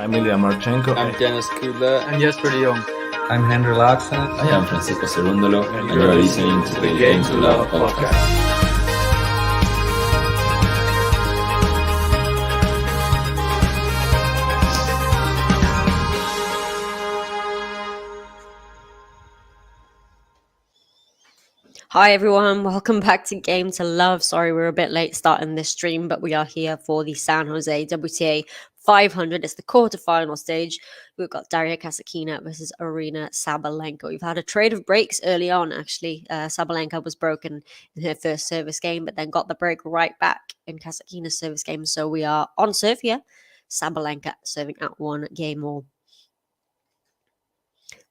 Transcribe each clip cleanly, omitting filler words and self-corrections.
I'm Ilya Marchenko. I'm Dennis Kudla. I'm Jesper de Jong. I'm Henry Laxon. I am Francisco Cerundolo, and you are listening to the Game to Love podcast. Hi everyone, welcome back to Game to Love. Sorry we're a bit late starting this stream, but we are here for the San Jose WTA 500. It's the quarterfinal stage. We've got Daria KASATKINA versus Aryna Sabalenka. We've had a trade of breaks early on, actually. Sabalenka was broken in her first service game, but then got the break right back in KASATKINA's service game. So we are on serve here. Sabalenka serving at 1 game all.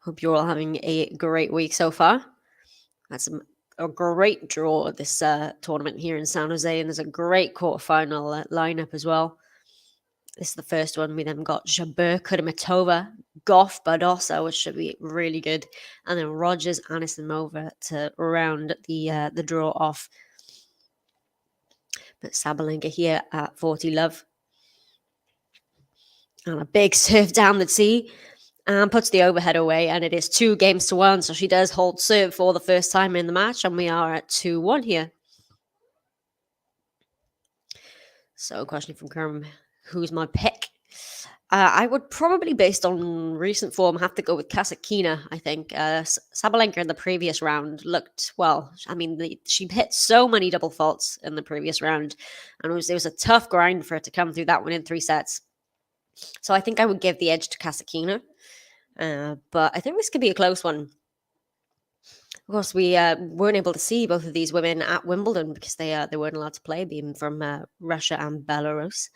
Hope you're all having a great week so far. That's a great draw this tournament here in San Jose, and there's a great quarterfinal lineup as well. This is the first one. We then got Jabeur, Kudermetova, Goff, Badosa, which should be really good, and then Rogers, Anisimova to round the draw off. But Sabalenka here at 40 love, and a big serve down the tee. And puts the overhead away, and it is 2-1. So she does hold serve for the first time in the match, and we are at 2-1 here. So, question from Kerm, who's my pick? I would probably, based on recent form, have to go with KASATKINA, I think. Sabalenka in the previous round looked, well, I mean, she hit so many double faults in the previous round, and it was a tough grind for her to come through that one in 3 sets. So I think I would give the edge to KASATKINA. But I think this could be a close one. Of course, we weren't able to see both of these women at Wimbledon because they weren't allowed to play, being from Russia and Belarus.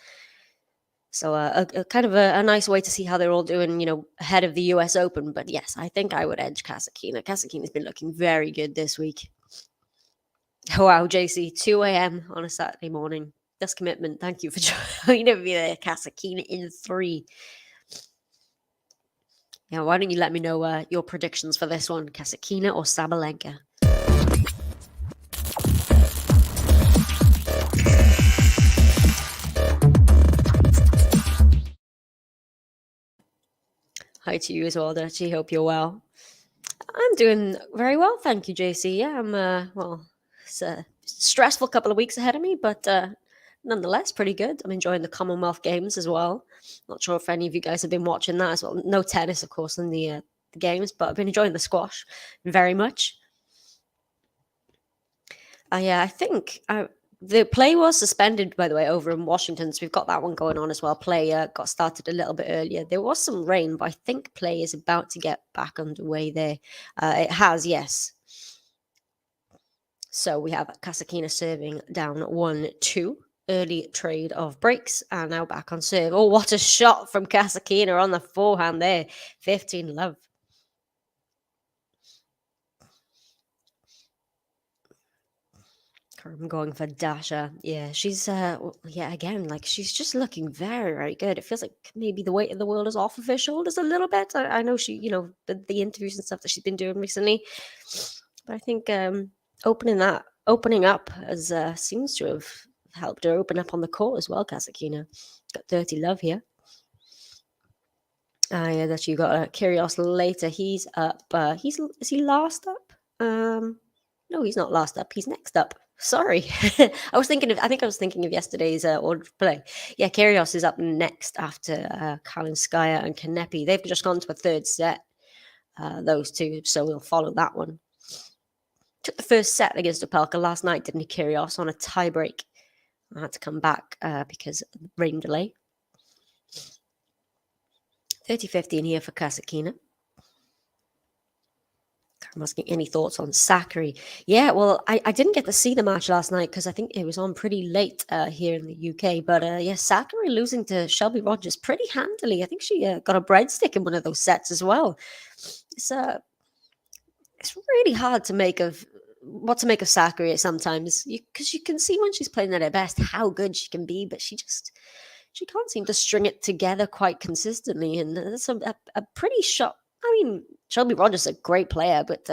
So a kind of a nice way to see how they're all doing, ahead of the US Open. But yes, I think I would edge KASATKINA. KASATKINA's been looking very good this week. Oh, wow, JC, 2 a.m. on a Saturday morning. That's commitment. Thank you for joining me there, KASATKINA in 3. Yeah, why don't you let me know your predictions for this one, KASATKINA or Sabalenka? Hi to you as well, Dutchie. Hope you're well. I'm doing very well, thank you, JC. Yeah, I'm, it's a stressful couple of weeks ahead of me, but nonetheless, pretty good. I'm enjoying the Commonwealth Games as well. Not sure if any of you guys have been watching that as well. No tennis, of course, in the games, but I've been enjoying the squash very much. I think The play was suspended, by the way, over in Washington. So we've got that one going on as well. Play got started a little bit earlier. There was some rain, but I think play is about to get back underway there. It has, yes. So we have KASATKINA serving down 1-2. Early trade of breaks and now back on serve. Oh, what a shot from KASATKINA on the forehand there. 15 love. I'm going for Dasha. Yeah, she's again, like she's just looking very, very good. It feels like maybe the weight of the world is off of her shoulders a little bit. I know she, the interviews and stuff that she's been doing recently, but I think opening up has seems to have helped her open up on the court as well. KASATKINA got 30 love here. Yeah, that you got Kyrgios later. He's up. Is he last up? No, he's not last up. He's next up. Sorry, I think I was thinking of yesterday's order of play. Yeah, Kyrgios is up next after Kalinskaya and Kanepi. They've just gone to a third set. Those two, so we'll follow that one. Took the first set against Opelka last night, didn't he? Kyrgios on a tiebreak. I had to come back because of the rain delay. 30-15 here for KASATKINA. I'm asking any thoughts on Sakari. Yeah, well, I didn't get to see the match last night because I think it was on pretty late here in the UK. But yeah, Sakari losing to Shelby Rogers pretty handily. I think she got a breadstick in one of those sets as well. It's really hard to make of what to make of Sakari sometimes because you can see when she's playing at her best how good she can be, but she can't seem to string it together quite consistently, and that's a pretty shot. I mean, Shelby Rogers is a great player, but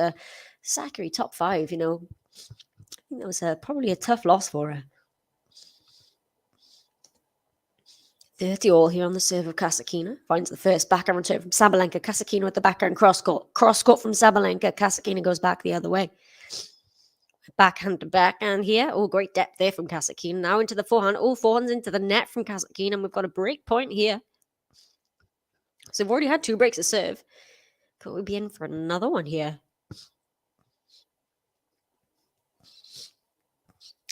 Sakari top 5, I think that was probably a tough loss for her. 30 all here on the serve of KASATKINA. Finds the first backhand return from Sabalenka. KASATKINA with the backhand cross court. Cross court from Sabalenka. KASATKINA goes back the other way. Backhand to backhand here. Oh, great depth there from KASATKINA. Now into the forehand. All forehands into the net from KASATKINA. And we've got a break point here. So we've already had 2 breaks of serve. Could we be in for another one here?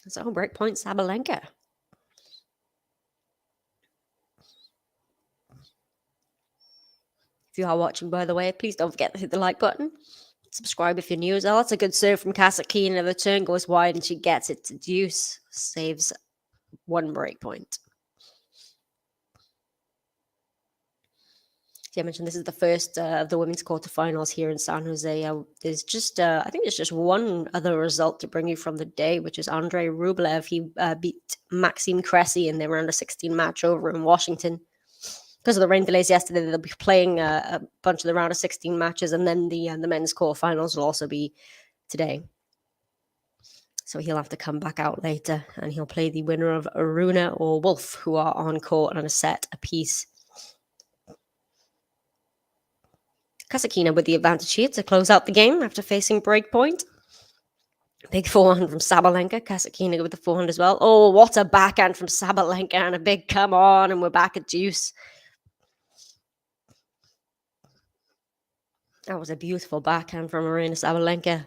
So break point Sabalenka. If you are watching, by the way, please don't forget to hit the like button. Subscribe if you're new as well. That's a good serve from KASATKINA. The turn goes wide and she gets it to deuce. Saves 1 break point. I mentioned this is the first of the women's quarterfinals here in San Jose. There's just, I think there's just one other result to bring you from the day, which is Andrei Rublev. He beat Maxime Cressy in their round of 16 match over in Washington. Because of the rain delays yesterday, they'll be playing a bunch of the round of 16 matches, and then the men's quarterfinals will also be today. So he'll have to come back out later, and he'll play the winner of Aryna or Wolf, who are on court on a set apiece. KASATKINA with the advantage here to close out the game after facing breakpoint. Big forehand from Sabalenka. KASATKINA with the forehand as well. Oh, what a backhand from Sabalenka and a big come on, and we're back at deuce. That was a beautiful backhand from Aryna Sabalenka.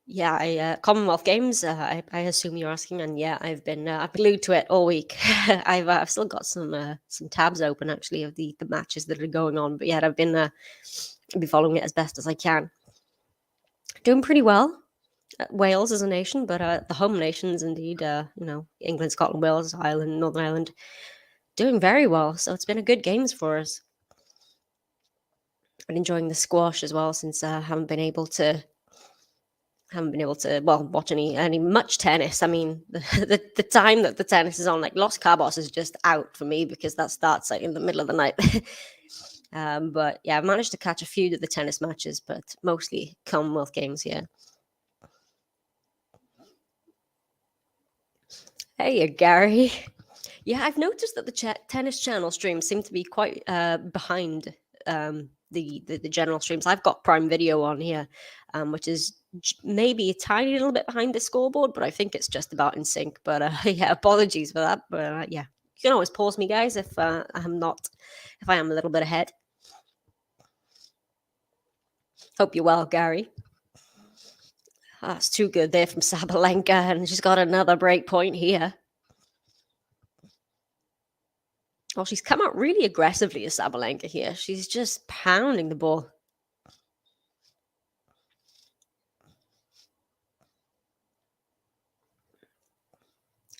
Yeah, Commonwealth Games. I assume you're asking, and yeah, I've been glued to it all week. I've still got some tabs open actually of the matches that are going on, but yeah, I've been following it as best as I can. Doing pretty well. Wales as a nation, but the home nations indeed. England, Scotland, Wales, Ireland, Northern Ireland, doing very well. So it's been a good games for us. Been enjoying the squash as well since I haven't been able to watch any much tennis. I mean, the time that the tennis is on, like Los Cabos is just out for me because that starts like in the middle of the night. But yeah, I've managed to catch a few of the tennis matches, but mostly Commonwealth Games. Yeah. Hey, Gary. Yeah, I've noticed that the tennis channel streams seem to be quite behind the general streams. I've got Prime Video on here, which is maybe a tiny little bit behind the scoreboard, but I think it's just about in sync. But yeah, apologies for that. But yeah, you can always pause me, guys, if I am a little bit ahead. Hope you're well, Gary. That's too good there from Sabalenka, and she's got another break point here. Oh, she's come out really aggressively as Sabalenka here. She's just pounding the ball.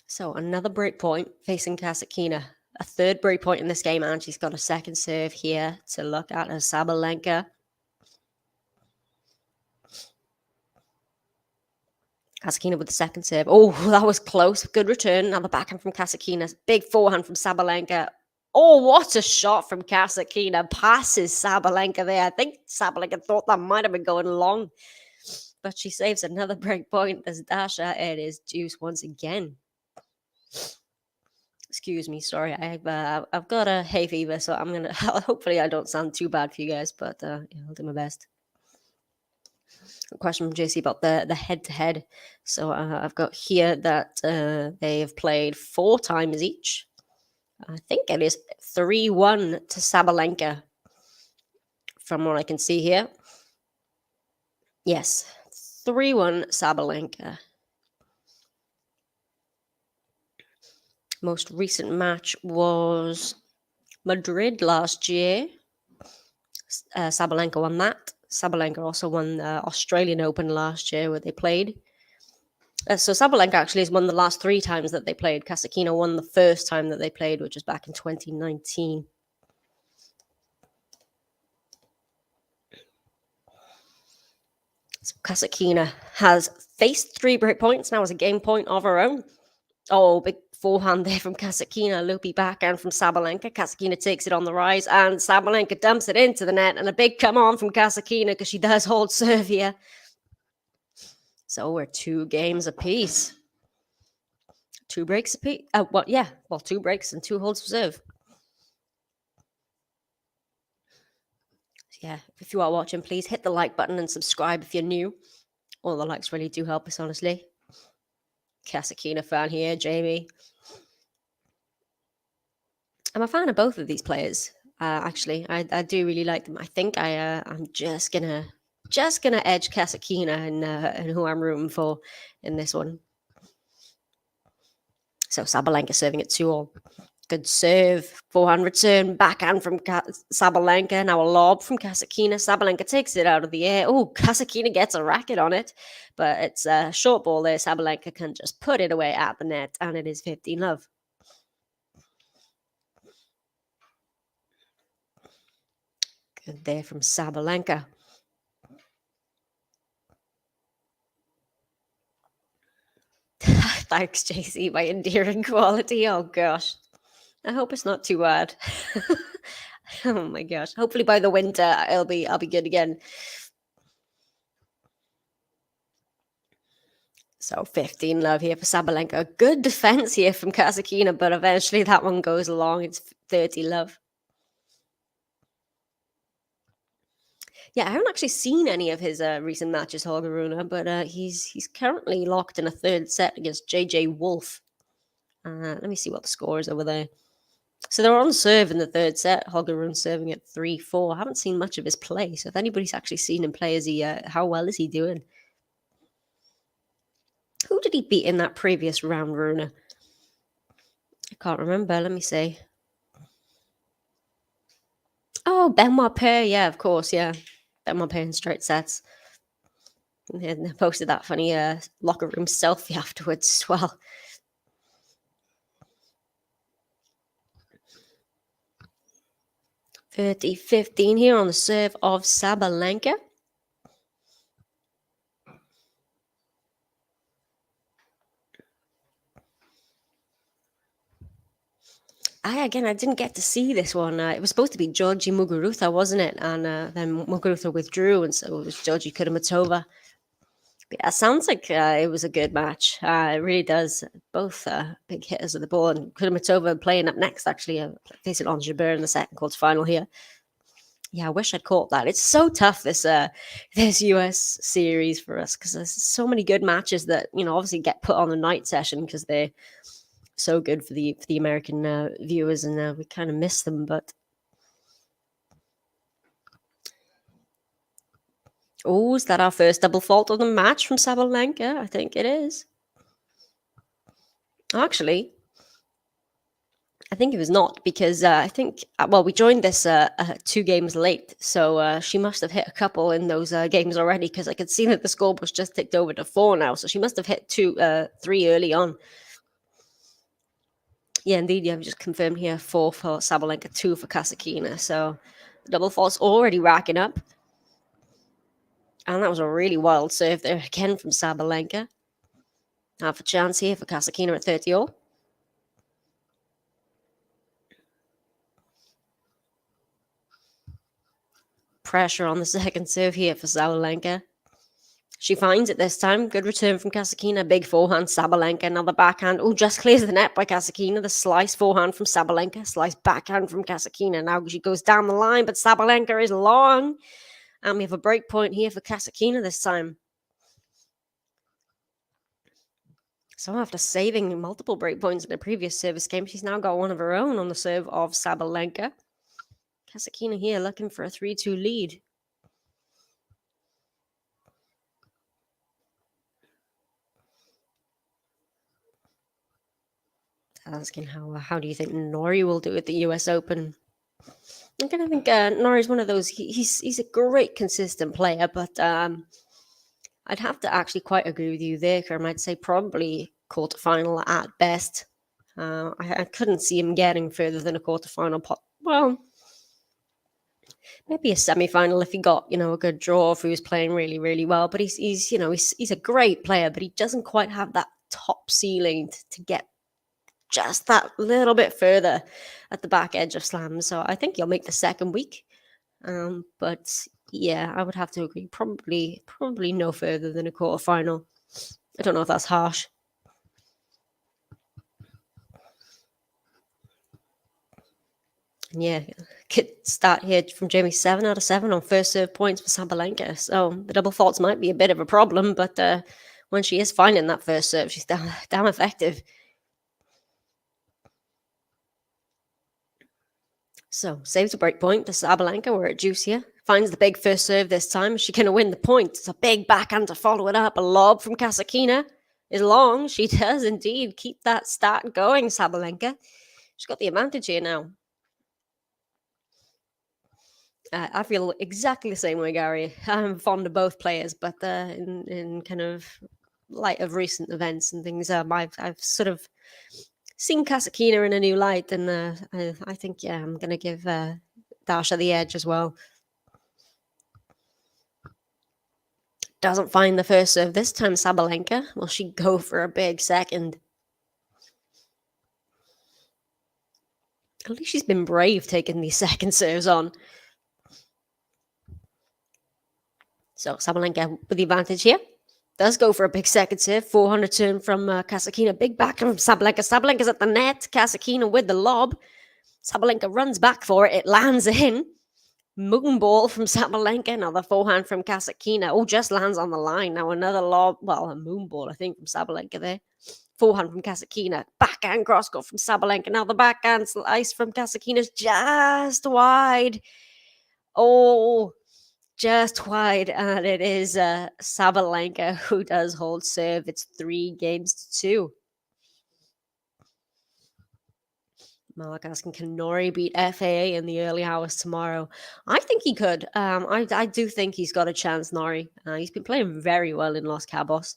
So another break point facing KASATKINA. A third break point in this game, and she's got a second serve here to look at as Sabalenka. KASATKINA with the second serve. Oh, that was close. Good return. Now the backhand from KASATKINA. Big forehand from Sabalenka. Oh, what a shot from KASATKINA. Passes Sabalenka there. I think Sabalenka thought that might have been going long. But she saves another break point. There's Dasha. It is deuce once again. Excuse me, sorry. I've got a hay fever, so I'm gonna. Hopefully, I don't sound too bad for you guys, but yeah, I'll do my best. A question from JC about the head-to-head. So I've got here that they have played 4 times each. I think it is 3-1 to Sabalenka, from what I can see here. Yes, 3-1 Sabalenka. Most recent match was Madrid last year. Sabalenka won that. Sabalenka also won the Australian Open last year where they played. So Sabalenka actually has won the last 3 times that they played. KASATKINA won the first time that they played, which was back in 2019. So KASATKINA has faced 3 break points. Now has a game point of her own. Oh, big forehand there from KASATKINA. Loopy backhand from Sabalenka. KASATKINA takes it on the rise, and Sabalenka dumps it into the net. And a big come on from KASATKINA because she does hold serve here. So we're 2 games apiece. 2 breaks apiece. 2 breaks and 2 holds of serve. Yeah, if you are watching, please hit the like button and subscribe if you're new. All the likes really do help us, honestly. KASATKINA fan here, Jamie. I'm a fan of both of these players. Actually, I do really like them. I think I'm just gonna edge KASATKINA and who I'm rooting for in this one. So Sabalenka serving at 2-all. Good serve, forehand return, backhand from Sabalenka. Now a lob from KASATKINA. Sabalenka takes it out of the air. Oh, KASATKINA gets a racket on it, but it's a short ball there. Sabalenka can just put it away at the net, and it is 15-love. Good there from Sabalenka. Thanks, JC, my endearing quality. Oh gosh. I hope it's not too bad. Oh my gosh. Hopefully by the winter I'll be good again. So 15-love here for Sabalenka. Good defense here from KASATKINA, but eventually that one goes along. It's 30-love. Yeah, I haven't actually seen any of his recent matches, Holger Rune, but he's currently locked in a 3rd set against JJ Wolf. Let me see what the score is over there. So they're on serve in the 3rd set. Holger Rune serving at 3-4. I haven't seen much of his play, so if anybody's actually seen him play, how well is he doing? Who did he beat in that previous round, Rune? I can't remember. Let me see. Oh, Benoit Paire. Yeah, of course. Yeah. Benoit Paire in straight sets. And they posted that funny locker room selfie afterwards as well. (30-15) here on the serve of Sabalenka. I didn't get to see this one. It was supposed to be Georgi Muguruza, wasn't it? And then Muguruza withdrew, and so it was Georgi Kudermetova. But yeah, it sounds like it was a good match. It really does. Both big hitters of the ball, and Kudermetova playing up next, actually, facing on Jabeur in the second quarterfinal here. Yeah, I wish I'd caught that. It's so tough, this US series for us, because there's so many good matches that, obviously get put on the night session because they're so good for the American viewers, and we kind of miss them. But Oh, is that our first double fault of the match from Sabalenka? I think it is. Actually, I think it was not, because I think, we joined this 2 games late, so she must have hit a couple in those games already, because I could see that the score was just ticked over to 4 now, so she must have hit 3 early on. Yeah, indeed, yeah, I've just confirmed here 4 for Sabalenka, 2 for KASATKINA, so the double fault's already racking up. And that was a really wild serve there again from Sabalenka. Half a chance here for KASATKINA at 30-all. Pressure on the second serve here for Sabalenka. She finds it this time. Good return from KASATKINA. Big forehand, Sabalenka. Another backhand. Oh, just clears the net by KASATKINA. The slice forehand from Sabalenka. Slice backhand from KASATKINA. Now she goes down the line, but Sabalenka is long. And we have a break point here for KASATKINA this time. So after saving multiple break points in the previous service game, she's now got one of her own on the serve of Sabalenka. KASATKINA here looking for a 3-2 lead. Asking how do you think Norrie will do at the US Open? I'm gonna think Norrie's one of those. He's a great consistent player, but I'd have to actually quite agree with you there, Kerm. I'd say probably quarterfinal at best. I couldn't see him getting further than a quarterfinal. Well, maybe a semi-final if he got a good draw, if he was playing really, really well. But he's a great player, but he doesn't quite have that top ceiling to get just that little bit further at the back edge of slams. So I think he'll make the second week. But yeah, I would have to agree. Probably no further than a quarterfinal. I don't know if that's harsh. Yeah, could start here from Jamie. 7 out of 7 on first serve points for Sabalenka. So the double faults might be a bit of a problem, but when she is finding that first serve, she's damn effective. So saves a break point to Sabalenka. We're at juice here. Finds the big first serve this time. Is she going to win the point? It's a big backhand to follow it up. A lob from KASATKINA is long. She does indeed keep that start going, Sabalenka. She's got the advantage here now. I feel exactly the same way, Gary. I'm fond of both players, but in kind of light of recent events and things, I've sort of seen KASATKINA in a new light, and I think, I'm going to give Daria the edge as well. Doesn't find the first serve this time, Sabalenka. Will she go for a big second? At least she's been brave taking these second serves on. So Sabalenka with the advantage here. Does go for a big second serve. 400 turn from KASATKINA. Big back from Sabalenka. Sabalenka's at the net. KASATKINA with the lob. Sabalenka runs back for it. It lands in. Moon ball from Sabalenka. Another forehand from KASATKINA. Oh, just lands on the line. Now another lob. Well, a moon ball, I think, from Sabalenka there. Forehand from KASATKINA. Backhand cross court from Sabalenka. Now the backhand slice from KASATKINA is just wide. Oh, just wide. And it is Sabalenka who does hold serve. It's 3-2. Malak asking, can Norrie beat FAA in the early hours tomorrow? I think he could. I do think he's got a chance, Norrie. He's been playing very well in Los Cabos.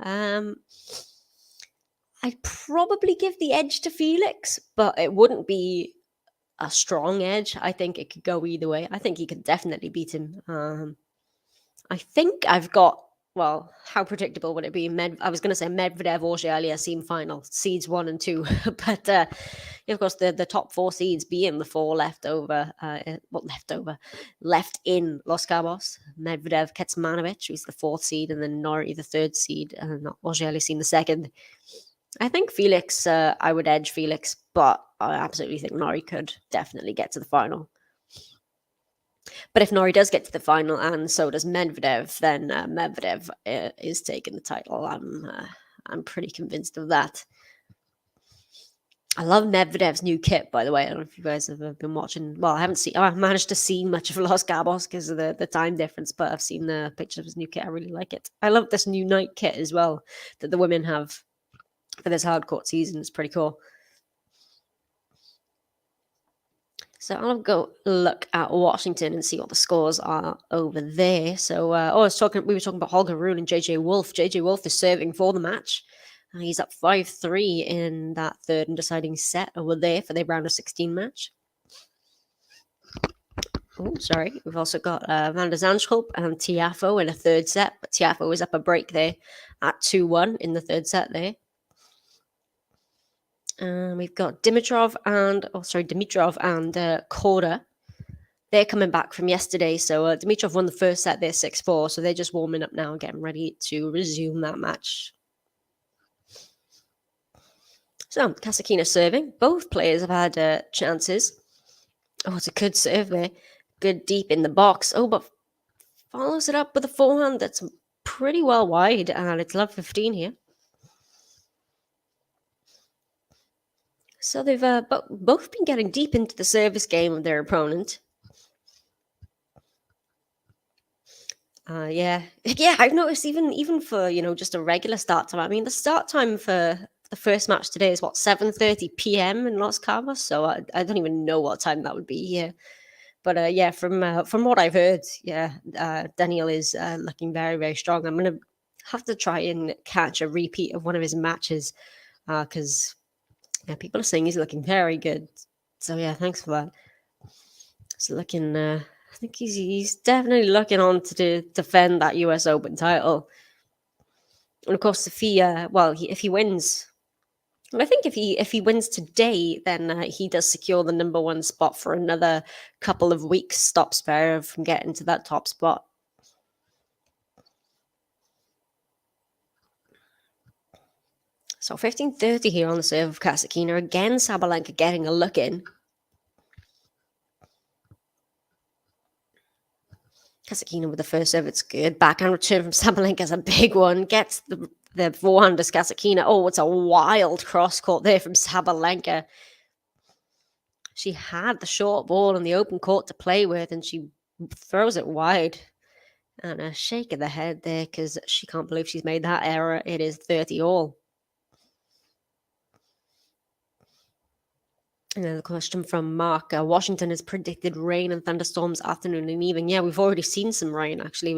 I'd probably give the edge to Felix, but it wouldn't be a strong edge. I think it could go either way. I think he could definitely beat him. I think I've got, how predictable would it be? I was going to say Medvedev or Aliassime final, seeds 1 and 2. But, of course, the top 4 seeds being the 4 left in Los Cabos. Medvedev, Kecmanovic, who's the 4th seed, and then Norrie, the 3rd seed, and Aliassime the 2nd. I think Felix, I would edge Felix, but I absolutely think Norrie could definitely get to the final. But if Norrie does get to the final and so does Medvedev, then Medvedev is taking the title. I'm pretty convinced of that. I love Medvedev's new kit, by the way. I don't know if you guys have been watching. Well, I haven't managed to see much of Los Cabos because of the time difference, but I've seen the picture of his new kit. I really like it. I love this new night kit as well that the women have for this hardcourt season. It's pretty cool. So I'll go look at Washington and see what the scores are over there. So, we were talking about Holger Rune and JJ Wolf. JJ Wolf is serving for the match. He's up 5-3 in that third and deciding set over there for their round of 16 match. Oh, sorry. We've also got Van der Zandschulp and Tiafoe in a third set, but Tiafoe is up a break there at 2-1 in the third set there. We've got Dimitrov and Korda. They're coming back from yesterday. So Dimitrov won the first set. They're 6-4. So they're just warming up now and getting ready to resume that match. So KASATKINA serving. Both players have had chances. Oh, it's a good serve there. Good deep in the box. Oh, but follows it up with a forehand that's pretty well wide. And it's love 15 here. So they've both been getting deep into the service game of their opponent. Yeah, I've noticed even for just a regular start time. I mean, the start time for the first match today is 7:30 p.m. in Los Cabos. So I don't even know what time that would be here. But yeah, from what I've heard, Daniel is looking very, very strong. I'm gonna have to try and catch a repeat of one of his matches because. Yeah, people are saying he's looking very good. So yeah, thanks for that. He's looking. I think he's definitely looking on to defend that U.S. Open title. And of course, if he wins, well, I think if he wins today, then he does secure the number one spot for another couple of weeks. Stop Zverev from getting to that top spot. So 15:30 here on the serve of KASATKINA. Again, Sabalenka getting a look in. KASATKINA with the first serve. It's good. Backhand return from Sabalenka is a big one. Gets the forehand as KASATKINA. Oh, it's a wild cross court there from Sabalenka. She had the short ball in the open court to play with, and she throws it wide. And a shake of the head there because she can't believe she's made that error. It is 30-all. And then the question from Mark. Washington has predicted rain and thunderstorms afternoon and evening. Yeah, we've already seen some rain, actually.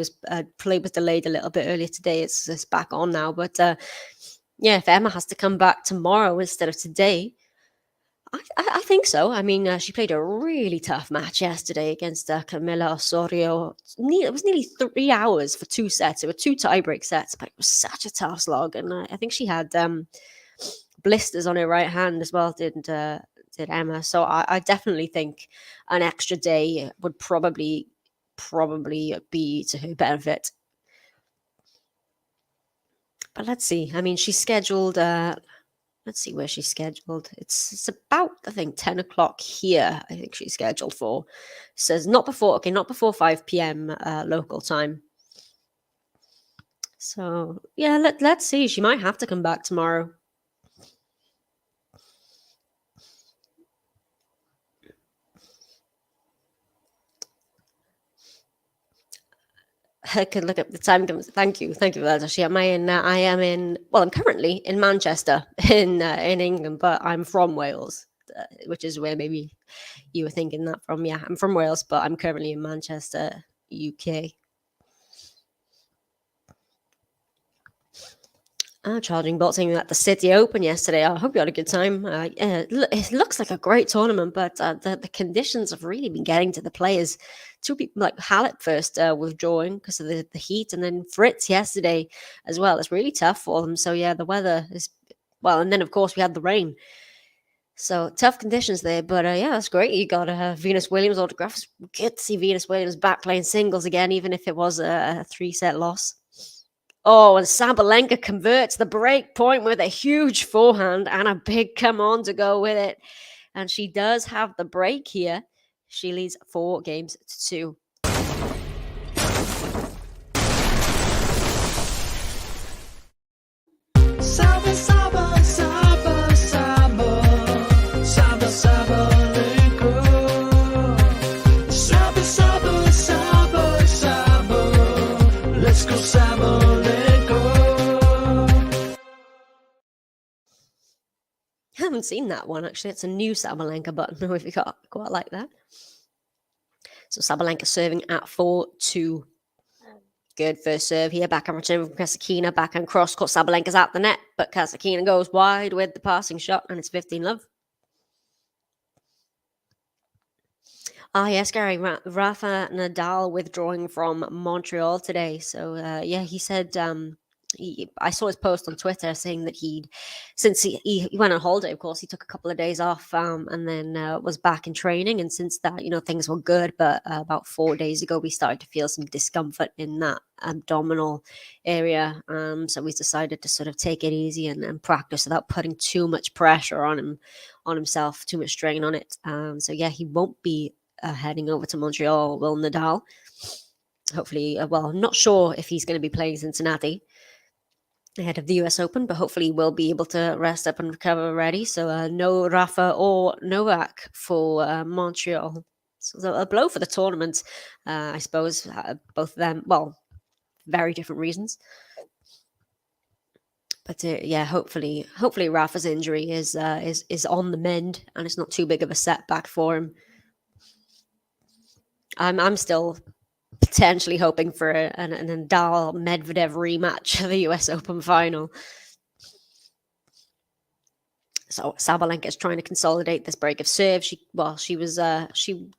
Play was delayed a little bit earlier today. It's back on now. But yeah, if Emma has to come back tomorrow instead of today, I think so. I mean, she played a really tough match yesterday against Camila Osorio. It was nearly 3 hours for 2 sets. It were 2 tiebreak sets, but it was such a tough slog. And I think she had blisters on her right hand as well, did Emma. So I definitely think an extra day would probably be to her benefit. But let's see. I mean, she's scheduled. Let's see where she's scheduled. It's about, I think, 10 o'clock here. I think she's scheduled for. Says not before 5 p.m. Local time. So yeah, let's see. She might have to come back tomorrow. I could look up the time. Thank you for that. Actually, I'm currently in Manchester in England, but I'm from Wales, which is where maybe you were thinking that from. Yeah, I'm from Wales, but I'm currently in Manchester, UK. Charging Bolt saying at the City Open yesterday. I hope you had a good time. It looks like a great tournament, but the conditions have really been getting to the players. 2 people like Halep first withdrawing because of the heat, and then Fritz yesterday as well. It's really tough for them. So yeah, the weather is and then of course we had the rain. So tough conditions there, but yeah, that's great. You got Venus Williams autographs. Good to see Venus Williams back playing singles again, even if it was a 3-set loss. Oh, and Sabalenka converts the break point with a huge forehand and a big come on to go with it. And she does have the break here. She leads 4-2. Saba, Saba, Saba, Saba. Let's go Sabalenka. I haven't seen that one actually. It's a new Sabalenka button. We've got quite like that. So Sabalenka serving at 4-2. Good first serve here. Backhand return from KASATKINA. Backhand cross. Caught Sabalenka's at the net, but KASATKINA goes wide with the passing shot, and it's 15-love. Ah, yes, Gary. Rafa Nadal withdrawing from Montreal today. So, yeah, he said. I saw his post on Twitter saying that since he went on holiday, of course, he took a couple of days off, and then was back in training. And since that, things were good. But about 4 days ago, we started to feel some discomfort in that abdominal area. So we decided to sort of take it easy and practice without putting too much pressure on himself, too much strain on it. So yeah, he won't be heading over to Montreal, will Nadal. Hopefully, I'm not sure if he's going to be playing Cincinnati ahead of the US Open, but hopefully we'll be able to rest up and recover ready. So no Rafa or Novak for Montreal. So a blow for the tournament, I suppose. Both of them, very different reasons. But yeah, hopefully Rafa's injury is on the mend and it's not too big of a setback for him. I'm still potentially hoping for an Nadal Medvedev rematch of the US Open final. So Sabalenka is trying to consolidate this break of serve. She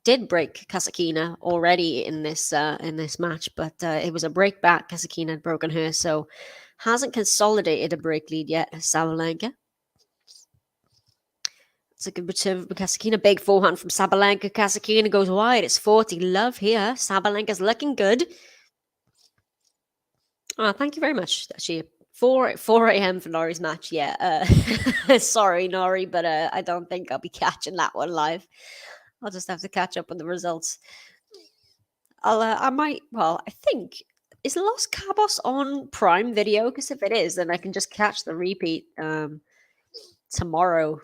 did break KASATKINA already in this match, but it was a break back. KASATKINA had broken her, so hasn't consolidated a break lead yet. Sabalenka. It's a good return from KASATKINA. Big forehand from Sabalenka. KASATKINA goes wide. It's 40-love here. Sabalenka's looking good. Oh, thank you very much. Actually, 4 a.m. for Nori's match. Yeah. Sorry, Nori, but I don't think I'll be catching that one live. I'll just have to catch up on the results. I think, is Los Cabos on Prime Video? Because if it is, then I can just catch the repeat tomorrow.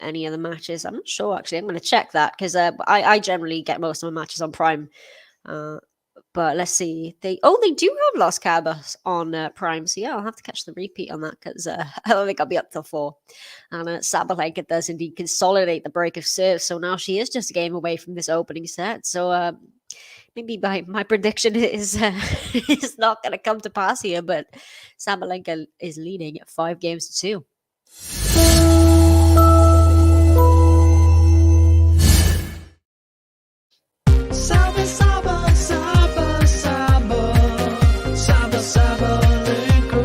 Any of the matches. I'm not sure actually. I'm going to check that because I generally get most of my matches on Prime. But let's see. They do have Los Cabos on Prime. So yeah, I'll have to catch the repeat on that because I don't think I'll be up till 4. And Sabalenka does indeed consolidate the break of serve. So now she is just a game away from this opening set. So maybe my prediction is is not going to come to pass here. But Sabalenka is leading at 5-2. Saba, Saba, Saba, Saba, Saba, Sabalenka.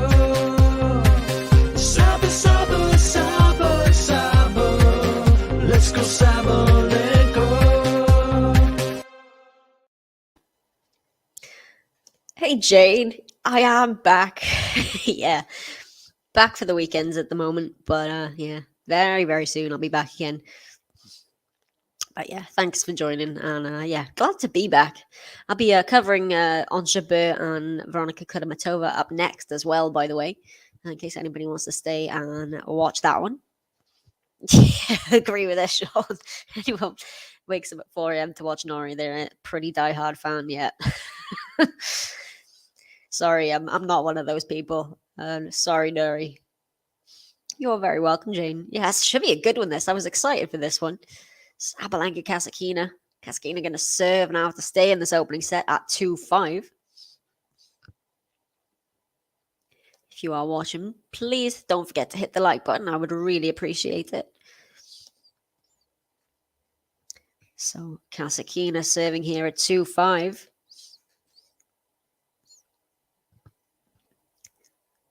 Saba, Saba, Saba, Saba, let's go Sabalenka. Hey Jane, I am back. Yeah, back for the weekends at the moment, but yeah, very, very soon I'll be back again. But yeah, thanks for joining, and yeah, glad to be back. I'll be covering Ons Jabeur and Veronika Kudermetova up next as well, by the way, in case anybody wants to stay and watch that one. Yeah, agree with this, Sean. Anyone wakes up at 4 a.m. to watch Nori, they're a pretty diehard fan, yeah. Sorry, I'm not one of those people. Sorry, Nori. You're very welcome, Jane. Yes, should be a good one, this. I was excited for this one. Sabalenka, KASATKINA. KASATKINA going to serve now to stay in this opening set at 2-5. If you are watching, please don't forget to hit the like button. I would really appreciate it. So KASATKINA serving here at 2-5.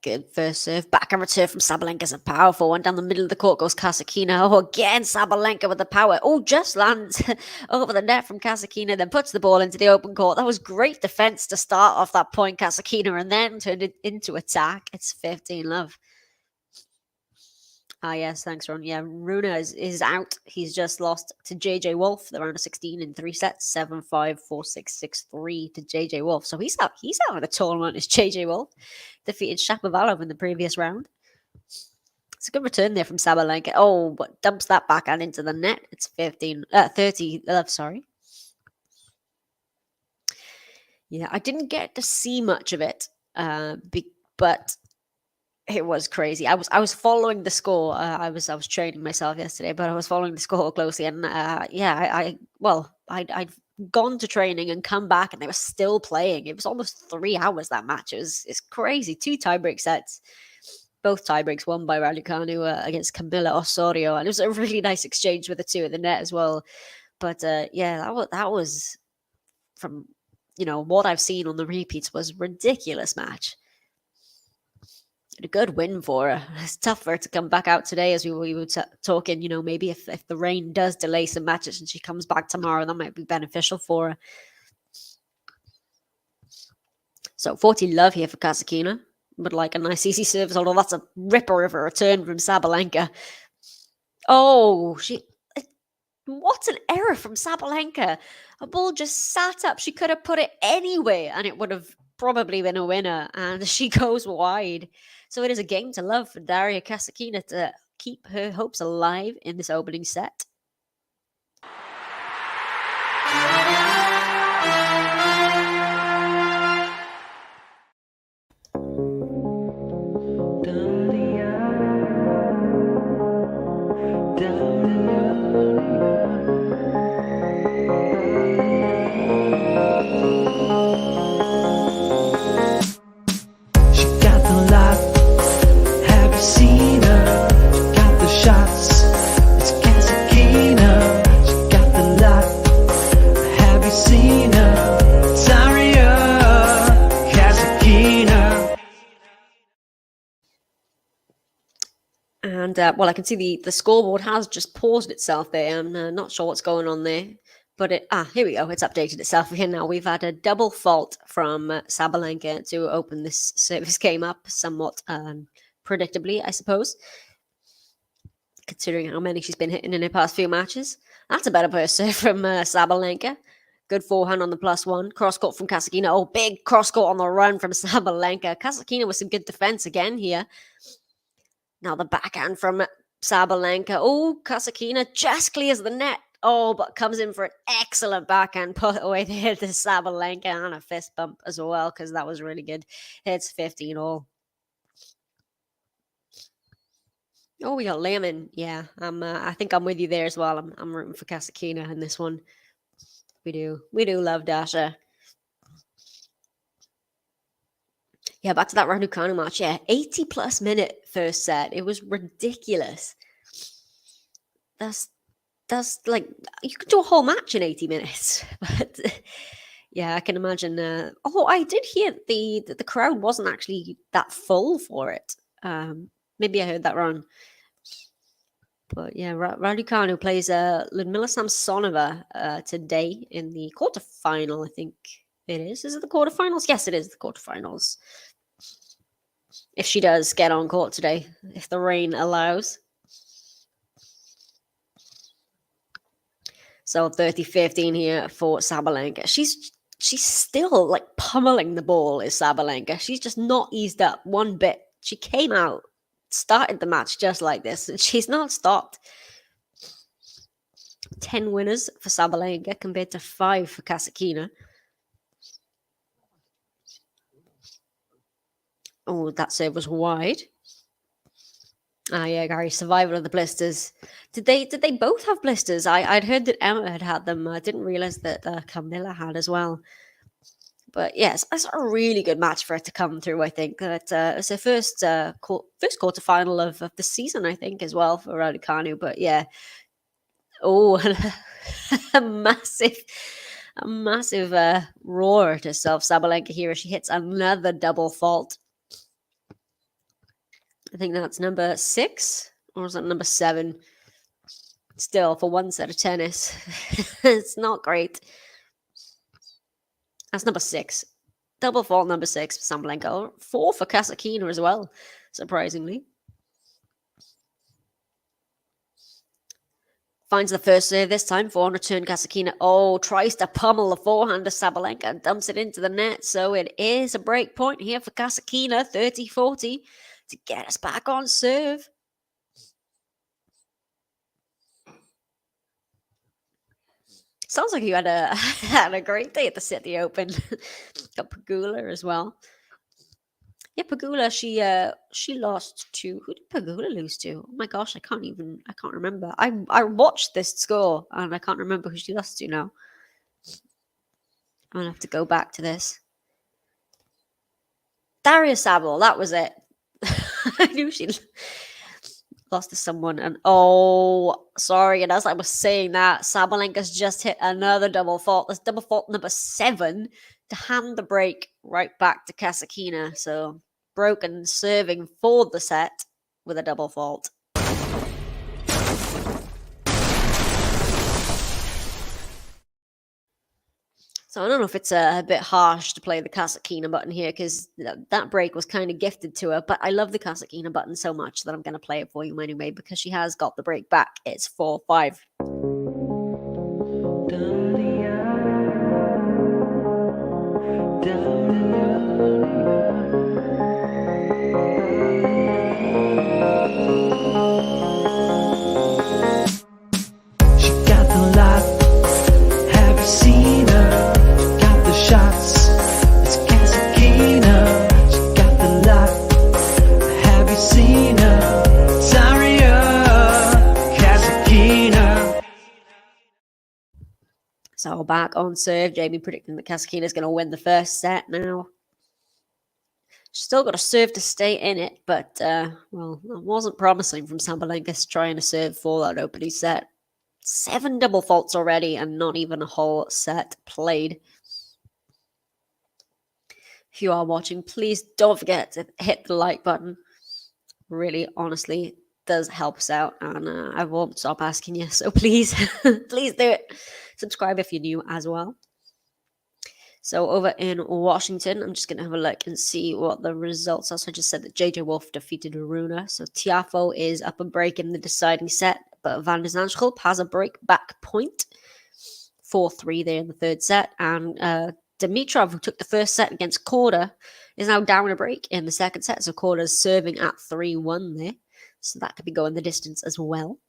Good first serve. Backhand return from Sabalenka is a powerful one. Down the middle of the court goes KASATKINA. Oh, again, Sabalenka with the power. Oh, just lands over the net from KASATKINA, then puts the ball into the open court. That was great defense to start off that point, KASATKINA, and then turned it into attack. It's 15-love. Ah, yes, thanks, Ron. Yeah, Runa is out. He's just lost to JJ Wolf, the round of 16 in 3 sets, 7-5, 4-6, 6-3 to JJ Wolf. So he's out of the tournament. Is JJ Wolf defeated Shapovalov in the previous round. It's a good return there from Sabalenka. Oh, but dumps that backhand into the net. It's 30 love, sorry. Yeah, I didn't get to see much of it, but it was crazy. I was following the score. I was training myself yesterday, but I was following the score closely, and yeah, I'd gone to training and come back, and they were still playing. It was almost 3 hours that match. It's crazy. 2 tiebreak sets, both tiebreaks won by Raducanu against Camila Osorio, and it was a really nice exchange with the two at the net as well. But yeah, that was from what I've seen on the repeats was ridiculous match. A good win for her. It's tough for her to come back out today, as we were talking. Maybe if the rain does delay some matches and she comes back tomorrow, that might be beneficial for her. So 40 love here for Kasatkina. Would like a nice easy service, although that's a ripper of a return from Sabalenka. Oh, what an error from Sabalenka. A ball just sat up. She could have put it anywhere and it would have probably been a winner. And she goes wide. So it is a game to love for Daria Kasatkina to keep her hopes alive in this opening set. She got the lot. Have you seen her? She got the shots. It's Kasatkina. She got the lot. Have you seen her? Daria Kasatkina. And I can see the scoreboard has just paused itself there. I'm not sure what's going on there. But here we go. It's updated itself again now. We've had a double fault from Sabalenka to open this service game up somewhat predictably, I suppose, considering how many she's been hitting in her past few matches. That's a better burst from Sabalenka. Good forehand on the +1. Cross court from Kasatkina. Oh, big cross court on the run from Sabalenka. Kasatkina with some good defense again here. Now the backhand from Sabalenka. Oh, Kasatkina just clears the net. Oh, but comes in for an excellent backhand put away there to Sabalenka, and a fist bump as well, because that was really good. It's 15 all. Oh, we got Lehman. Yeah, I think I'm with you there as well. I'm rooting for Kasatkina in this one. We do love Dasha. Yeah, back to that Raducanu match. Yeah, 80+ minute first set. It was ridiculous. That's like, you could do a whole match in 80 minutes. But yeah, I can imagine. Although I did hear the crowd wasn't actually that full for it. Maybe I heard that wrong. But yeah, Raducanu plays Ludmila Samsonova today in the quarterfinal, I think it is. Is it the quarterfinals? Yes, it is the quarterfinals. If she does get on court today, if the rain allows. So 30-15 here for Sabalenka. She's still like pummeling the ball, is Sabalenka. She's just not eased up one bit. She came out, started the match just like this, and she's not stopped. 10 winners for Sabalenka compared to 5 for Kasatkina. Oh, that serve was wide. Yeah, Gary, survivor of the blisters. Did they both have blisters? I'd heard that Emma had them. I didn't realize that Camilla had as well. But yes, it's a really good match for her to come through. I think that it's her first quarterfinal of the season, I think, as well for Raducanu. But yeah, a massive roar to Sabalenka here as she hits another double fault. I think that's number 6, or is that number 7? Still, for one set of tennis, it's not great. That's number 6. Double fault number 6 for Sabalenka. 4 for Kasatkina as well, surprisingly. Finds the first serve this time for on return Kasatkina. Oh, tries to pummel the forehand of Sabalenka and dumps it into the net. So it is a break point here for Kasatkina, 30-40. To get us back on serve. Sounds like you had a had a great day at the City Open. Got Pagula as well. Yeah, Pagula. She lost to, who did Pagula lose to? Oh my gosh, I can't remember. I watched this score and I can't remember who she lost to now. I'm gonna have to go back to this. Daria Sabal, that was it. I knew she lost to someone, and oh, sorry. And as I was saying that, Sabalenka's just hit another double fault. That's double fault number 7 to hand the break right back to KASATKINA. So broken serving for the set with a double fault. So I don't know if it's a bit harsh to play the KASATKINA button here, because that break was kind of gifted to her. But I love the KASATKINA button so much that I'm going to play it for you anyway, because she has got the break back. It's 4-5. She got the lot. Have you seen her? Got the shots. It's KASATKINA. She got the lot. Have you seen her? Daria. KASATKINA. So back on serve, Jamie predicting that KASATKINA is going to win the first set now. She's still got a serve to stay in it, but, well, that wasn't promising from Sabalenka trying to serve for that opening set. 7 double faults already and not even a whole set played. If you are watching, please don't forget to hit the like button. Really, honestly, does help us out, and I won't stop asking you, so please, please do it. Subscribe if you're new as well. So over in Washington, I'm just going to have a look and see what the results are. So I just said that JJ Wolf defeated Aryna. So Tiafoe is up a break in the deciding set, but Van de Zandschulp has a break back point. 4-3 there in the third set. And Dimitrov, who took the first set against Korda, is now down a break in the second set. So Korda's serving at 3-1 there. So that could be going the distance as well.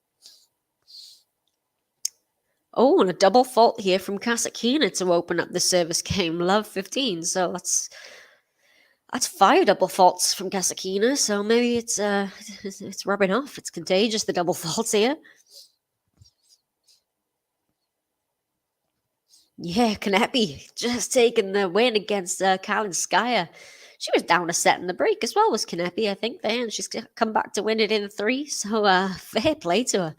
Oh, and a double fault here from KASATKINA to open up the service game. Love 15. So that's 5 double faults from KASATKINA. So maybe it's rubbing off. It's contagious, the double faults here. Yeah, Kanepi just taking the win against Kalinskaya. She was down a set in the break as well, was Kanepi, I think, there, and she's come back to win it in 3. So fair play to her.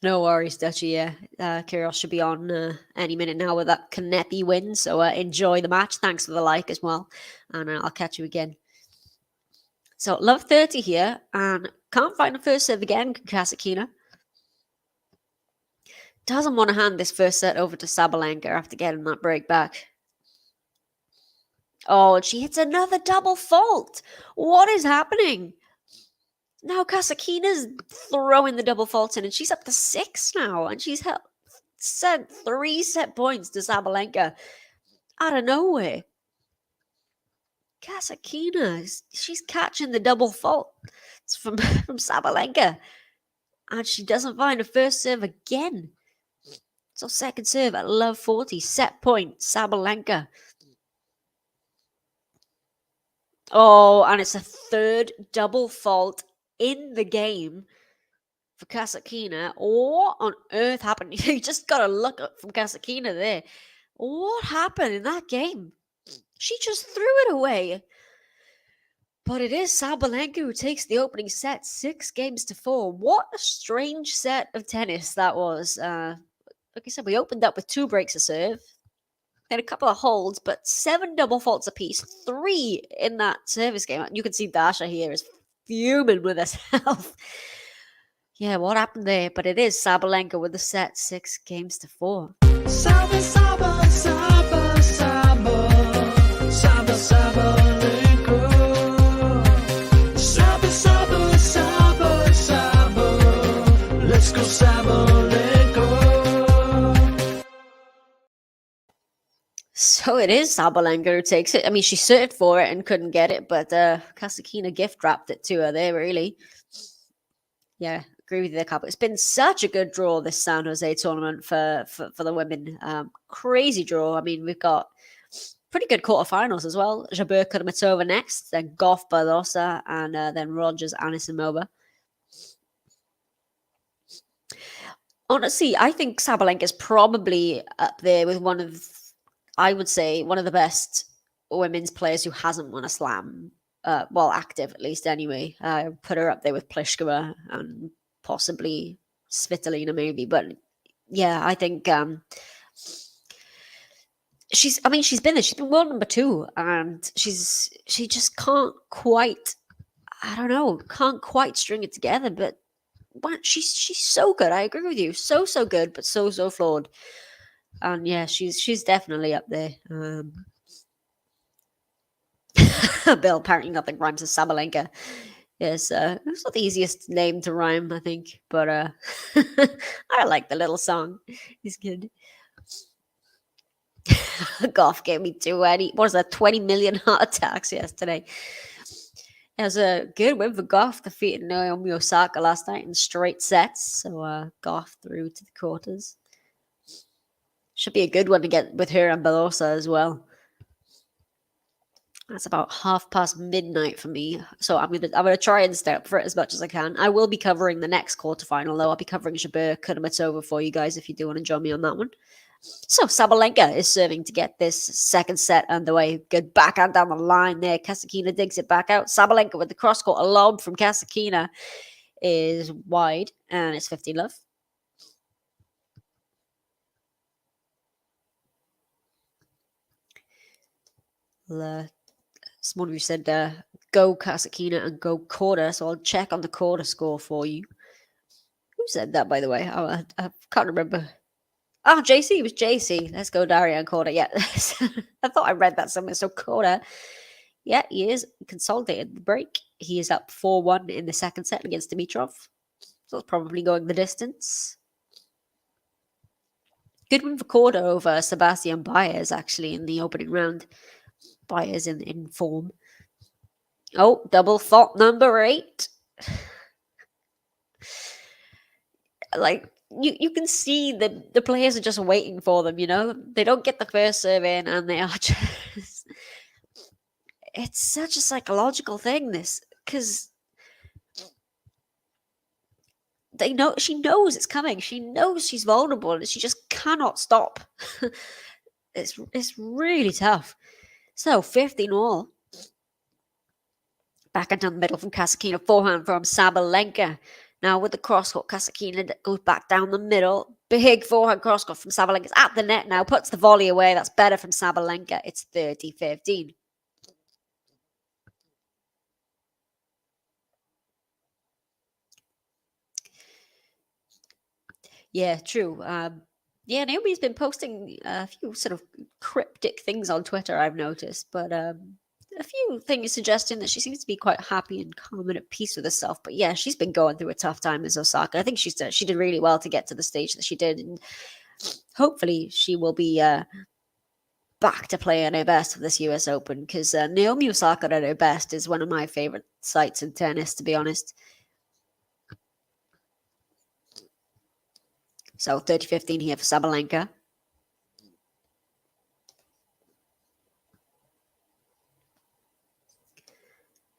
No worries, Dutchy. Yeah, Kyrgios should be on any minute now with that Kanepi win. So enjoy the match. Thanks for the like as well. And I'll catch you again. So love 30 here. And can't find the first serve again, KASATKINA. Doesn't want to hand this first set over to Sabalenka after getting that break back. Oh, and she hits another double fault. What is happening? Now KASATKINA's throwing the double faults in, and she's up to 6 now, and she's sent 3 set points to Sabalenka out of nowhere. KASATKINA, she's catching the double fault from Sabalenka, and she doesn't find a first serve again. So second serve at love 40, set point, Sabalenka. Oh, and it's a third double fault in the game for KASATKINA. What on earth happened? You just got to look up from KASATKINA there. What happened in that game? She just threw it away. But it is Sabalenka who takes the opening set 6-4. What a strange set of tennis that was. Like I said, we opened up with 2 breaks of serve. Then a couple of holds, but 7 double faults apiece. 3 in that service game. You can see Dasha here is fuming with herself. Yeah, what happened there? But it is Sabalenka with the set 6-4. Saba, Saba, Saba, Saba. Saba, Sabalenka. Saba, Saba, Saba, Saba. Let's go, Sabalenka. So it is Sabalenka who takes it. I mean, she served for it and couldn't get it, but KASATKINA gift wrapped it to her there, really. Yeah, agree with you there, Cap. It's been such a good draw, this San Jose tournament for the women. Crazy draw. I mean, we've got pretty good quarterfinals as well. Jabeur Kudermetova next, then Goff Barbosa, and then Rogers Anisimova. Honestly, I think Sabalenka is probably up there with I would say, one of the best women's players who hasn't won a slam. Well, active at least anyway. I put her up there with Pliskova and possibly Svitolina maybe. But yeah, I think she's been there. She's been world number 2, and she just can't quite, I don't know, can't quite string it together. But she's so good. I agree with you. So good, but so flawed. And yeah, she's definitely up there. Bill, apparently nothing rhymes with Sabalenka. Yes, it's not the easiest name to rhyme, I think, but I like the little song. It's good. Goff gave me 20 million heart attacks yesterday. It was a good win for Goff, defeating Naomi Osaka last night in straight sets. So Goff through to the quarters. Should be a good one to get with her and Barbosa as well. That's about midnight for me. So I'm gonna try and stay up for it as much as I can. I will be covering the next quarterfinal though. I'll be covering Jabeur Kudermetova for you guys if you do want to join me on that one. So Sabalenka is serving to get this second set underway. Good backhand down the line there. KASATKINA digs it back out. Sabalenka with the cross court. A lob from KASATKINA is wide, and it's 15-love. Someone who said go KASATKINA and go quarter, so I'll check on the quarter score for you. Who said that, by the way? I can't remember. Oh, JC. It was JC. Let's go Daria and quarter. Yeah. I thought I read that somewhere. So quarter. Yeah, he is consolidated the break. He is up 4-1 in the second set against Dimitrov. So it's probably going the distance. Good win for quarter over Sebastian Baez, actually, in the opening round. Baez in form. Oh, double fault number 8. Like, you can see the players are just waiting for them, you know? They don't get the first serve in, and they are just... It's such a psychological thing, this, because she knows it's coming. She knows she's vulnerable, and she just cannot stop. It's really tough. So 15-all. Back into the middle from KASATKINA. Forehand from Sabalenka. Now with the cross-court, KASATKINA that goes back down the middle. Big forehand cross-court from Sabalenka. It's at the net now. Puts the volley away. That's better from Sabalenka. It's 30-15. Yeah, true. Yeah, Naomi's been posting a few sort of cryptic things on Twitter, I've noticed. But a few things suggesting that she seems to be quite happy and calm and at peace with herself. But yeah, she's been going through a tough time as Osaka. I think she did really well to get to the stage that she did. And hopefully she will be back to playing her best for this US Open. Because Naomi Osaka at her best is one of my favorite sights in tennis, to be honest. So 30-15 here for Sabalenka.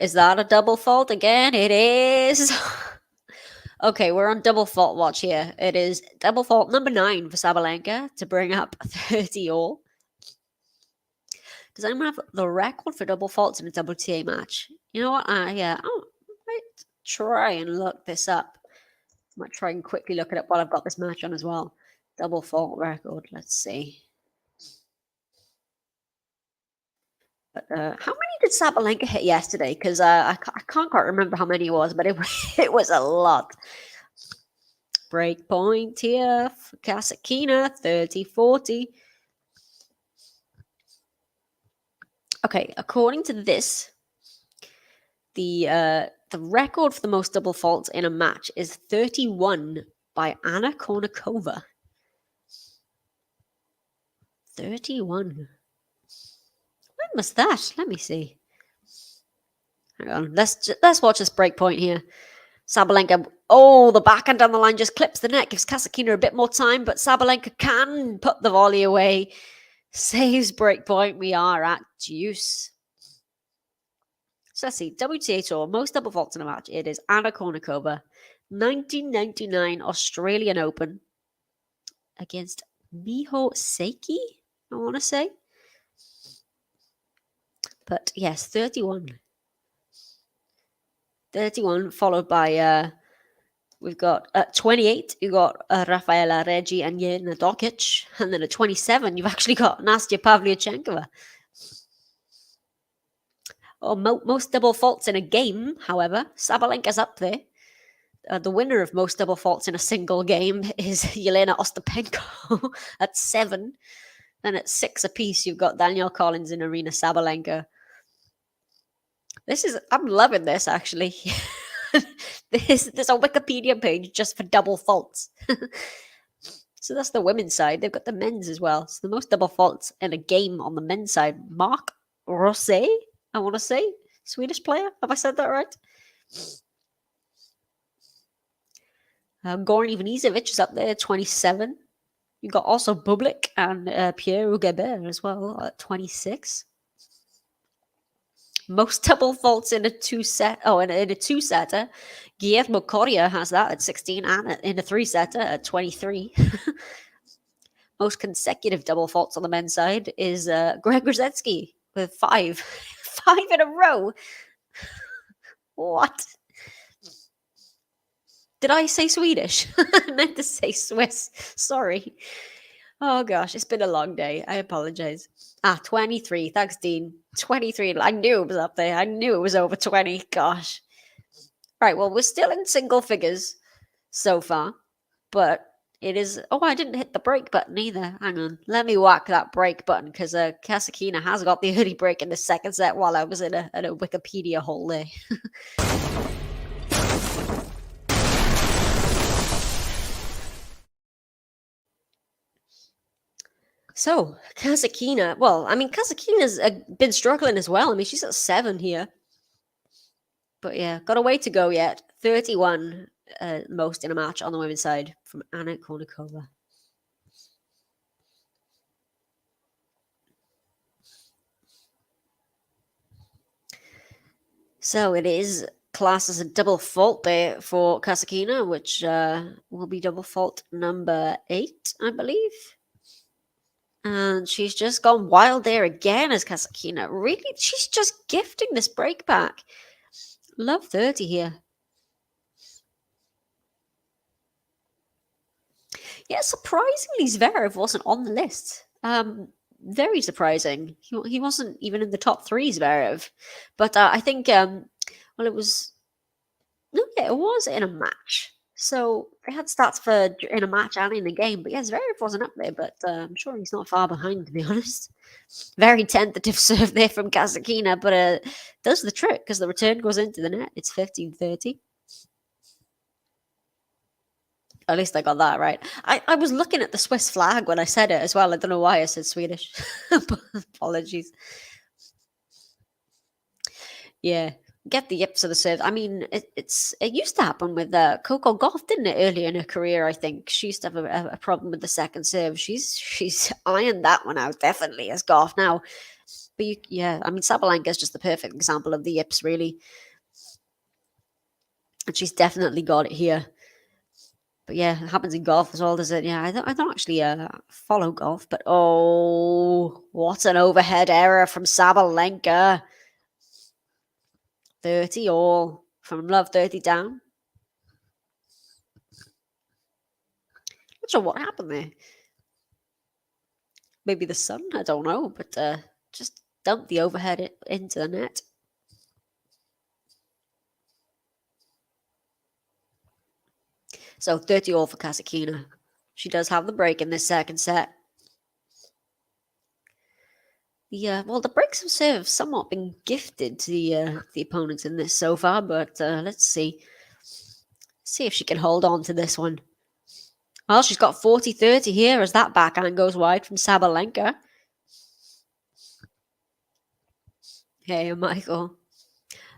Is that a double fault again? It is. Okay, we're on double fault watch here. It is double fault number 9 for Sabalenka to bring up 30-all. Does anyone have the record for double faults in a WTA match? You know what? Yeah, I might try and look this up. I might try and quickly look it up while I've got this match on as well. Double fault record. Let's see. But how many did Sabalenka hit yesterday? Because I can't quite remember how many it was, but it was a lot. Break point here for KASATKINA, 30-40. Okay, according to this, the record for the most double faults in a match is 31 by Anna Kournikova. 31. When was that? Let me see. Hang on. Let's watch this break point here. Sabalenka Oh, the backhand down the line just clips the net, gives Kasatkina a bit more time, but Sabalenka can put the volley away. Saves break point. We are at deuce. So let's see. WTA Tour, most double faults in a match. It is Anna Kournikova, 1999 Australian Open against Miho Seiki, I want to say. But yes, 31. 31, followed by, we've got at 28, you've got Rafaela Reggi and Jelena Dokic. And then at 27, you've actually got Nastya Pavlyuchenkova. Oh, most double faults in a game, however, Sabalenka's up there. The winner of most double faults in a single game is Jelena Ostapenko at 7. Then at 6 apiece, you've got Danielle Collins and Aryna Sabalenka. I'm loving this, actually. There's a Wikipedia page just for double faults. So that's the women's side. They've got the men's as well. So the most double faults in a game on the men's side, Mark Rosé, I want to say. Swedish player. Have I said that right? Goran Ivanisevic is up there, 27. You've got also Bublik and Pierre Huguebert as well at 26. Most double faults in a two-set. Oh, in a two-setter. Guillermo Coria has that at 16 and in a three-setter at 23. Most consecutive double faults on the men's side is Greg Rosetsky with 5. 5 in a row. What? Did I say Swedish? I meant to say Swiss. Sorry. Oh gosh, it's been a long day. I apologize. 23. Thanks, Dean. 23. I knew it was up there. I knew it was over 20. Gosh. Right, well, we're still in single figures so far. But it is... Oh, I didn't hit the break button either. Hang on. Let me whack that break button because Kasatkina has got the early break in the second set while I was in a Wikipedia hole there. So, Kasatkina, Kasatkina's been struggling as well. I mean, she's at 7 here. But yeah, got a way to go yet. 31 most in a match on the women's side from Anna Kournikova. So it is classed as a double fault there for Kasatkina, which will be double fault number 8, I believe. And she's just gone wild there again as Kasatkina. Really, she's just gifting this break back. Love 30 here. Yeah, surprisingly, Zverev wasn't on the list. Very surprising. He wasn't even in the top 3, Zverev. But I think, it was... No, yeah, it was in a match. So they had stats for in a match and in a game. But yeah, Zverev wasn't up there, but I'm sure he's not far behind, to be honest. Very tentative serve there from Kasatkina, but does the trick because the return goes into the net. It's 15-30. At least I got that right. I was looking at the Swiss flag when I said it as well. I don't know why I said Swedish. Apologies. Yeah. Get the yips of the serve. I mean, it used to happen with Coco Gauff, didn't it? Earlier in her career, I think she used to have a problem with the second serve. She's ironed that one out definitely as Gauff now. But Sabalenka is just the perfect example of the yips, really, and she's definitely got it here. But yeah, it happens in golf as well, does it? Yeah, I don't actually follow golf, but oh, what an overhead error from Sabalenka. 30 all from love, 30 down. Not sure what happened there. Maybe the sun, I don't know, but just dumped the overhead into the net. So 30 all for Kasatkina. She does have the break in this second set. The breaks of serve have somewhat been gifted to the opponents in this so far, but let's see. See if she can hold on to this one. Well, she's got 40-30 here as that backhand goes wide from Sabalenka. Hey, Michael.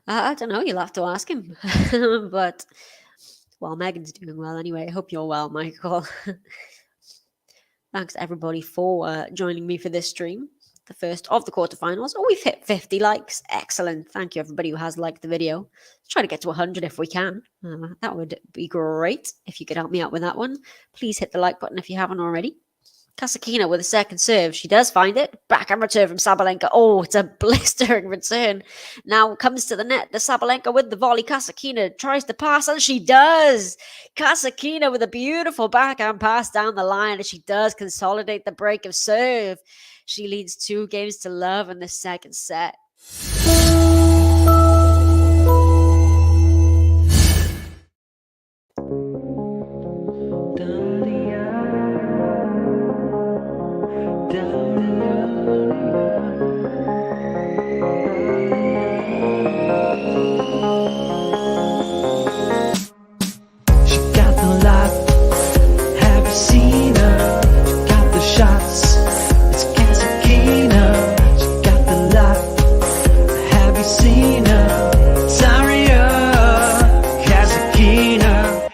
I don't know. You'll have to ask him. But Well, Megan's doing well anyway. I hope you're well, Michael. Thanks everybody for joining me for this stream, the first of the quarterfinals. Oh, we've hit 50 likes. Excellent. Thank you everybody who has liked the video. Let's try to get to 100 if we can. That would be great if you could help me out with that one. Please hit the like button if you haven't already. KASATKINA with a second serve. She does find it. Backhand return from Sabalenka. Oh, it's a blistering return. Now comes to the net. The Sabalenka with the volley. KASATKINA tries to pass, and she does. KASATKINA with a beautiful backhand pass down the line, and she does consolidate the break of serve. She leads 2-0 in the second set. She got the lot, have you seen her? Got the shots, it's KASATKINA. She got the lot, have you seen her? Daria, KASATKINA.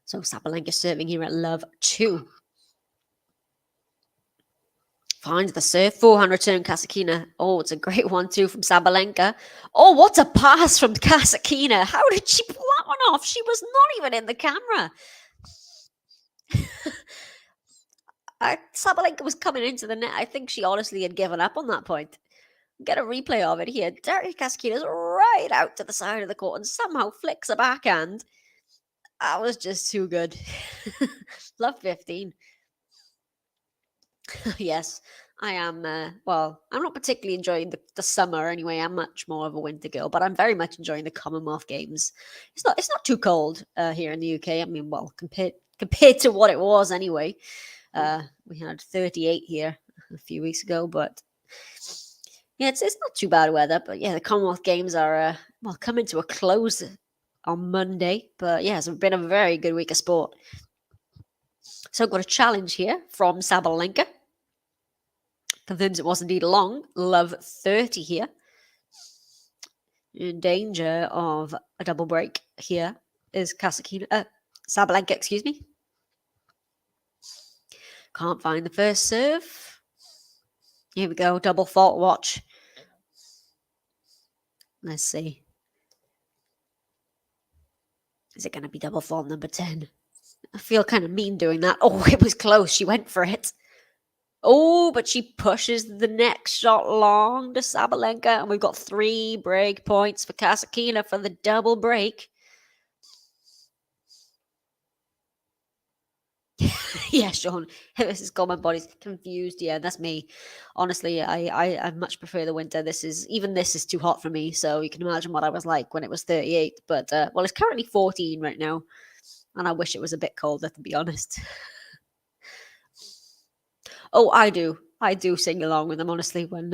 So Sabalenka serving here at love 2. Finds the serve. Forehand return, KASATKINA. Oh, it's a great 1-2 from Sabalenka. Oh, what a pass from KASATKINA. How did she pull that one off? She was not even in the camera. Sabalenka was coming into the net. I think she honestly had given up on that point. Get a replay of it here. Daria KASATKINA is right out to the side of the court and somehow flicks a backhand. That was just too good. Love 15. Yes, I am. Well, I'm not particularly enjoying the summer anyway. I'm much more of a winter girl, but I'm very much enjoying the Commonwealth Games. It's not too cold here in the UK. I mean, well, compared to what it was anyway. We had 38 here a few weeks ago, but yeah, it's not too bad weather. But yeah, the Commonwealth Games are well coming to a close on Monday. But yeah, it's been a very good week of sport. So I've got a challenge here from Sabalenka. Confirms it was indeed long. Love 30 here. In danger of a double break here is Sabalenka, excuse me. Can't find the first serve. Here we go. Double fault watch. Let's see. Is it going to be double fault number 10? I feel kind of mean doing that. Oh, it was close. She went for it. Oh, but she pushes the next shot long to Sabalenka. And we've got 3 break points for KASATKINA for the double break. Yeah, Sean. This is common body's confused. Yeah, that's me. Honestly, I much prefer the winter. This is too hot for me. So you can imagine what I was like when it was 38. But, well, it's currently 14 right now. And I wish it was a bit colder, to be honest. Oh, I do sing along with them, honestly, when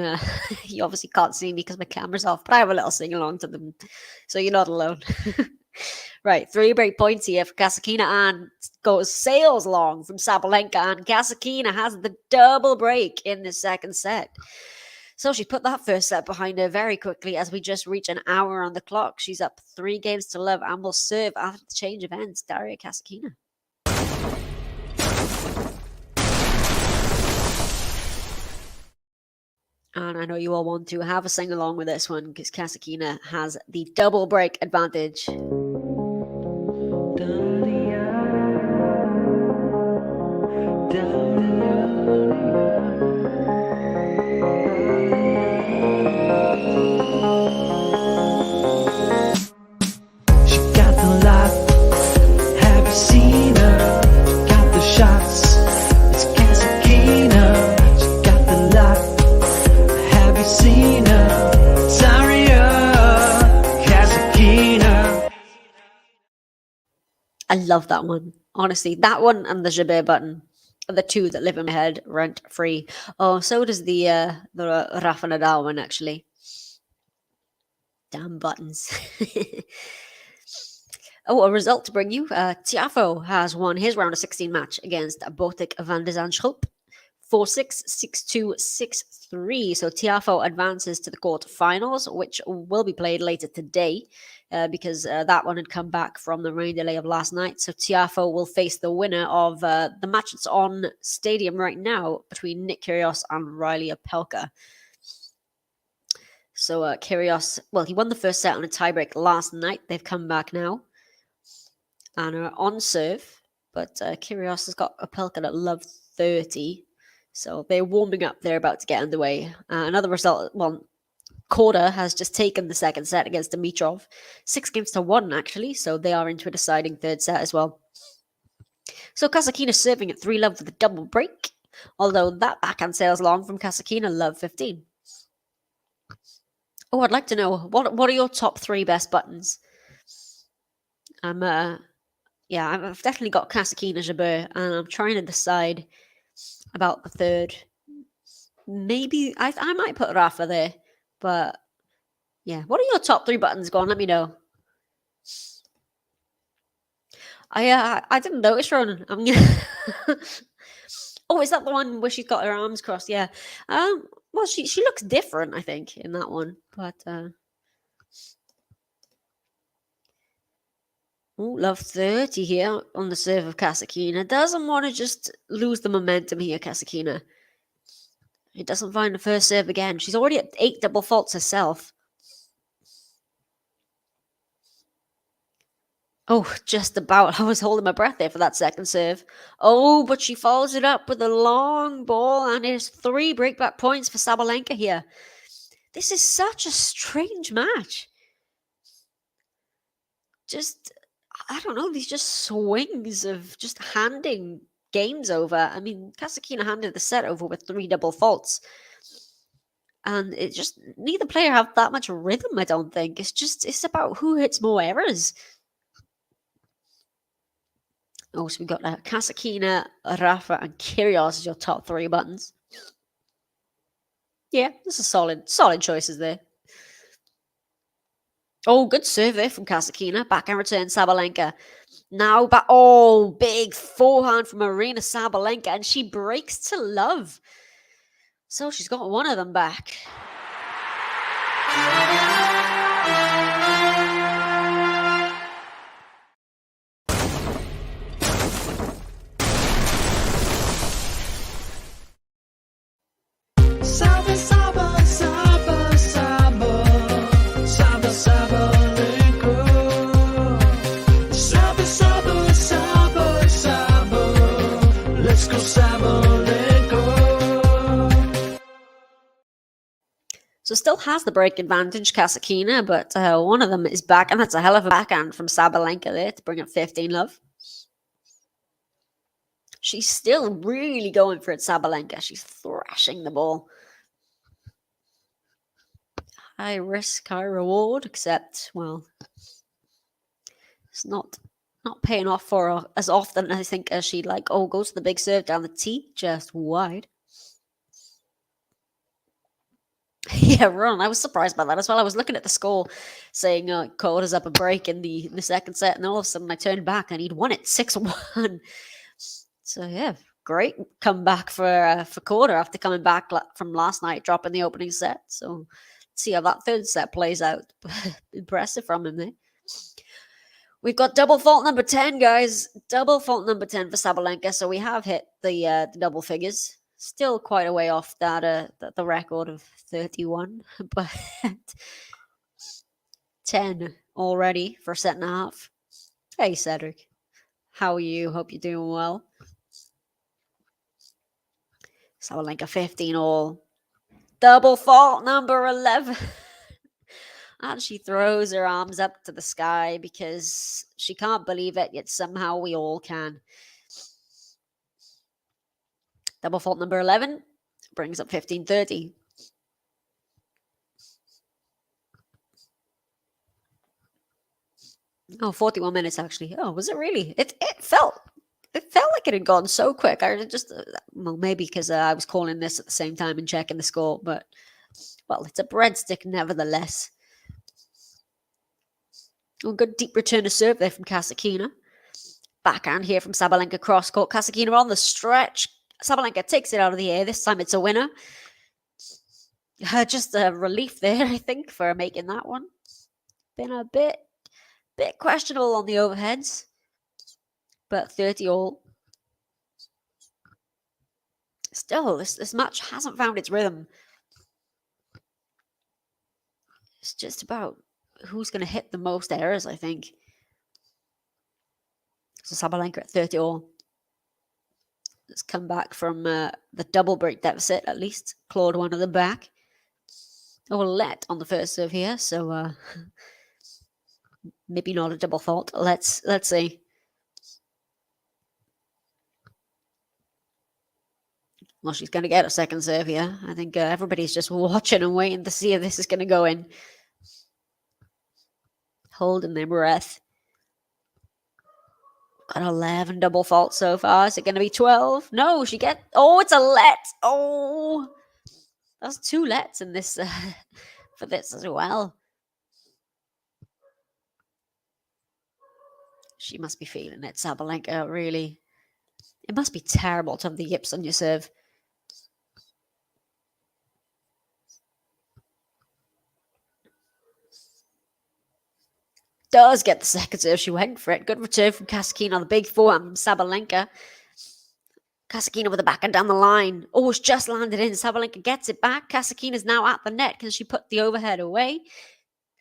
you obviously can't see me because my camera's off. But I have a little sing along to them. So you're not alone. Right, 3 break points here for KASATKINA and sails long from Sabalenka. And KASATKINA has the double break in the second set. So she put that first set behind her very quickly as we just reach an hour on the clock. She's up 3-0 and will serve after the change of ends. Daria KASATKINA. And I know you all want to have a sing along with this one because KASATKINA has the double break advantage. I love that one. Honestly, that one and the Jabir button are the 2 that live in my head rent free. Oh, so does the Rafa Nadal one, actually. Damn buttons. Oh, a result to bring you. Tiafoe has won his round of 16 match against Botic van de Zandschulp. 4-6, 6-2, 6-3. So Tiafoe advances to the quarterfinals, which will be played later today because that one had come back from the rain delay of last night. So Tiafoe will face the winner of the match that's on Stadium right now between Nick Kyrgios and Riley Opelka. So Kyrgios, well, he won the first set on a tiebreak last night. They've come back now and are on serve. But Kyrgios has got Opelka at love 30. So they're warming up. They're about to get underway. Another result, well, Korda has just taken the second set against Dimitrov. 6-1, actually. So they are into a deciding third set as well. So Kasatkina serving at 3-love with a double break. Although that backhand sails long from Kasatkina, love 15. Oh, I'd like to know, what are your top 3 best buttons? I've definitely got Kasatkina, Jabeur, and I'm trying to decide about the third. Maybe I might put Rafa there, but yeah. What are your top 3 buttons? Go on, let me know. I didn't notice, Ronan. Oh, is that the one where she's got her arms crossed? Yeah. Well, she looks different, I think, in that one. But love 30 here on the serve of Kasatkina. Doesn't want to just lose the momentum here, Kasatkina. He doesn't find the first serve again. She's already at 8 double faults herself. Oh, just about. I was holding my breath there for that second serve. Oh, but she follows it up with a long ball, and there's 3 breakback points for Sabalenka here. This is such a strange match. Just, I don't know, these just swings of just handing games over. I mean, Kasatkina handed the set over with 3 double faults. And it just, neither player have that much rhythm, I don't think. It's about who hits more errors. Oh, so we got Kasatkina, Rafa, and Kyrgios as your top 3 buttons. Yeah, this is solid choices there. Oh, good serve there from Kasatkina. Backhand return, Sabalenka. Now back. Oh, big forehand from Aryna Sabalenka, and she breaks to love. So she's got one of them back. Saba, saba, saba, saba, saba, sabalenka. Saba, saba, saba, saba, let's go Sabalenka. So still has the break advantage, Kasatkina, but one of them is back, and that's a hell of a backhand from Sabalenka there to bring up 15 love. She's still really going for it, Sabalenka. She's thrashing the ball. High risk, high reward, except, well, it's not paying off for her as often, I think, as she'd like. Oh, goes to the big serve down the tee, just wide. Yeah, Ron, I was surprised by that as well. I was looking at the score saying Korda's up a break in the second set, and all of a sudden I turned back and he'd won it 6-1. So yeah, great comeback for Korda after coming back from last night, dropping the opening set. So let's see how that third set plays out. Impressive from him there. We've got double fault number 10, guys. Double fault number 10 for Sabalenka. So we have hit the double figures. Still quite a way off that the record of 31, but 10 already for a set and a half. Hey, Cedric. How are you? Hope you're doing well. Sabalenka 15 all. Double fault number 11. And she throws her arms up to the sky because she can't believe it, yet somehow we all can. Double fault number 11 brings up 15-30. Oh, 41 minutes actually. Oh, was it really? It felt like it had gone so quick. I just, well, maybe because I was calling this at the same time and checking the score, but, well, it's a breadstick nevertheless. Oh, good deep return to serve there from Kasatkina. Backhand here from Sabalenka cross court. Kasatkina on the stretch. Sabalenka takes it out of the air. This time it's a winner. Just a relief there, I think, for making that one. Been a bit questionable on the overheads, but 30 all. Still, this match hasn't found its rhythm. It's just about who's going to hit the most errors, I think. So Sabalenka at 30 all. Let's come back from the double break deficit, at least. Clawed one of the back. Oh, let on the first serve here, so maybe not a double fault. Let's see. Well, she's going to get a second serve here. I think everybody's just watching and waiting to see if this is going to go in. Holding their breath. Got 11 double faults so far. Is it going to be 12? No, she get... Oh, it's a let. Oh, that's 2 lets in this for this as well. She must be feeling it, Sabalenka, really. It must be terrible to have the yips on your serve. Does get the second serve. She went for it. Good return from KASATKINA on the big forehand. Sabalenka. KASATKINA with the backhand down the line. Oh, it's just landed in. Sabalenka gets it back. KASATKINA's now at the net. Can she put the overhead away?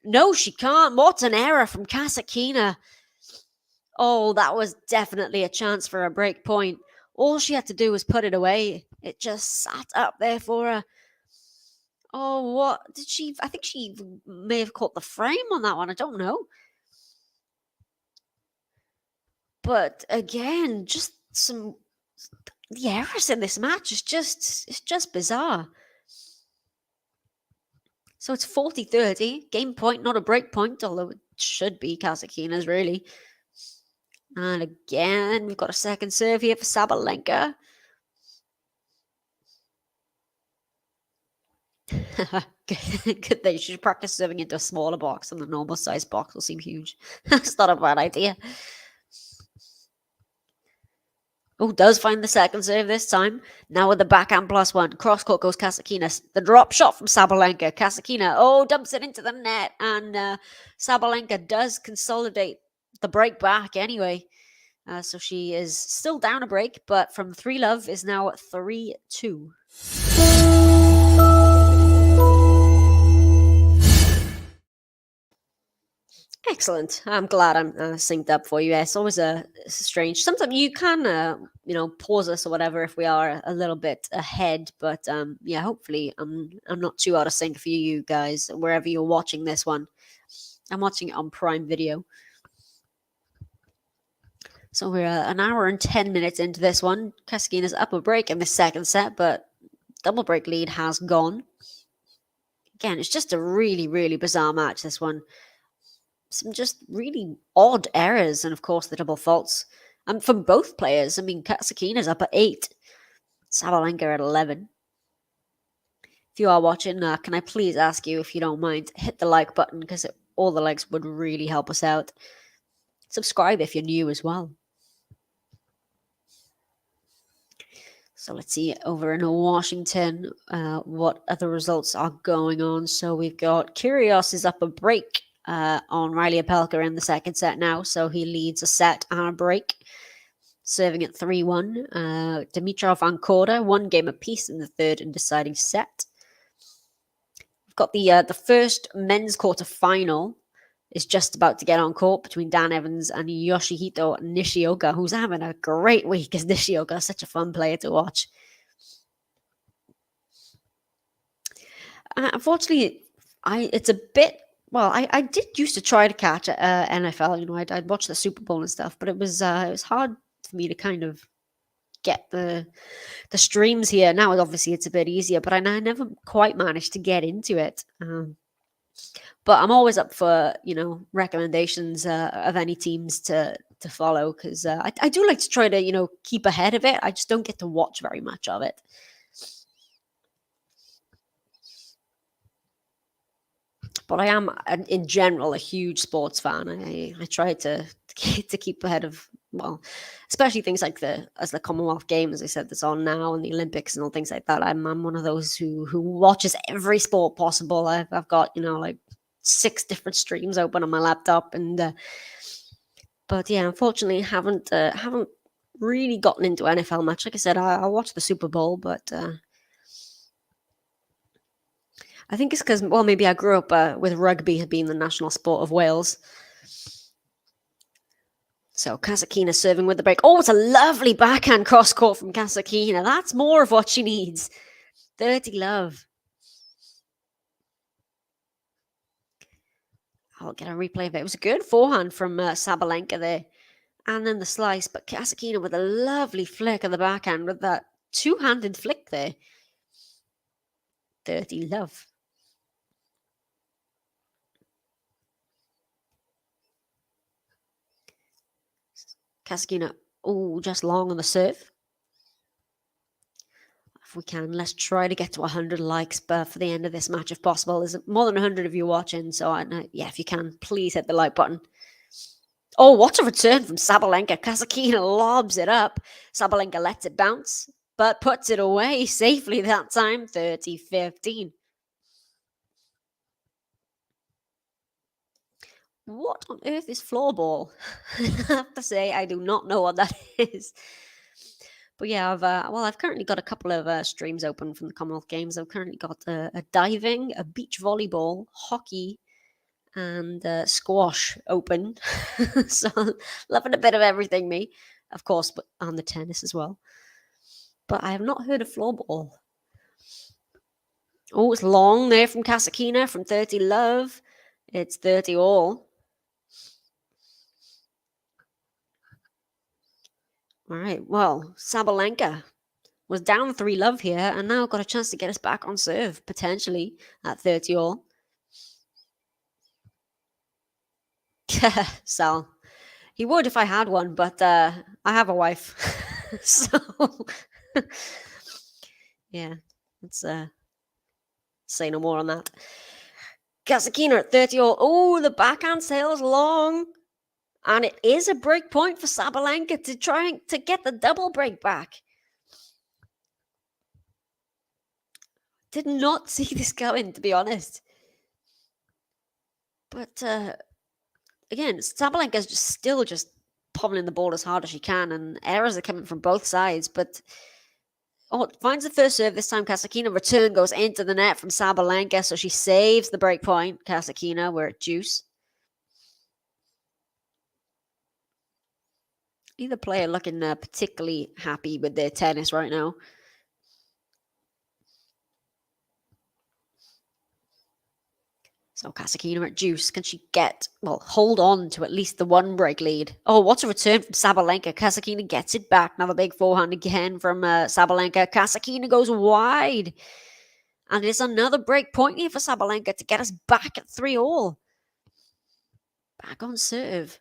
No, she can't. What an error from KASATKINA. Oh, that was definitely a chance for a break point. All she had to do was put it away. It just sat up there for her. Oh, what did she... I think she may have caught the frame on that one. I don't know. But again, just the errors in this match is just bizarre. So it's 40-30. Game point, not a break point, although it should be KASATKINA's, really. And again, we've got a second serve here for Sabalenka. Good thing. She should practice serving into a smaller box, and the normal size box will seem huge. That's not a bad idea. Oh, does find the second serve this time. Now with the backhand +1. Cross court goes KASATKINA. The drop shot from Sabalenka. KASATKINA, oh, dumps it into the net. And Sabalenka does consolidate the break back anyway. So she is still down a break, but from 3-love is now 3-2. Excellent. I'm glad I'm synced up for you. It's always strange. Sometimes you can, pause us or whatever if we are a little bit ahead. But yeah, hopefully I'm not too out of sync for you guys wherever you're watching this one. I'm watching it on Prime Video. So we're an hour and 10 minutes into this one. KASATKINA's up a break in the second set, but double break lead has gone. Again, it's just a really, really bizarre match, this one. Some just really odd errors, and of course the double faults. And from both players, I mean, KASATKINA's up at 8, Sabalenka at 11. If you are watching, can I please ask you, if you don't mind, hit the like button, because all the likes would really help us out. Subscribe if you're new as well. So let's see over in Washington what other results are going on. So we've got Kyrgios is up a break on Riley Opelka in the second set now. So he leads a set and a break, serving at 3-1. Dimitrov and Korda, 1 game apiece in the third and deciding set. We've got the first men's quarter final is just about to get on court between Dan Evans and Yoshihito Nishioka, who's having a great week as Nishioka. Such a fun player to watch. Unfortunately, it's a bit... Well, I did used to try to catch NFL. I'd watch the Super Bowl and stuff, but it was hard for me to kind of get the streams here. Now, obviously, it's a bit easier, but I never quite managed to get into it. But I'm always up for, recommendations of any teams to follow, because I do like to try to, keep ahead of it. I just don't get to watch very much of it. But I am, in general, a huge sports fan. I try to to keep ahead of, well, especially things like the Commonwealth Games, as I said, that's on now, and the Olympics and all things like that. I'm one of those who watches every sport possible. I've got, like 6 different streams open on my laptop, and but yeah, unfortunately, haven't really gotten into NFL much. Like I said, I watched the Super Bowl, but I think it's because, well, maybe I grew up with rugby being the national sport of Wales. So KASATKINA serving with the break. Oh, it's a lovely backhand cross court from KASATKINA. That's more of what she needs. Dirty love. I'll get a replay of it. It was a good forehand from Sabalenka there. And then the slice, but KASATKINA with a lovely flick of the backhand with that two-handed flick there. Dirty love. KASATKINA, oh, just long on the serve. If we can, let's try to get to 100 likes for the end of this match if possible. There's more than 100 of you watching, so yeah, if you can, please hit the like button. Oh, what a return from Sabalenka. KASATKINA lobs it up. Sabalenka lets it bounce, but puts it away safely that time, 30-15. What on earth is floorball? I have to say, I do not know what that is. But yeah, I've currently got a couple of streams open from the Commonwealth Games. I've currently got a diving, a beach volleyball, hockey, and squash open. So loving a bit of everything, me. Of course, but on the tennis as well. But I have not heard of floorball. Oh, it's long there from KASATKINA from 30 love. It's 30 all. All right, well, Sabalenka was down 3 love here and now got a chance to get us back on serve, potentially at 30 all. Sal, he would if I had one, but I have a wife. So, yeah, let's say no more on that. KASATKINA at 30 all. Oh, the backhand sails long. And it is a break point for Sabalenka to try to get the double break back. Did not see this coming, to be honest. But again, Sabalenka's still just pummeling the ball as hard as she can, and errors are coming from both sides. But finds the first serve this time. KASATKINA return goes into the net from Sabalenka, so she saves the break point. KASATKINA, we're at juice. Either player looking particularly happy with their tennis right now. So KASATKINA at juice. Can she hold on to at least the 1 break lead? Oh, what a return from Sabalenka. KASATKINA gets it back. Another big forehand again from Sabalenka. KASATKINA goes wide. And it's another break point here for Sabalenka to get us back at 3 all. Back on serve.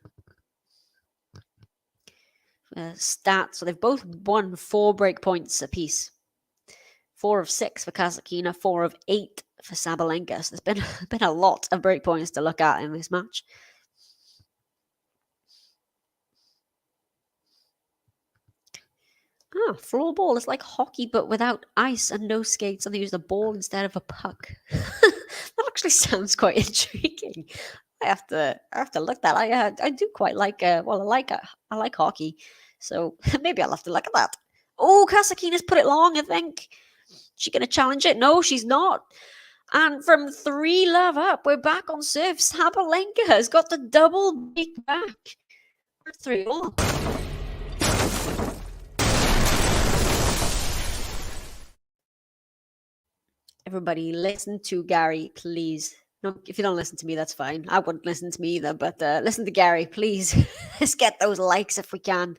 Stats. So they've both won 4 break points apiece. 4 of 6 for KASATKINA, 4 of 8 for Sabalenka. So there's been a lot of break points to look at in this match. Floorball is like hockey, but without ice and no skates, and they use the ball instead of a puck. That actually sounds quite intriguing. I have to look that. I do quite like. I like hockey, so maybe I'll have to look at that. Oh, KASATKINA's put it long. I think she's gonna challenge it. No, she's not. And from 3 love up, we're back on serve. Sabalenka has got the double break back. 3 all. Everybody, listen to Gary, please. No, if you don't listen to me, that's fine. I wouldn't listen to me either, but listen to Gary, please. Let's get those likes if we can.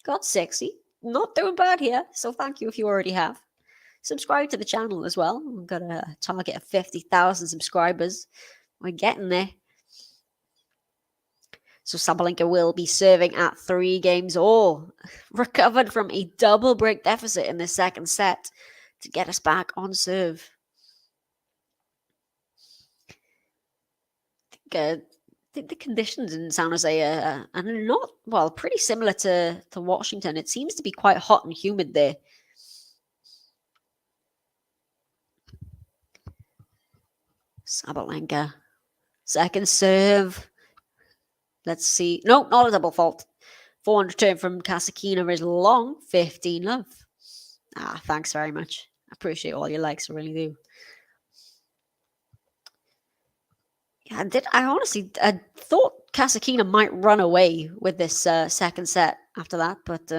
Got sexy. Not doing bad here, so thank you if you already have. Subscribe to the channel as well. We've got a target of 50,000 subscribers. We're getting there. So Sabalenka will be serving at 3 games all. Recovered from a double break deficit in the second set to get us back on serve. I think think the conditions in San Jose are not, well, pretty similar to Washington. It seems to be quite hot and humid there. Sabalenka. Second serve. Let's see. No, not a double fault. 400 turn from KASATKINA is long. 15 love. Thanks very much. I appreciate all your likes. I really do. Yeah, I honestly thought KASATKINA might run away with this second set after that, but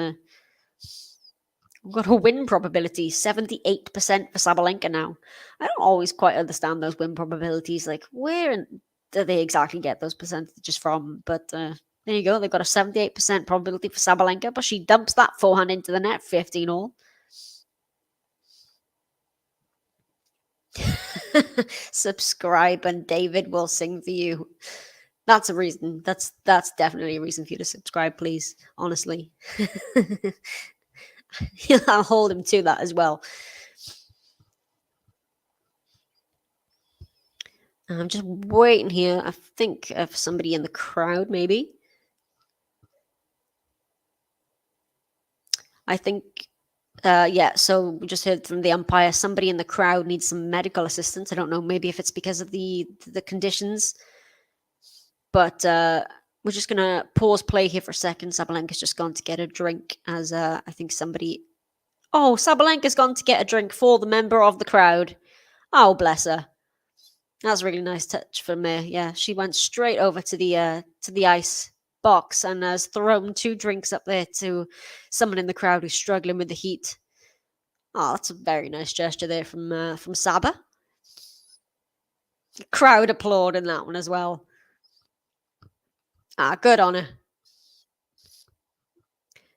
we've got a win probability, 78% for Sabalenka now. I don't always quite understand those win probabilities. Like, where do they exactly get those percentages from? But there you go. They've got a 78% probability for Sabalenka, but she dumps that forehand into the net, 15 all. Subscribe and David will sing for you. That's a reason. That's definitely a reason for you to subscribe, please. Honestly. I'll hold him to that as well. I'm just waiting here. I think of somebody in the crowd, maybe. I think, yeah, so we just heard from the umpire, somebody in the crowd needs some medical assistance. I don't know, maybe if it's because of the conditions. But we're just going to pause play here for a second. Sabalenka's just gone to get a drink as I think somebody... Oh, Sabalenka's gone to get a drink for the member of the crowd. Oh, bless her. That's a really nice touch from her. Yeah, she went straight over to the ice box and has thrown 2 drinks up there to someone in the crowd who's struggling with the heat. Oh, that's a very nice gesture there from Saba. Crowd applauding that one as well. Good on her.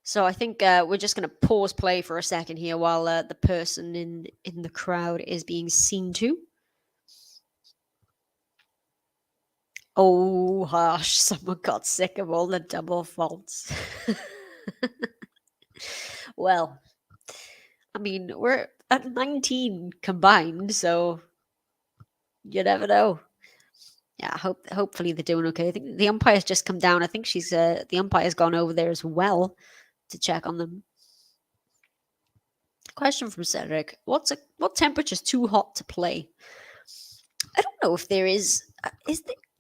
So I think we're just going to pause play for a second here while the person in the crowd is being seen to. Oh, harsh. Someone got sick of all the double faults. Well, I mean, we're at 19 combined, so you never know. Yeah, hopefully they're doing okay. I think the umpire's just come down. I think the umpire's gone over there as well to check on them. Question from Cedric: what temperature is too hot to play? I don't know if there is.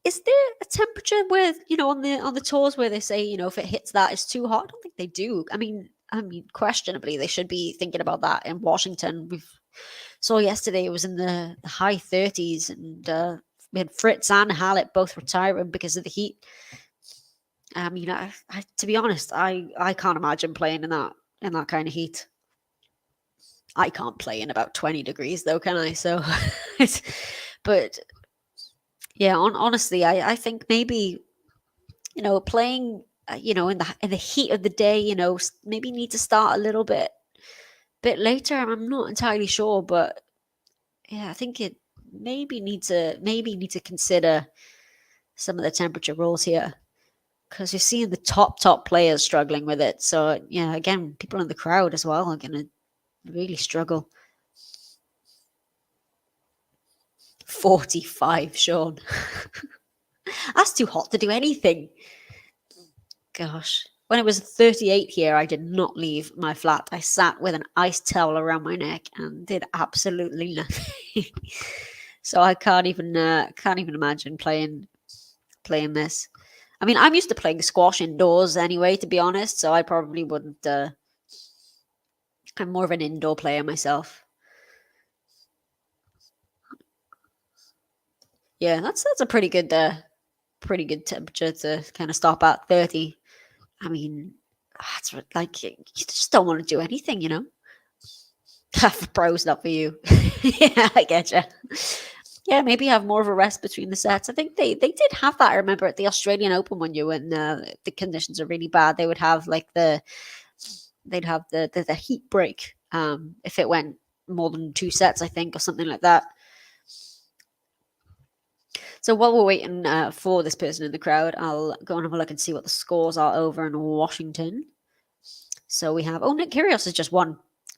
Is there a temperature where, on the tours where they say, if it hits that, it's too hot? I don't think they do. I mean, questionably, they should be thinking about that in Washington. We saw yesterday it was in the high 30s, and we had Fritz and Hallett both retiring because of the heat. I mean, I to be honest, I can't imagine playing in that kind of heat. I can't play in about 20 degrees though, can I? So, but yeah, honestly, I think maybe, playing, in the heat of the day, maybe need to start a little bit later. I'm not entirely sure, but yeah, I think it maybe need to consider some of the temperature rules here, because you're seeing the top players struggling with it. So yeah, again, people in the crowd as well are going to really struggle. 45, Sean. That's too hot to do anything. Gosh. When it was 38 here, I did not leave my flat. I sat with an ice towel around my neck and did absolutely nothing. So I can't even imagine playing this. I mean, I'm used to playing squash indoors anyway, to be honest. So I probably wouldn't. I'm more of an indoor player myself. Yeah, that's a pretty good temperature to kind of stop at 30. I mean, that's like, you just don't want to do anything, Pro's not for you. Yeah, I get you. Yeah, maybe have more of a rest between the sets. I think they did have that. I remember at the Australian Open when the conditions are really bad, they would have the heat break if it went more than 2 sets, I think, or something like that. So while we're waiting for this person in the crowd, I'll go and have a look and see what the scores are over in Washington. So we have, Nick Kyrgios has just won.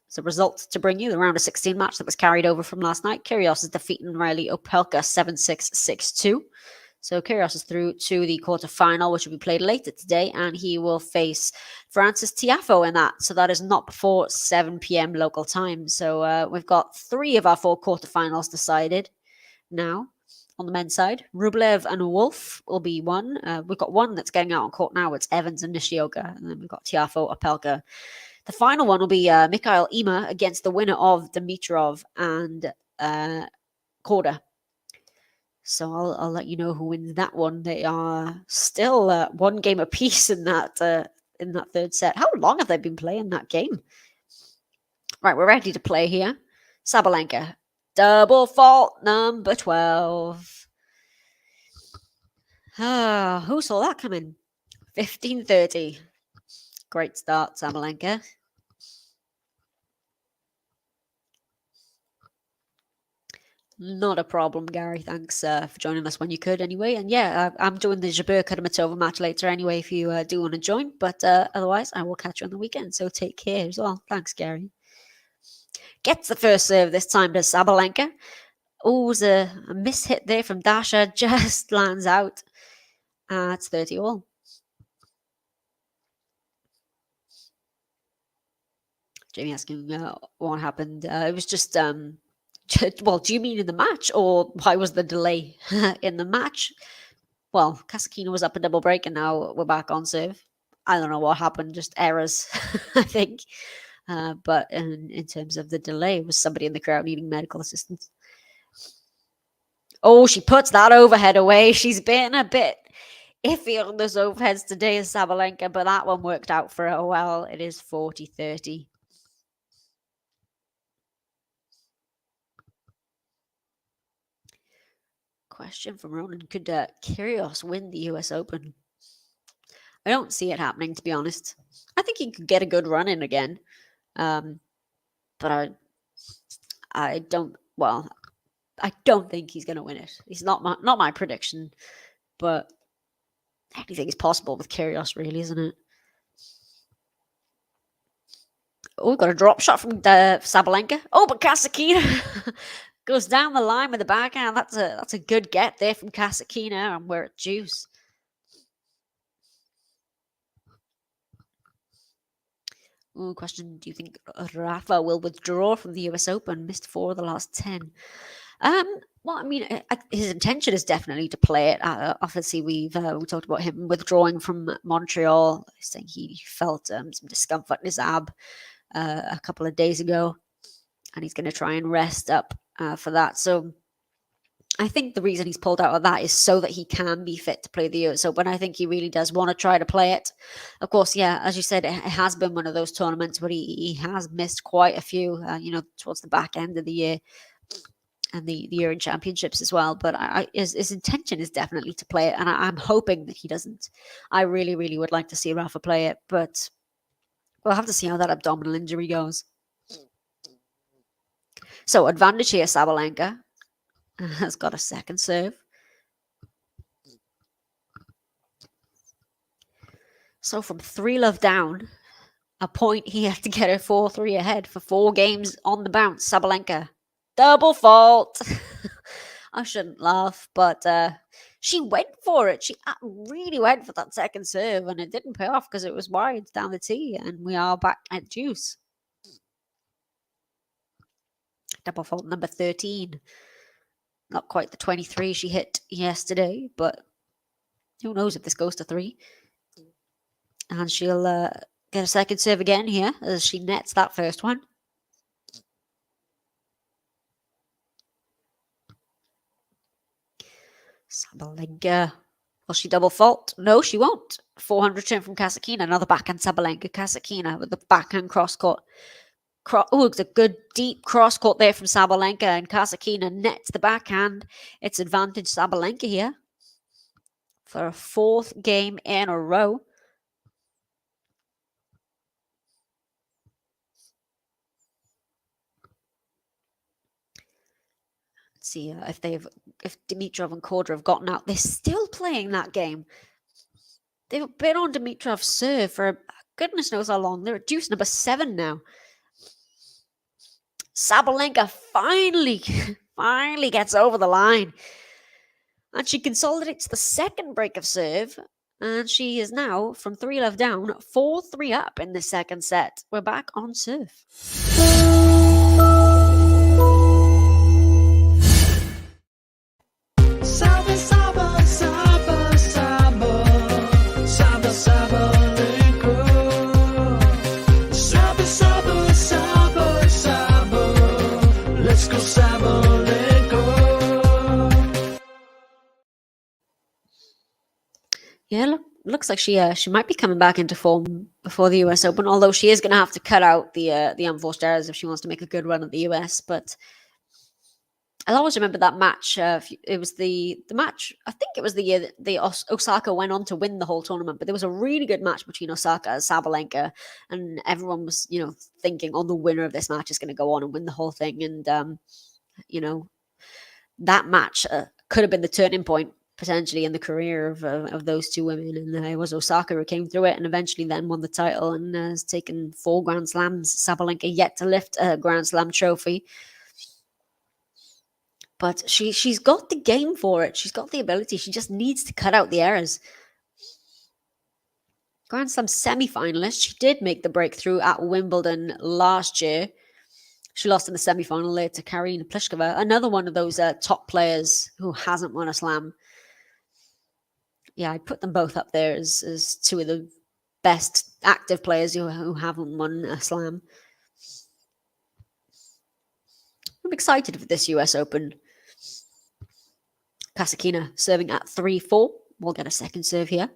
It's a result to bring you, the round of 16 match that was carried over from last night. Kyrgios is defeating Riley Opelka 7-6, 6-2. So Kyrgios is through to the quarterfinal, which will be played later today, and he will face Francis Tiafoe in that. So that is not before 7 p.m. local time. So we've got 3 of our 4 quarterfinals decided now. On the men's side, Rublev and Wolf will be one. We've got one that's getting out on court now. It's Evans and Nishioka. And then we've got Tiafoe, Opelka. The final one will be Mikhail Ema against the winner of Dimitrov and Korda. So I'll let you know who wins that one. They are still 1 game apiece in that third set. How long have they been playing that game? Right, we're ready to play here. Sabalenka. Double fault number 12. Who saw that coming? 15:30. Great start, Sabalenka. Not a problem, Gary. Thanks for joining us when you could anyway. And yeah, I'm doing the Jabeur Kudermetova match later anyway if you do want to join. But otherwise, I will catch you on the weekend. So take care as well. Thanks, Gary. Gets the first serve this time to Sabalenka. Oh, there's a mishit there from Dasha. Just lands out. It's 30 all. Jamie asking what happened. It was just... well, do you mean in the match, or why was the delay in the match? Well, Kasatkinna was up a double break, and now we're back on serve. I don't know what happened, just errors, I think. But in terms of the delay, was somebody in the crowd needing medical assistance. Oh, she puts that overhead away. She's been a bit iffy on those overheads today, Sabalenka, but that one worked out for her well. It is 40-30. Question from Ronan. Could Kyrgios win the US Open? I don't see it happening, to be honest. I think he could get a good run in again. But I don't think he's going to win it. He's not my prediction, but anything is possible with Kyrgios, really, isn't it? Oh, we've got a drop shot from Sabalenka. Oh, but Kasatkinna goes down the line with the backhand. That's a good get there from Kasatkinna, and we're at juice. Ooh, question: do you think Rafa will withdraw from the US Open? Missed 4 of the last 10. Well, I mean, his intention is definitely to play it. Obviously, we talked about him withdrawing from Montreal, saying he felt some discomfort in his ab a couple of days ago, and he's going to try and rest up for that. So I think the reason he's pulled out of that is so that he can be fit to play the US Open. I think he really does want to try to play it. Of course, yeah, as you said, it has been one of those tournaments where he has missed quite a few, towards the back end of the year and the Euro Championships as well. But his intention is definitely to play it, and I'm hoping that he doesn't. I really, really would like to see Rafa play it, but we'll have to see how that abdominal injury goes. So advantage here, Sabalenka has got a second serve. So from 3-love down, a point here to get her 4-3 ahead for 4 games on the bounce. Sabalenka, double fault. I shouldn't laugh, but she went for it. She really went for that second serve, and it didn't pay off because it was wide down the tee, and we are back at juice. Double fault number 13. Not quite the 23 she hit yesterday, but who knows if this goes to 3. And she'll get a second serve again here as she nets that first one. Sabalenka. Will she double fault? No, she won't. 400 turn from Kasatkinna. Another backhand Sabalenka. Kasatkinna with the backhand cross court. Oh, it's a good deep cross court there from Sabalenka, and Kasatkinna nets the backhand. It's advantage Sabalenka here for a 4th game in a row. Let's see if Dimitrov and Korda have gotten out. They're still playing that game. They've been on Dimitrov's serve for goodness knows how long. They're at juice number 7 now. Sabalenka finally gets over the line. And she consolidates the second break of serve. And she is now, from 3-love down, 4-3 up in the second set. We're back on serve. Saba, saba, saba, saba. Saba, sabalenka. Saba, saba, saba, saba. Let's go, Sabalenka. Yeah, looks like she might be coming back into form before the US Open, although she is going to have to cut out the unforced errors if she wants to make a good run at the US. But I'll always remember that match. It was the match. I think it was the year that Osaka went on to win the whole tournament. But there was a really good match between Osaka and Sabalenka, and everyone was, thinking, "Oh, the winner of this match is going to go on and win the whole thing." And that match could have been the turning point potentially in the career of those two women. And it was Osaka who came through it and eventually then won the title and has taken 4 Grand Slams. Sabalenka yet to lift a Grand Slam trophy. But she's got the game for it. She's got the ability. She just needs to cut out the errors. Grand Slam semi-finalist. She did make the breakthrough at Wimbledon last year. She lost in the semi-final there to Karina Pliskova, another one of those top players who hasn't won a slam. Yeah, I'd put them both up there as two of the best active players who haven't won a slam. I'm excited for this US Open. Kasatkina serving at 3-4. We'll get a second serve here.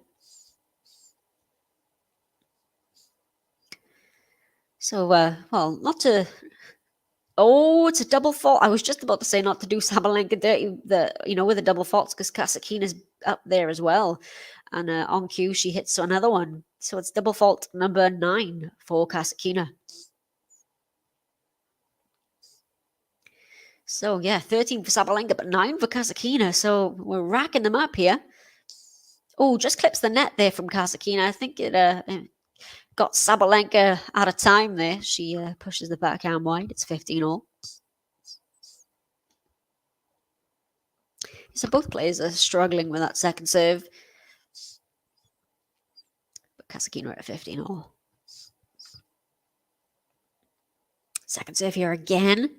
So, not to... Oh, it's a double fault. I was just about to say not to do Sabalenka dirty, with the double faults, because Kasatkina's up there as well. And on cue, she hits another one. So it's double fault number 9 for Kasatkina. So, yeah, 13 for Sabalenka, but 9 for Kasatkina. So we're racking them up here. Oh, just clips the net there from Kasatkina. I think it got Sabalenka out of time there. She pushes the backhand wide. It's 15-all. So both players are struggling with that second serve. But Kasatkina at 15-all. Second serve here again.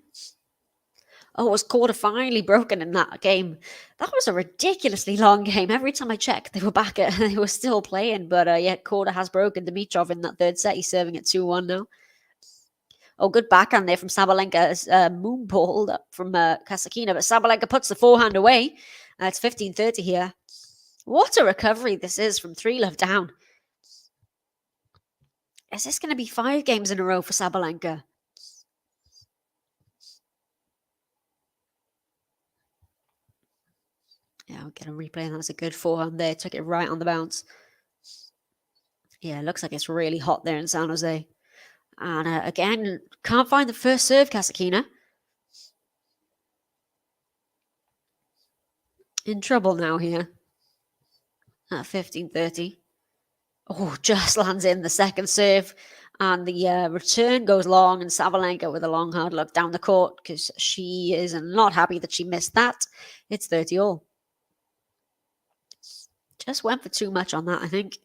Oh, it was quarter finally broken in that game. That was a ridiculously long game. Every time I checked, they were still playing. But quarter has broken. Dimitrov in that third set. He's serving at 2-1 now. Oh, good backhand there from Sabalenka. Moonballed up from Kasatkina. But Sabalenka puts the forehand away. It's 15-30 here. What a recovery this is from 3-love down. Is this going to be 5 games in a row for Sabalenka? Yeah, I'll get a replay. And that's a good forehand there. Took it right on the bounce. Yeah, it looks like it's really hot there in San Jose. And again, can't find the first serve, Kasatkina. In trouble now here. At 15-30. Oh, just lands in the second serve. And the return goes long. And Sabalenka with a long hard look down the court because she is not happy that she missed that. It's 30-all. Just went for too much on that, I think.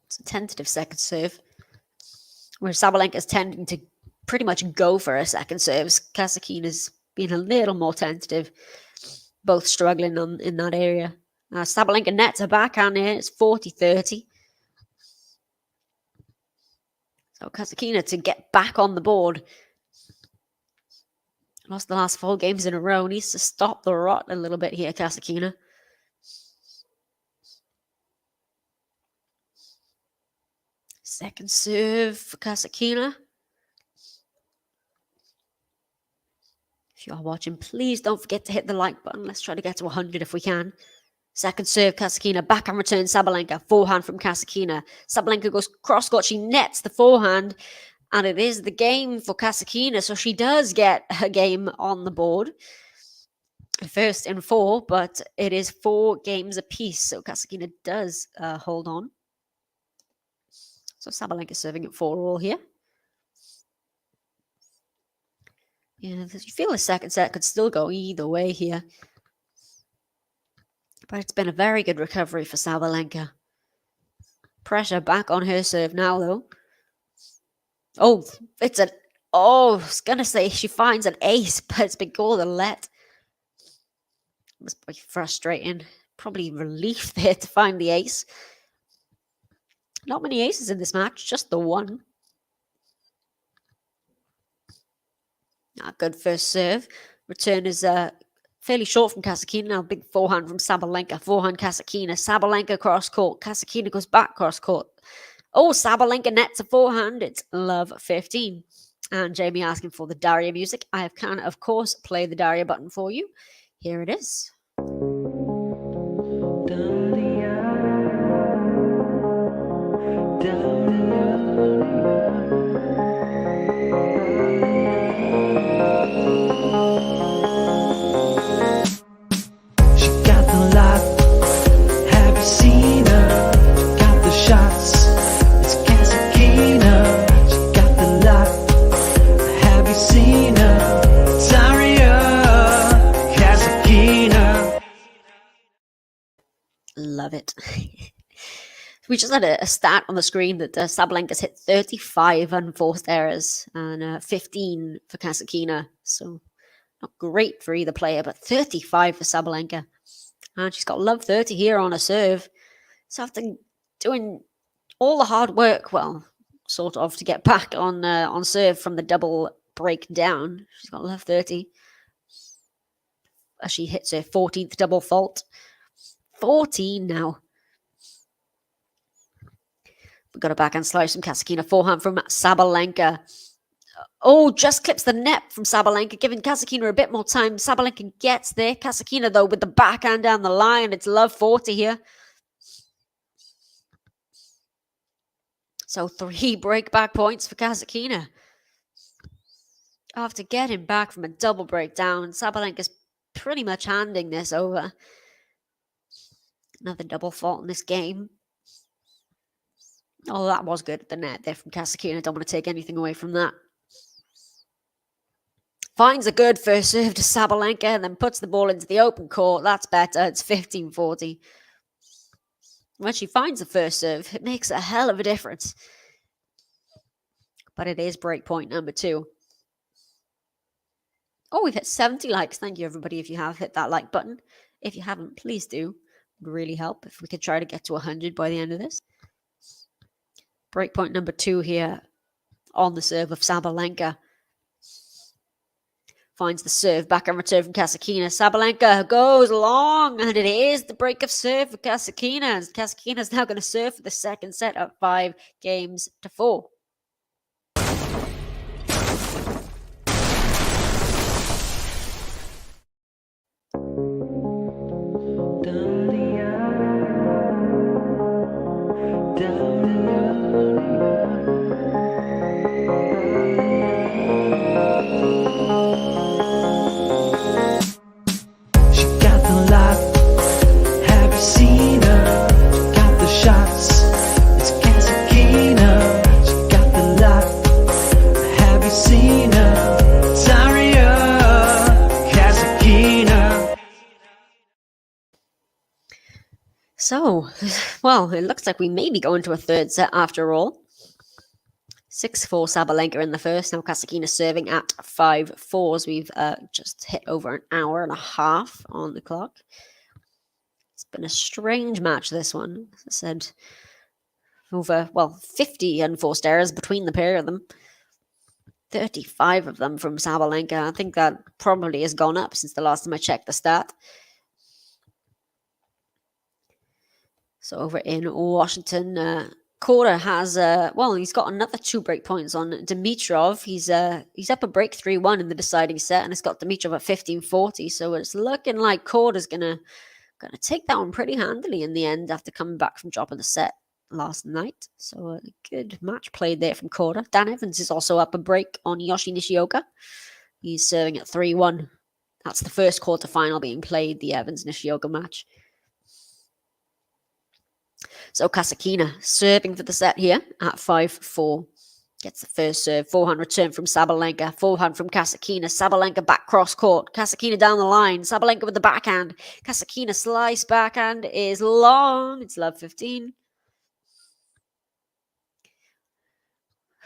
It's a tentative second serve. Where Sabalenka's tending to pretty much go for her second serves. Kasatkina's been a little more tentative. Both struggling in that area. Sabalenka nets her backhand here. It's 40-30. So Kasatkina to get back on the board. Lost the last 4 games in a row. Needs to stop the rot a little bit here, Kasatkina. Second serve for Kasatkina. If you are watching, please don't forget to hit the like button. Let's try to get to 100 if we can. Second serve, Kasatkina. Backhand return, Sabalenka. Forehand from Kasatkina. Sabalenka goes cross-court. She nets the forehand. And it is the game for Kasatkina. So she does get her game on the board. First in 4, but it is 4 games apiece. So Kasatkina does hold on. So Sabalenka serving at 4-all here. Yeah, you feel the second set could still go either way here. But it's been a very good recovery for Sabalenka. Pressure back on her serve now, though. Oh, it's an... Oh, I was going to say she finds an ace, but it's been called a let. Must be frustrating. Probably relief there to find the ace. Not many aces in this match, just the one. Good first serve. Return is fairly short from KASATKINA. Now big forehand from Sabalenka. Forehand KASATKINA. Sabalenka cross court. KASATKINA goes back cross court. Oh, Sabalenka nets a forehand. It's love 15. And Jamie asking for the Daria music. I can, of course, play the Daria button for you. Here it is. She got the lot. Have you seen her? Got the shots. It's KASATKINA. She got the lot. Have you seen her? Daria. KASATKINA. Love it. We just had a stat on the screen that Sabalenka's hit 35 unforced errors and 15 for KASATKINA. So not great for either player, but 35 for Sabalenka. And she's got love 30 here on a serve. So after doing all the hard work, well, sort of, to get back on serve from the double breakdown, she's got love 30. As she hits her 14th double fault. 14 now. We got a backhand slice from KASATKINA. Forehand from Sabalenka. Oh, just clips the net from Sabalenka, giving KASATKINA a bit more time. Sabalenka gets there. KASATKINA, though, with the backhand down the line. It's love 40 here. So 3 break-back points for KASATKINA. After getting back from a double breakdown, Sabalenka's pretty much handing this over. Another double fault in this game. Oh, that was good at the net there from KASATKINA. Don't want to take anything away from that. Finds a good first serve to Sabalenka and then puts the ball into the open court. That's better. It's 15-40. When she finds the first serve, it makes a hell of a difference. But it is break point number 2. Oh, we've hit 70 likes. Thank you, everybody, if you have hit that like button. If you haven't, please do. It would really help if we could try to get to 100 by the end of this. Breakpoint number 2 here on the serve of Sabalenka. Finds the serve back and return from KASATKINA. Sabalenka goes long, and it is the break of serve for KASATKINA. KASATKINA is now going to serve for the second set at 5-4. She got the lot. Have you seen her? Got the shots. It's KASATKINA. She got the lot. Have you seen her? Daria. KASATKINA. So, well, it looks like we may be going to a third set after all. 6-4 Sabalenka in the first. Now KASATKINA serving at 5-4s. We've just hit over an hour and a half on the clock. It's been a strange match, this one. As I said, over, 50 unforced errors between the pair of them. 35 of them from Sabalenka. I think that probably has gone up since the last time I checked the stat. So over in Washington, Korda has, he's got another 2 break points on Dimitrov. He's up a break 3-1 in the deciding set, and it's got Dimitrov at 15-40. So it's looking like Korda's gonna take that one pretty handily in the end after coming back from dropping the set last night. So a good match played there from Korda. Dan Evans is also up a break on Yoshi Nishioka. He's serving at 3-1. That's the first quarterfinal being played, the Evans-Nishioka match. So KASATKINA serving for the set here at 5-4. Gets the first serve. Forehand return from Sabalenka. Forehand from Kasatkina. Sabalenka back cross court. Kasatkina down the line. Sabalenka with the backhand. Kasatkina slice backhand is long. It's love 15.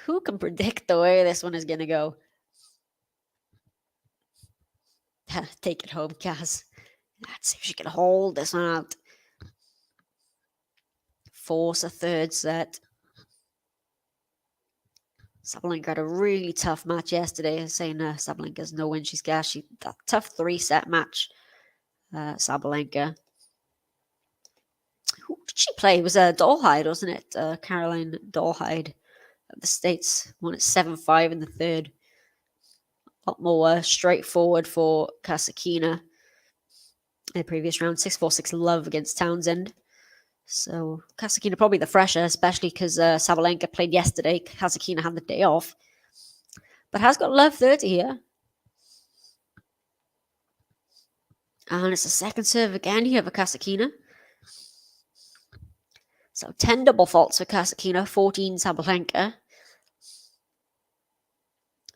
Who can predict the way this one is going to go? Take it home, Kaz. Let's see if she can hold this one out. Force a third set. Sabalenka had a really tough match yesterday. Saying Sabalenka's no win, she's gas. That tough 3-set match. Sabalenka. Who did she play? It was Dollhide, wasn't it? Caroline Dollhide of the States. Won it 7-5 in the third. A lot more straightforward for Kasatkina. In the previous round, 6-4-6 love against Townsend. So Kasatkina probably the fresher, especially because Sabalenka played yesterday. Kasatkina had the day off. But has got love 30 here. And it's a second serve again here for Kasatkina. So 10 double faults for Kasatkina, 14 Sabalenka.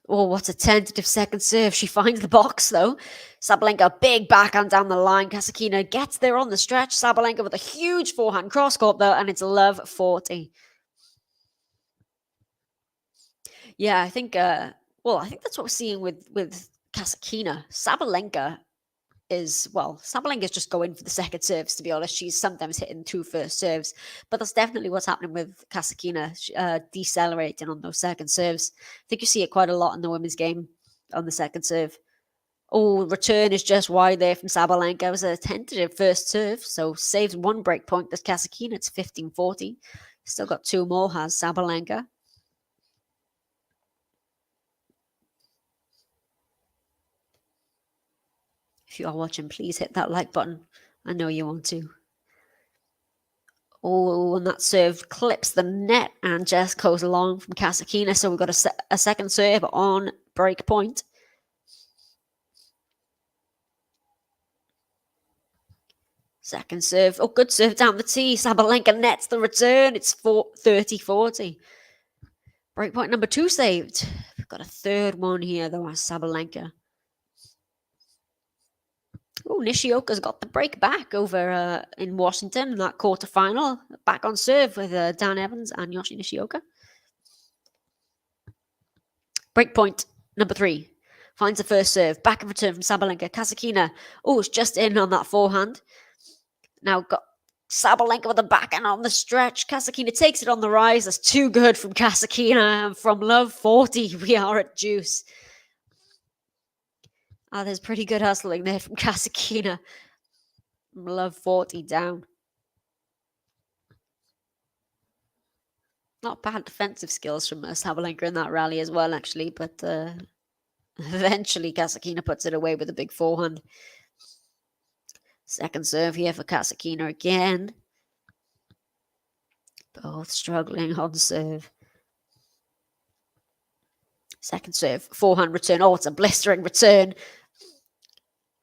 Oh, what's a tentative second serve. She finds the box, though. Sabalenka, big backhand down the line. Kasatkina gets there on the stretch. Sabalenka with a huge forehand cross-court, though, and it's love 40. Yeah, I think that's what we're seeing with Kasatkina. Sabalenka's just going for the second serves, to be honest. She's sometimes hitting 2 first serves, but that's definitely what's happening with Kasatkina, decelerating on those second serves. I think you see it quite a lot in the women's game on the second serve. Oh, return is just wide there from Sabalenka. It was a tentative first serve, so saves 1 break point. There's Kasatkina, it's 15-40. Still got 2 more, has Sabalenka. If you are watching, please hit that like button. I know you want to. Oh, and that serve clips the net and just goes along from Kasatkina. So we've got a second serve on break point. Second serve. Oh, good serve down the tee. Sabalenka nets the return. It's 30-40. Break point number 2 saved. We've got a third one here, though, as Sabalenka. Oh, Nishioka's got the break back over in Washington in that quarterfinal. Back on serve with Dan Evans and Yoshi Nishioka. Break point number 3. Finds the first serve. Back and return from Sabalenka. Kasatkina. Oh, it's just in on that forehand. Now got Sabalenka with the backhand on the stretch. Kasatkina takes it on the rise. That's too good from Kasatkina. And from love 40, we are at juice. There's pretty good hustling there from Kasatkina. Love 40 down. Not bad defensive skills from Sabalenka in that rally as well, actually. But eventually Kasatkina puts it away with a big forehand. Second serve here for Kasatkina again. Both struggling on serve. Second serve, forehand return. Oh, it's a blistering return.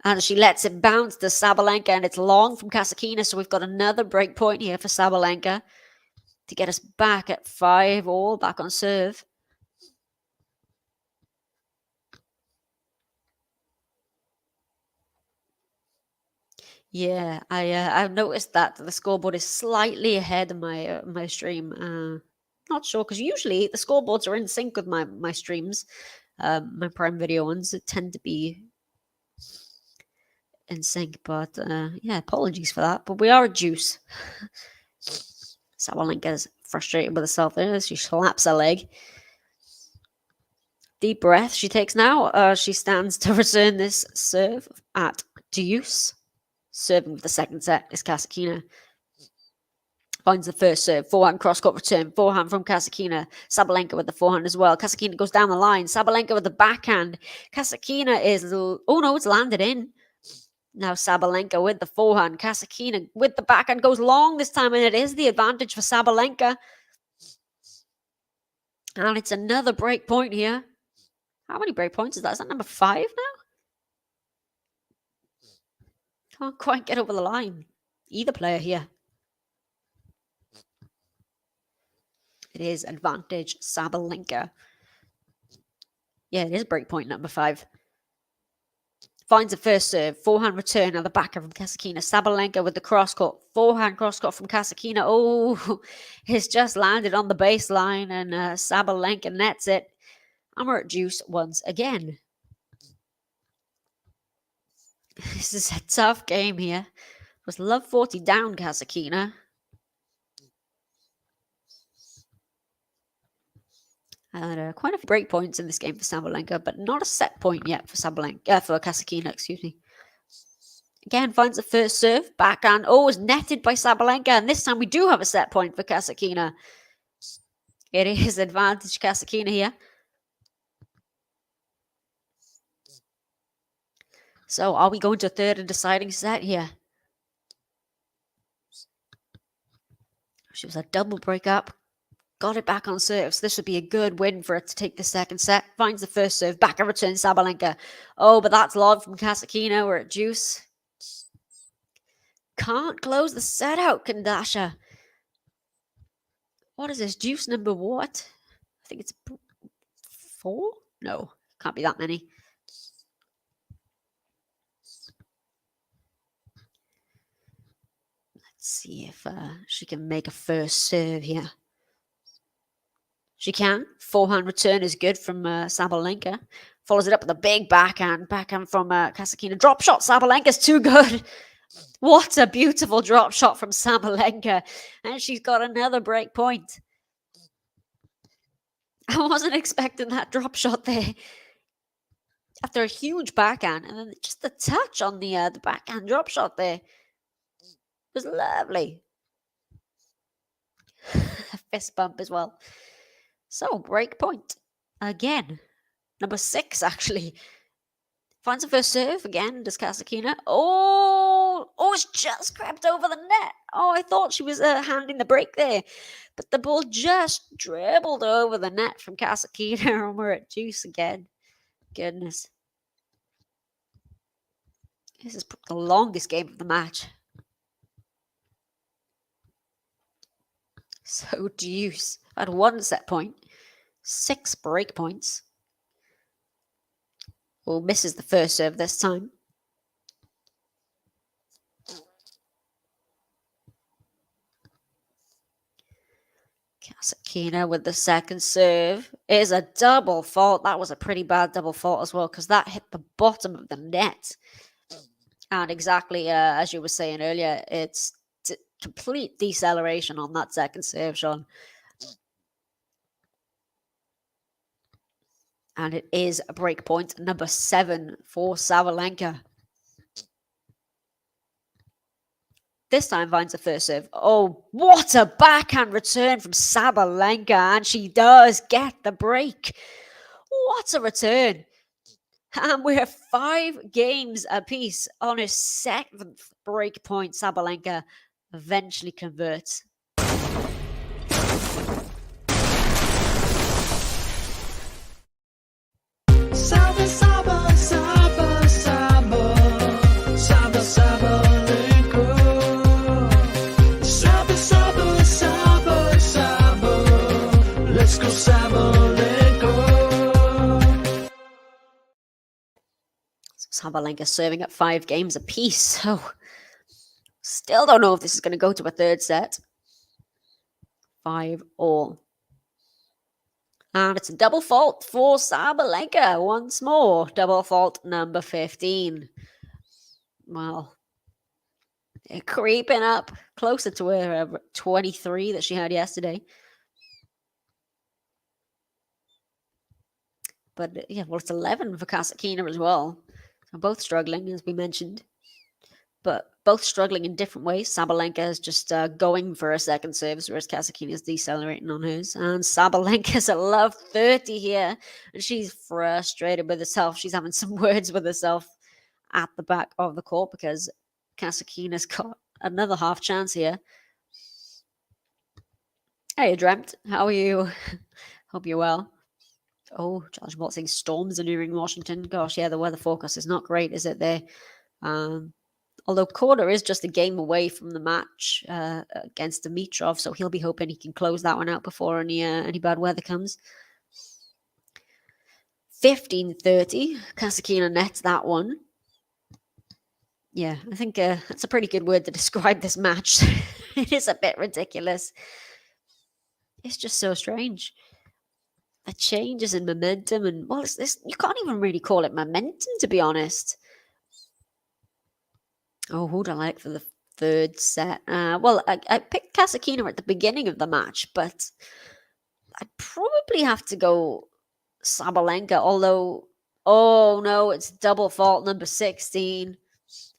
And she lets it bounce to Sabalenka, and it's long from Kasatkina. So we've got another break point here for Sabalenka to get us back at 5-all, back on serve. Yeah, I've noticed that the scoreboard is slightly ahead of my stream. Not sure, because usually the scoreboards are in sync with my streams. My Prime Video ones tend to be in sync, but yeah, apologies for that. But we are at juice. Sabalenka's frustrated with herself there. She slaps her leg. Deep breath she takes now. She stands to return this serve at deuce. Serving with the second set is Kasatkina. Finds the first serve. Forehand cross-court return. Forehand from Kasatkina. Sabalenka with the forehand as well. Kasatkina goes down the line. Sabalenka with the backhand. Kasatkina is... Oh no, it's landed in. Now Sabalenka with the forehand. Kasatkina with the backhand goes long this time, and it is the advantage for Sabalenka. And it's another break point here. How many break points is that? Is that number 5 now? Can't quite get over the line. Either player here. It is advantage Sabalenka. Yeah, it is breakpoint number 5. Finds a first serve, forehand return on the backhand from KASATKINA. Sabalenka with the cross-court, forehand cross-court from KASATKINA. Oh, it's just landed on the baseline, and Sabalenka nets it. And we're at juice once again. This is a tough game here. It was love 40 down, KASATKINA. And quite a few break points in this game for Sabalenka, but not a set point yet for KASATKINA, excuse me. Again, finds the first serve, backhand. Oh, is netted by Sabalenka, and this time we do have a set point for KASATKINA. It is advantage KASATKINA here. So, are we going to a third and deciding set here? She was a double break up. Got it back on serves. This would be a good win for her to take the second set. Finds the first serve. Back and return Sabalenka. Oh, but that's lob from KASATKINA. We're at juice. Can't close the set out, Kandasha. What is this? Juice number what? I think it's 4? No, can't be that many. Let's see if she can make a first serve here. She can. Forehand return is good from Sabalenka. Follows it up with a big backhand. Backhand from KASATKINA. Drop shot. Sabalenka's too good. What a beautiful drop shot from Sabalenka. And she's got another break point. I wasn't expecting that drop shot there. After a huge backhand. And then just the touch on the backhand drop shot there. It was lovely. A fist bump as well. So, break point. Again. Number 6, actually. Finds the first serve again. Does KASATKINA. Oh, it's just crept over the net. Oh, I thought she was handing the break there. But the ball just dribbled over the net from KASATKINA. And we're at juice again. Goodness. This is the longest game of the match. So, juice. At 1 set point. 6 break points. Well, misses the first serve this time. KASATKINA with the second serve. It is a double fault. That was a pretty bad double fault as well, because that hit the bottom of the net. And exactly as you were saying earlier, it's complete deceleration on that second serve, Sean. And it is a break point number 7 for Sabalenka. This time finds the first serve. Oh, what a backhand return from Sabalenka. And she does get the break. What a return. And we're 5 games apiece on her 7th break point. Sabalenka eventually converts. Saba, Saba, Saba, Saba, Saba, Sabalenka. Saba, Saba, Saba, Saba, let's go Sabalenka. Sabalenka serving up 5 games apiece. So, still don't know if this is going to go to a third set. 5-all. And it's a double fault for Sabalenka. Once more, double fault number 15. Well, they're creeping up closer to her 23 that she had yesterday. But yeah, well, it's 11 for KASATKINA as well. They're both struggling, as we mentioned. But both struggling in different ways. Sabalenka is just going for a second service, whereas KASATKINA is decelerating on hers. And Sabalenka's at love 30 here. And she's frustrated with herself. She's having some words with herself at the back of the court because KASATKINA's got another half chance here. Hey, Dreamt. How are you? Hope you're well. Oh, Josh Watt saying storms are nearing Washington. Gosh, yeah, the weather forecast is not great, is it there? Although Korda is just a game away from the match against Dimitrov, so he'll be hoping he can close that one out before any bad weather comes. 15-30. Kasatkina nets that one. Yeah, I think that's a pretty good word to describe this match. It is a bit ridiculous. It's just so strange. The changes in momentum, and well, you can't even really call it momentum, to be honest. Oh, who do I like for the third set? Well, I picked Kasatkina at the beginning of the match, but I'd probably have to go Sabalenka, although, oh no, it's double fault number 16,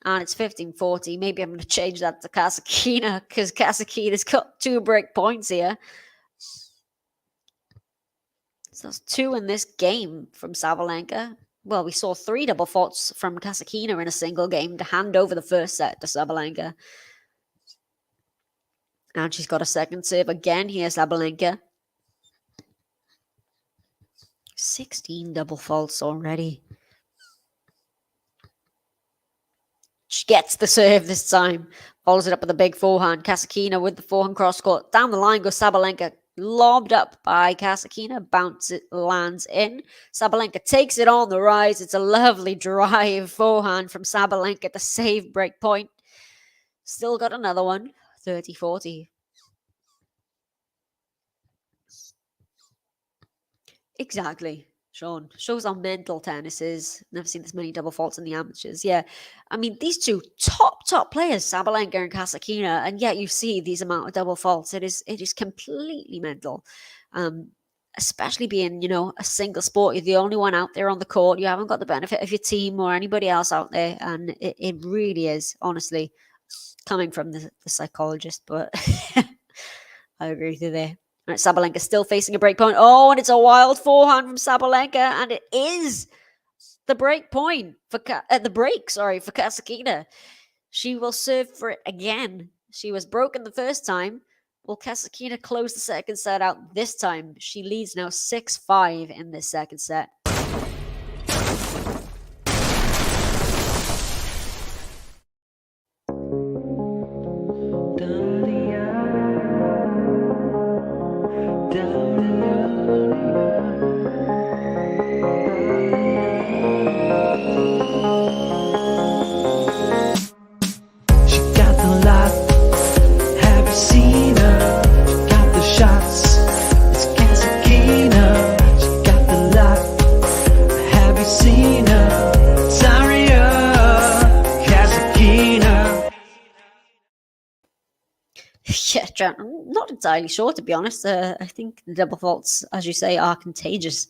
and it's 15-40. Maybe I'm going to change that to Kasatkina, because Kasatkina's got 2 break points here. So that's 2 in this game from Sabalenka. Well, we saw 3 double faults from Kasatkina in a single game to hand over the first set to Sabalenka. And she's got a second serve again here, Sabalenka. 16 double faults already. She gets the serve this time. Follows it up with a big forehand. Kasatkina with the forehand cross court. Down the line goes Sabalenka. Lobbed up by Kasatkina. Bounce it, lands in. Sabalenka takes it on the rise. It's a lovely drive forehand from Sabalenka to save break point. Still got another one. 30-40. Exactly. Sean, shows how mental tennis is. Never seen this many double faults in the amateurs. Yeah, I mean, these two top players, Sabalenka and Kasatkina, and yet you see these amount of double faults. It is completely mental. Especially being, a single sport. You're the only one out there on the court. You haven't got the benefit of your team or anybody else out there, and it really is, honestly, coming from the psychologist, but I agree with you there. Right, Sabalenka still facing a break point. Oh, and it's a wild forehand from Sabalenka, and it is the break point for for Kasatkina. She will serve for it again. She was broken the first time. Will Kasatkina close the second set out this time? She leads now 6-5 in this second set. Yeah, I'm not entirely sure, to be honest. I think the double faults, as you say, are contagious.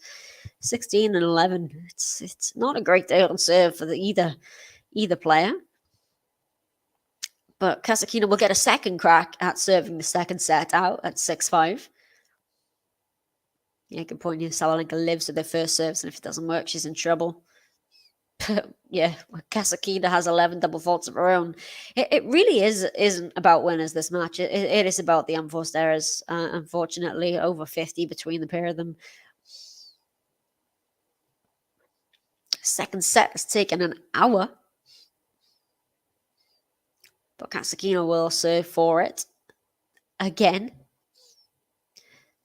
16 and 11. It's not a great day on serve for either player. But Kasatkina will get a second crack at serving the second set out at 6-5. Yeah, good point. Sabalenka lives with her first serves, and if it doesn't work, she's in trouble. Yeah, Kasatkina has 11 double faults of her own. It really isn't about winners, this match. It is about the unforced errors. Unfortunately, over 50 between the pair of them. Second set has taken an hour. But Kasatkina will serve for it again.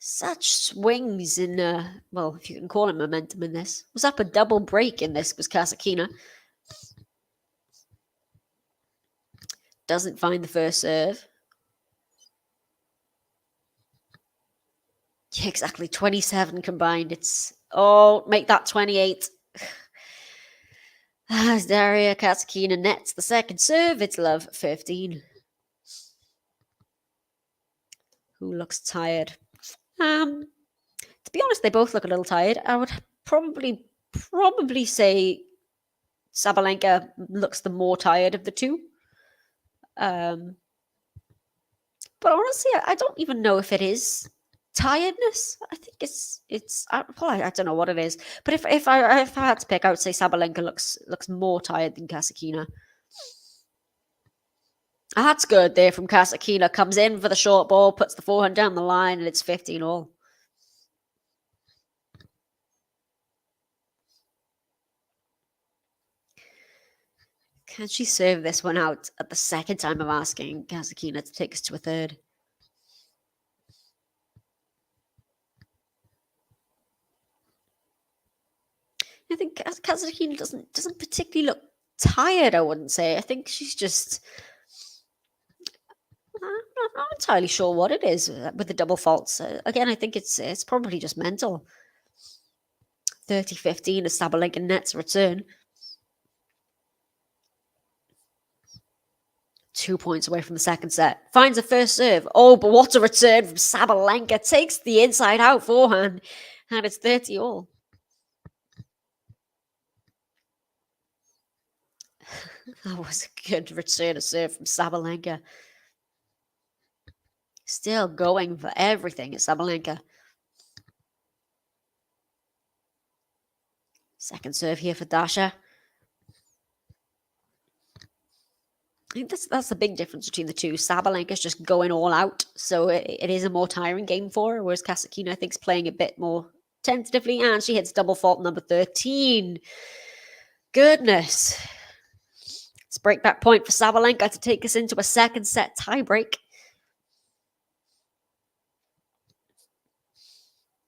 Such swings in, well, if you can call it momentum in this. Was up a double break in this, was Kasatkina. Doesn't find the first serve. Yeah, exactly. 27 combined. Make that 28. As Daria Kasatkina nets the second serve, it's love 15. Who looks tired? To be honest, they both look a little tired. I would probably say Sabalenka looks the more tired of the two. But honestly, I don't even know if it is tiredness. I think I don't know what it is. But if I had to pick, I would say Sabalenka looks more tired than Kasatkina. That's good there from Kasatkina. Comes in for the short ball, puts the forehand down the line, and it's 15 all. Can she serve this one out at the second time of asking KASATKINA to take us to a third? I think KASATKINA doesn't particularly look tired, I wouldn't say. I think she's just... I'm not entirely sure what it is with the double faults. Again, I think it's probably just mental. 30-15 as Sabalenka nets return. 2 points away from the second set. Finds a first serve. Oh, but what a return from Sabalenka. Takes the inside out forehand. And it's 30 all. That was a good return of serve from Sabalenka. Still going for everything at Sabalenka. Second serve here for Daria. I think that's the big difference between the two. Sabalenka's just going all out, so it is a more tiring game for her, whereas KASATKINA, I think, is playing a bit more tentatively, and she hits double fault number 13. Goodness. It's breakback point for Sabalenka to take us into a second set tiebreak.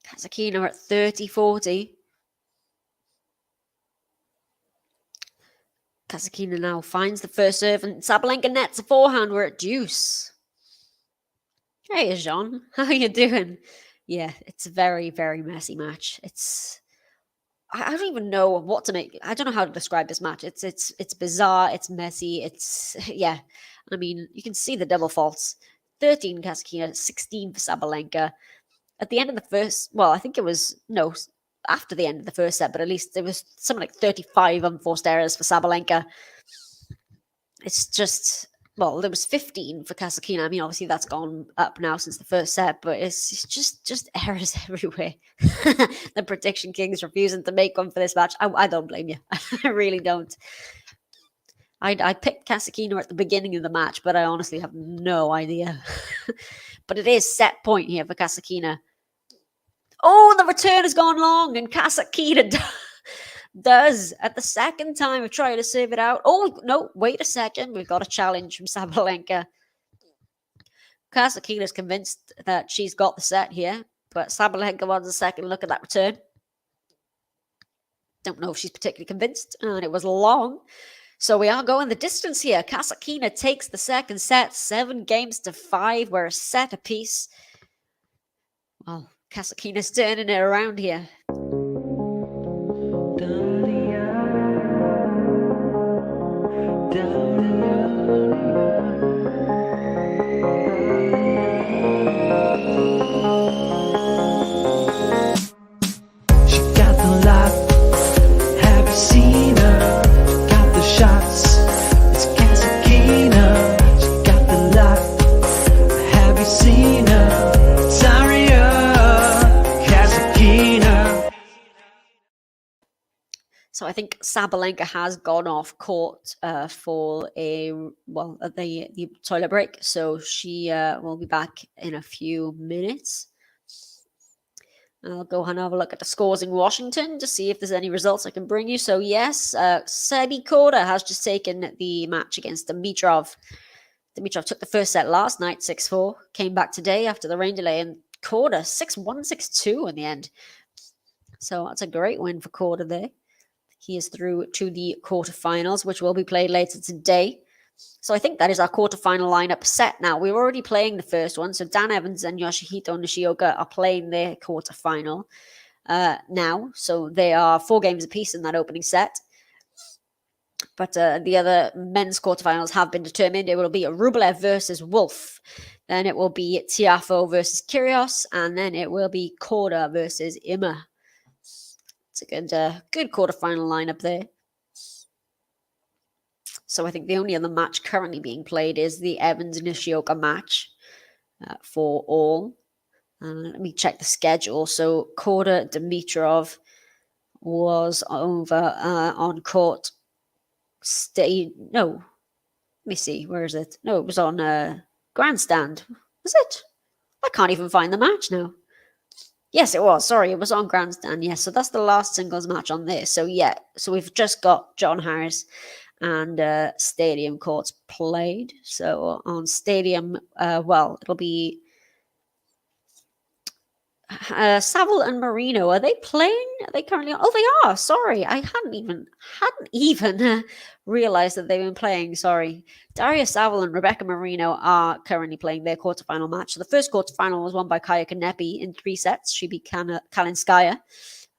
KASATKINA at 30-40. KASATKINA now finds the first serve, and Sabalenka nets a forehand. We're at deuce. Hey, Jean. How you doing? Yeah, it's a very, very messy match. I don't even know what to make. I don't know how to describe this match. It's bizarre. It's messy. Yeah. I mean, you can see the double faults. 13 KASATKINA, 16 for Sabalenka. At the end of the first, well, I think it was, no, after the end of the first set, but at least there was something like 35 unforced errors for Sabalenka. It's just, well, there was 15 for KASATKINA. I mean, obviously that's gone up now since the first set, but it's just errors everywhere. The Prediction King's refusing to make one for this match. I don't blame you. I really don't. I picked KASATKINA at the beginning of the match, but I honestly have no idea. But it is set point here for KASATKINA. Oh, the return has gone long, and KASATKINA does at the second time of trying to serve it out. Oh, no, wait a second. We've got a challenge from Sabalenka. KASATKINA is convinced that she's got the set here, but Sabalenka wants a second look at that return. Don't know if she's particularly convinced, and it was long. So we are going the distance here. KASATKINA takes the second set, 7-5. We're a set apiece. Well, KASATKINA's turning it around here. Daria, Daria. She got the lock. Have you seen her? Got the shots. It's KASATKINA. She got the lock. Have you seen her? Daria, KASATKINA. So I think Sabalenka has gone off court for the toilet break. So she will be back in a few minutes. I'll go and have a look at the scores in Washington to see if there's any results I can bring you. So yes, Sebi Korda has just taken the match against Dimitrov. Dimitrov took the first set last night, 6-4. Came back today after the rain delay, and Korda 6-1, 6-2 in the end. So that's a great win for Korda there. He is through to the quarterfinals, which will be played later today. So I think that is our quarterfinal lineup set now. We're already playing the first one. So Dan Evans and Yoshihito Nishioka are playing their quarterfinal now. So they are 4 games apiece in that opening set. But the other men's quarterfinals have been determined. It will be Rublev versus Wolf. Then it will be Tiafoe versus Kyrgios. And then it will be Korda versus Immer. It's a good quarterfinal lineup there. So I think the only other match currently being played is the Evans-Nishioka match for all. Let me check the schedule. So Korda Dimitrov was over on court. No, let me see. Where is it? No, it was on Grandstand. Was it? I can't even find the match now. Yes, it was. Sorry, it was on Grandstand. Yes, so that's the last singles match on this. So yeah, so we've just got John Harris and stadium courts played. So on stadium, it'll be Savile and Marino. Are they playing? Are they currently on? Oh, they are. Sorry, I hadn't even realized that they've been playing. Sorry. Daria Savile and Rebecca Marino are currently playing their quarterfinal match. So the first quarterfinal was won by Kaya Kanepi in 3 sets. She beat Kalinskaya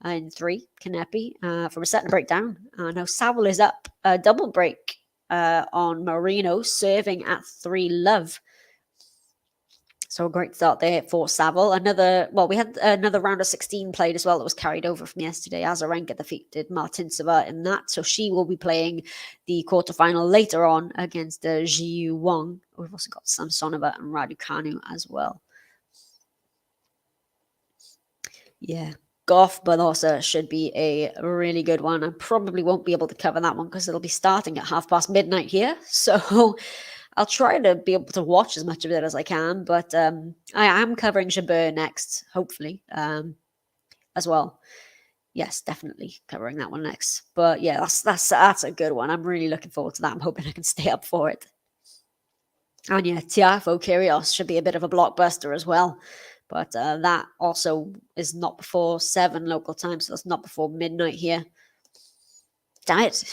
in 3, Kanepi, from a set and a breakdown. Now Savile is up a double break on Marino, serving at 3-love. So a great start there for Savile. We had another round of 16 played as well that was carried over from yesterday. Azarenka defeated Martinsova in that. So she will be playing the quarterfinal later on against Jiu Wang. We've also got Samsonova and Raducanu as well. Yeah. Goff Badosa should be a really good one. I probably won't be able to cover that one because it'll be starting at midnight here. So I'll try to be able to watch as much of it as I can, but I am covering Jabeur next, hopefully, as well. Yes, definitely covering that one next. But yeah, that's a good one. I'm really looking forward to that. I'm hoping I can stay up for it. And yeah, Tiafoe Kyrgios should be a bit of a blockbuster as well. But that also is not before 7 local time, so that's not before midnight here. Damn it.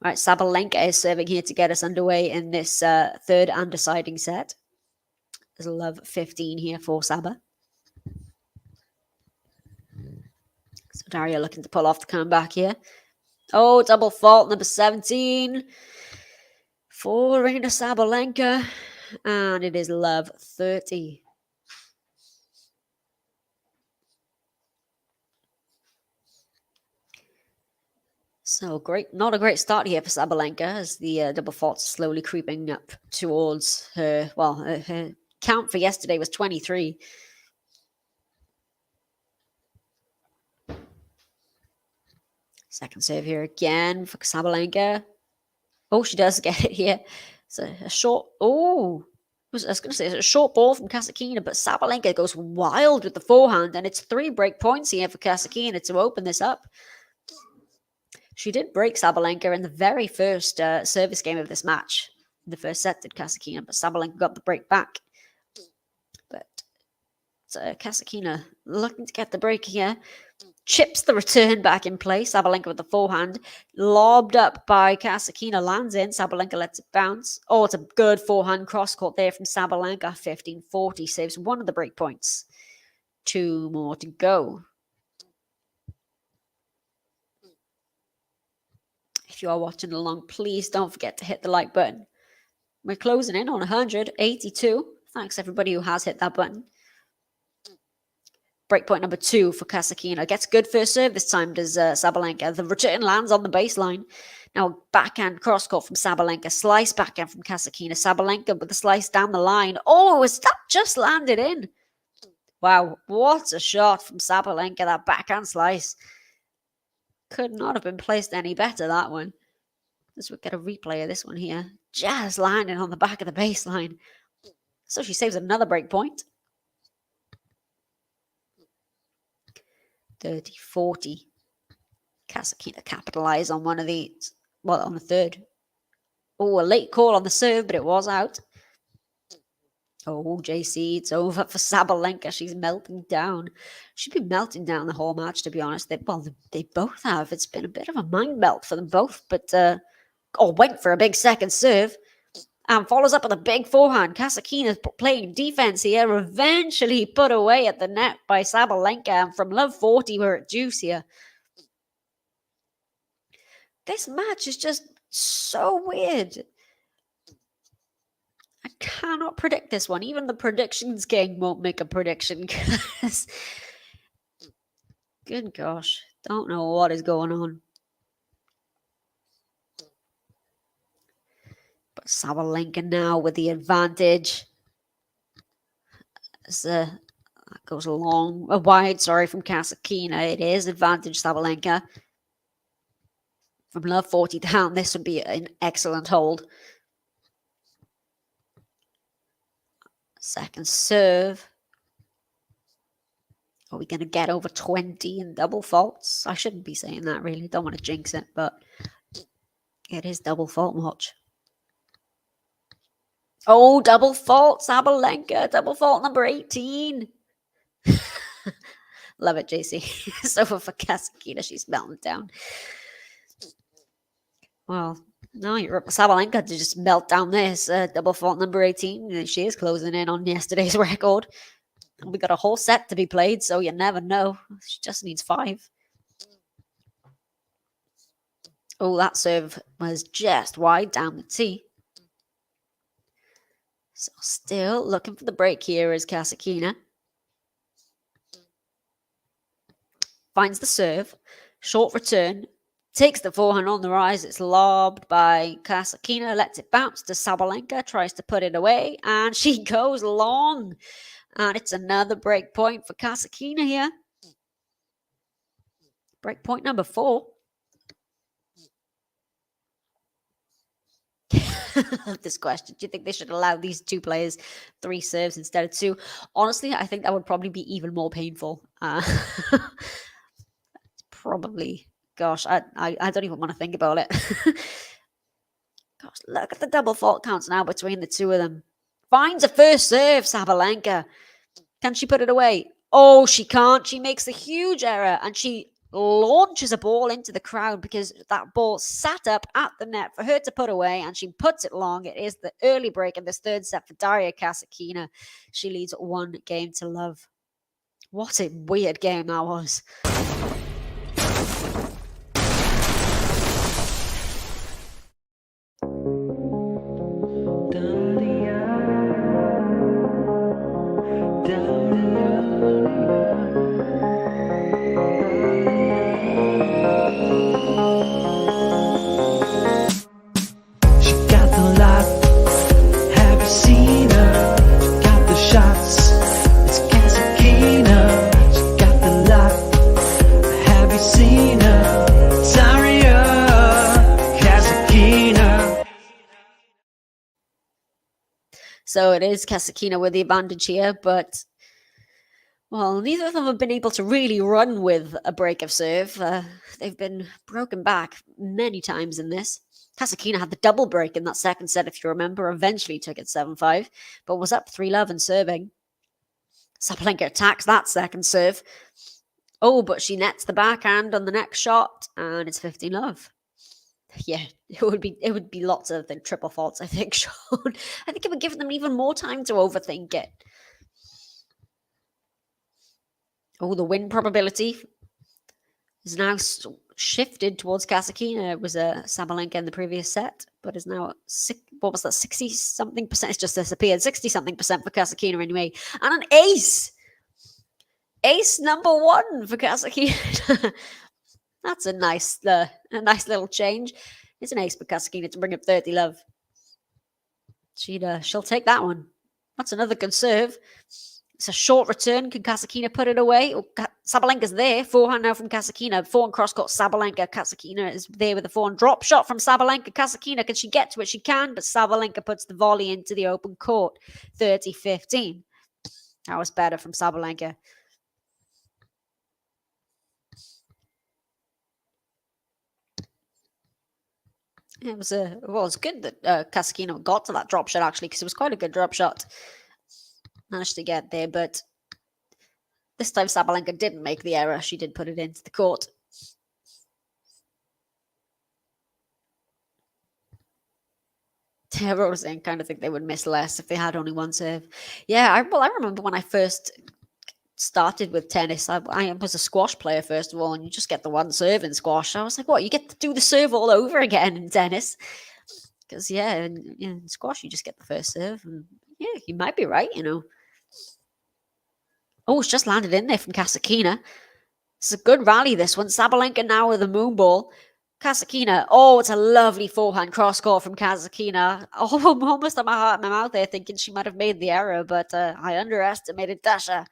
Right, Sabalenka is serving here to get us underway in this third and deciding set. There's a love 15 here for Saba. So Daria looking to pull off the comeback here. Oh, double fault, number 17 for Aryna Sabalenka. And it is love 30. So not a great start here for Sabalenka as the double fault's slowly creeping up towards her. Well, her count for yesterday was 23. Second serve here again for Sabalenka. Oh, she does get it here. It's a short. Oh, I was going to say it's a short ball from KASATKINA, but Sabalenka goes wild with the forehand, and it's 3 break points here for KASATKINA to open this up. She did break Sabalenka in the very first service game of this match. The first set did KASATKINA, but Sabalenka got the break back. But KASATKINA looking to get the break here. Chips the return back in play. Sabalenka with the forehand. Lobbed up by KASATKINA. Lands in. Sabalenka lets it bounce. Oh, it's a good forehand cross court there from Sabalenka. 15-40. Saves one of the break points. 2 more to go. If you are watching along, please don't forget to hit the like button. We're closing in on 182. Thanks everybody who has hit that button. Breakpoint number 2 for KASATKINA. Gets good first serve this time, does Sabalenka. The return lands on the baseline. Now backhand cross court from Sabalenka. Slice backhand from KASATKINA. Sabalenka with the slice down the line. Oh, is that just landed in? Wow, what a shot from Sabalenka. That backhand slice. Could not have been placed any better, that one. Let's get a replay of this one here. Just landing on the back of the baseline. So she saves another break point. 30-40. KASATKINA capitalize on one of these. Well, on the third. Oh, a late call on the serve, but it was out. Oh, JC, it's over for Sabalenka. She's melting down. She'd be melting down the whole match, to be honest. They both have. It's been a bit of a mind melt for them both, but went for a big second serve. And follows up with a big forehand. KASATKINA's playing defense here. Eventually put away at the net by Sabalenka. And from love 40, we're at juice here. This match is just so weird. I cannot predict this one. Even the predictions king won't make a prediction. Because, good gosh. Don't know what is going on. But Sabalenka now with the advantage. As that goes wide, from KASATKINA. It is advantage Sabalenka. From love 40 down, this would be an excellent hold. Second serve. Are we going to get over 20 in double faults? I shouldn't be saying that, really. Don't want to jinx it, but It is double fault, watch. Oh, double fault, Sabalenka. Double fault number 18. Love it, JC. So for KASATKINA, she's melting down. Well, no, you're Sabalenka to just melt down this double fault number 18. She is closing in on yesterday's record. We got a whole set to be played, so you never know. She just needs 5. Oh, that serve was just wide down the tee. So still looking for the break here is KASATKINA. Finds the serve. Short return. Takes the forehand on the rise. It's lobbed by KASATKINA. Lets it bounce to Sabalenka. Tries to put it away. And she goes long. And it's another break point for KASATKINA here. Break point number 4. This question. Do you think they should allow these 2 players 3 serves instead of 2? Honestly, I think that would probably be even more painful. Probably. Gosh, I don't even want to think about it. Gosh, look at the double fault counts now between the 2 of them. Finds a first serve, Sabalenka. Can she put it away? Oh, she can't. She makes a huge error and she launches a ball into the crowd because that ball sat up at the net for her to put away and she puts it long. It is the early break in this 3rd set for Daria KASATKINA. She leads 1 game to love. What a weird game that was. She got the lot. Have you seen her? Got the shots. It's KASATKINA. She got the lot. Have you seen her? Daria, KASATKINA. So it is KASATKINA with the advantage here, but well, neither of them have been able to really run with a break of serve. They've been broken back many times in this. KASATKINA had the double break in that 2nd set, if you remember. Eventually took it 7-5, but was up 3-love and serving. Sabalenka attacks that 2nd serve. Oh, but she nets the backhand on the next shot, and it's 15-love. Yeah, it would be lots of the triple faults, I think, Sean. I think it would give them even more time to overthink it. Oh, the win probability is now shifted towards KASATKINA. It was a Sabalenka in the previous set, but is now 60-something%. It's just disappeared. 60-something% for KASATKINA anyway. And an ace! Ace number 1 for KASATKINA. That's a nice little change. It's an ace for KASATKINA to bring up 30-love. She'll take that one. That's another good serve. It's a short return. Can KASATKINA put it away? Oh, Sabalenka's there. Forehand now from KASATKINA. Forehand cross-court Sabalenka. KASATKINA is there with the forehand drop shot from Sabalenka. KASATKINA, can she get to it? She can, but Sabalenka puts the volley into the open court. 30-15. That was better from Sabalenka. It was good that KASATKINA got to that drop shot, actually, because it was quite a good drop shot. Managed to get there, but this time Sabalenka didn't make the error. She did put it into the court. Yeah, I was saying, kind of think they would miss less if they had only 1 serve. Yeah, I remember when I first started with tennis. I was a squash player, first of all, and you just get the 1 serve in squash. I was like, what? You get to do the serve all over again in tennis? Because, yeah, in squash, you just get the first serve. And yeah, you might be right, you know. Oh, it's just landed in there from KASATKINA. It's a good rally, this one. Sabalenka now with a moon ball. KASATKINA. Oh, it's a lovely forehand cross-court from KASATKINA. Oh, I'm almost at my heart in my mouth there thinking she might have made the error, but I underestimated Dasha.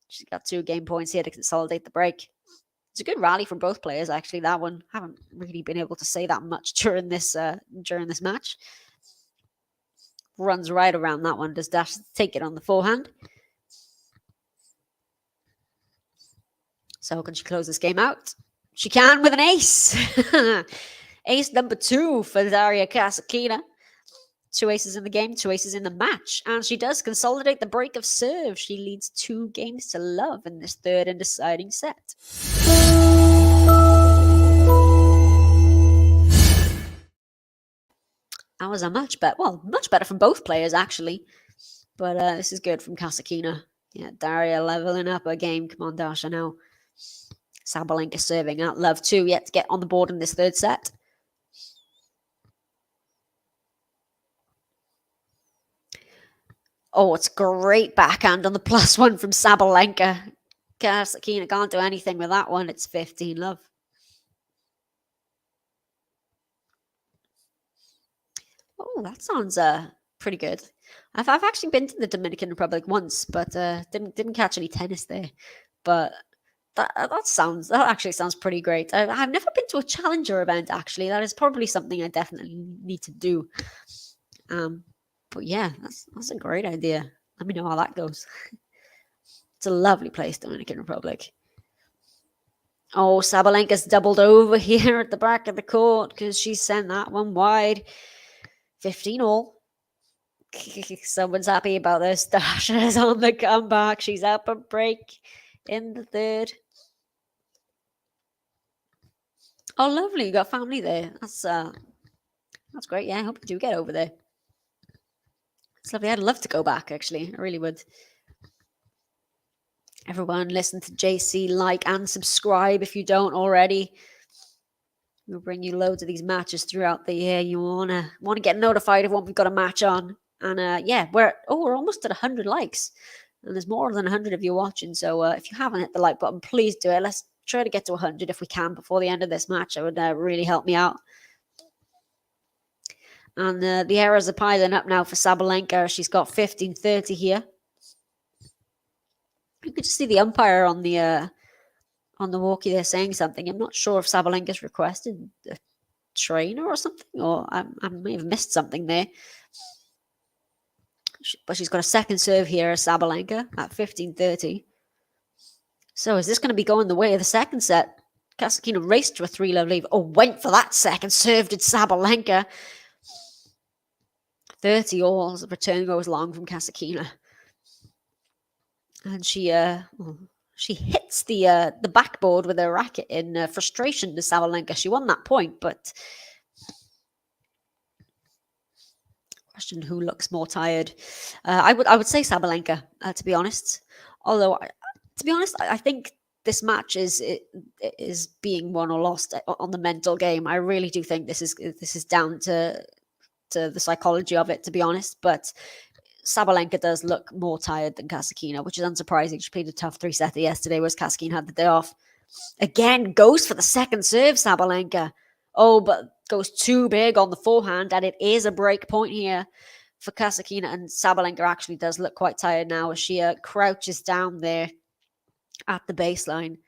She's got 2 game points here to consolidate the break. It's a good rally from both players, actually, that one. Haven't really been able to say that much during this match. Runs right around that one. Does Dash take it on the forehand? So can she close this game out? She can with an ace. Ace number 2 for Daria KASATKINA. 2 aces in the game, 2 aces in the match. And she does consolidate the break of serve. She leads 2 games to love in this third and deciding set. That was a much better from both players, actually. But this is good from KASATKINA. Yeah, Daria leveling up her game. Come on, Dasha, now. Sabalenka serving out love too, yet to get on the board in this third set. Oh, it's great backhand on the +1 from Sabalenka. KASATKINA can't do anything with that one. It's 15 love. Oh, that sounds pretty good. I've actually been to the Dominican Republic once, but didn't catch any tennis there. But that actually sounds pretty great. I've never been to a challenger event, actually. That is probably something I definitely need to do. But yeah, that's a great idea. Let me know how that goes. It's a lovely place, Dominican Republic. Oh, Sabalenka's doubled over here at the back of the court because she sent that one wide. 15 all. Someone's happy about this. Dasha is on the comeback. She's up a break in the third. Oh, lovely. You got family there. That's great. Yeah, I hope you do get over there. It's lovely. I'd love to go back, actually. I really would. Everyone, listen to JC, like and subscribe if you don't already. We'll bring you loads of these matches throughout the year. You wanna get notified of when we've got a match on. And yeah, we're almost at 100 likes. And there's more than 100 of you watching. So if you haven't hit the like button, please do it. Let's try to get to 100 if we can before the end of this match. It would really help me out. And the errors are piling up now for Sabalenka. She's got 15-30 here. You could just see the umpire on the walkie there saying something. I'm not sure if Sabalenka's requested a trainer or something, or I may have missed something there. But she's got a second serve here, Sabalenka, at 15-30. So is this going to be going the way of the second set? KASATKINA raced to a 3-love lead. Oh, went for that second serve, did Sabalenka. 30 all as the return goes long from KASATKINA. And she hits the backboard with her racket in frustration to Sabalenka. She won that point, but question who looks more tired. I would say Sabalenka, to be honest. Although, to be honest, I think this match is being won or lost on the mental game. I really do think this is down to the psychology of it, to be honest. But Sabalenka does look more tired than KASATKINA, which is unsurprising. She played a tough 3-setter yesterday, whereas KASATKINA had the day off. Again, goes for the second serve, Sabalenka. Oh, but goes too big on the forehand, and it is a break point here for KASATKINA. And Sabalenka actually does look quite tired now as she crouches down there at the baseline.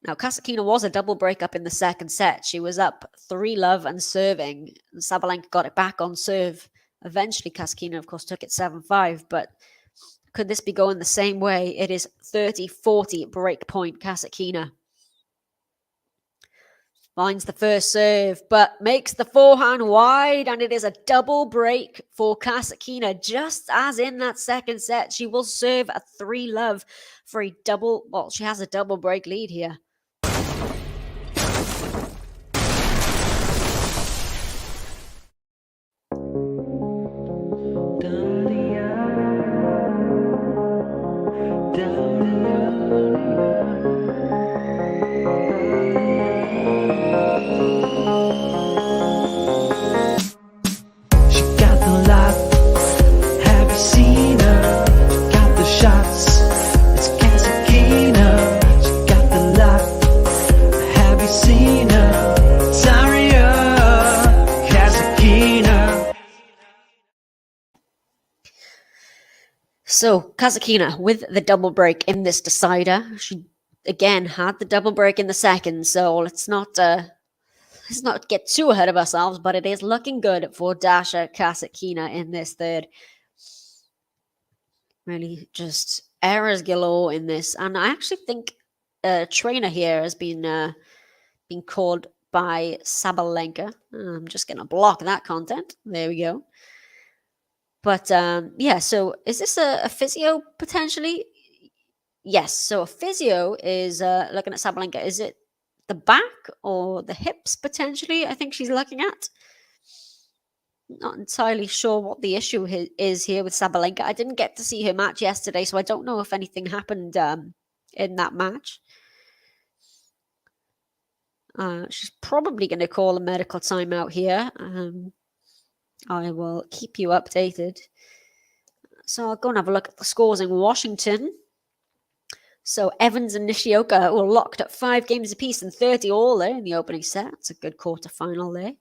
Now, KASATKINA was a double breakup in the second set. She was up 3-love and serving. And Sabalenka got it back on serve. Eventually, KASATKINA, of course, took it 7-5, but could this be going the same way? It is 30-40 break point, KASATKINA. Finds the first serve, but makes the forehand wide, and it is a double break for KASATKINA. Just as in that second set, she will serve a 3-love for a double, well, she has a double break lead here. So, KASATKINA with the double break in this decider. She, again, had the double break in the second, so let's not get too ahead of ourselves, but it is looking good for Dasha KASATKINA in this third. Really just errors galore in this. And I actually think a trainer here has been called by Sabalenka. I'm just going to block that content. There we go. But yeah, so is this a physio potentially? Yes. So a physio is looking at Sabalenka. Is it the back or the hips potentially? I think she's looking at. Not entirely sure what the issue is here with Sabalenka. I didn't get to see her match yesterday, so I don't know if anything happened in that match. She's probably going to call a medical timeout here. I will keep you updated. So I'll go and have a look at the scores in Washington. So Evans and Nishioka were locked at 5 games apiece and 30 all there in the opening set. It's a good quarterfinal there.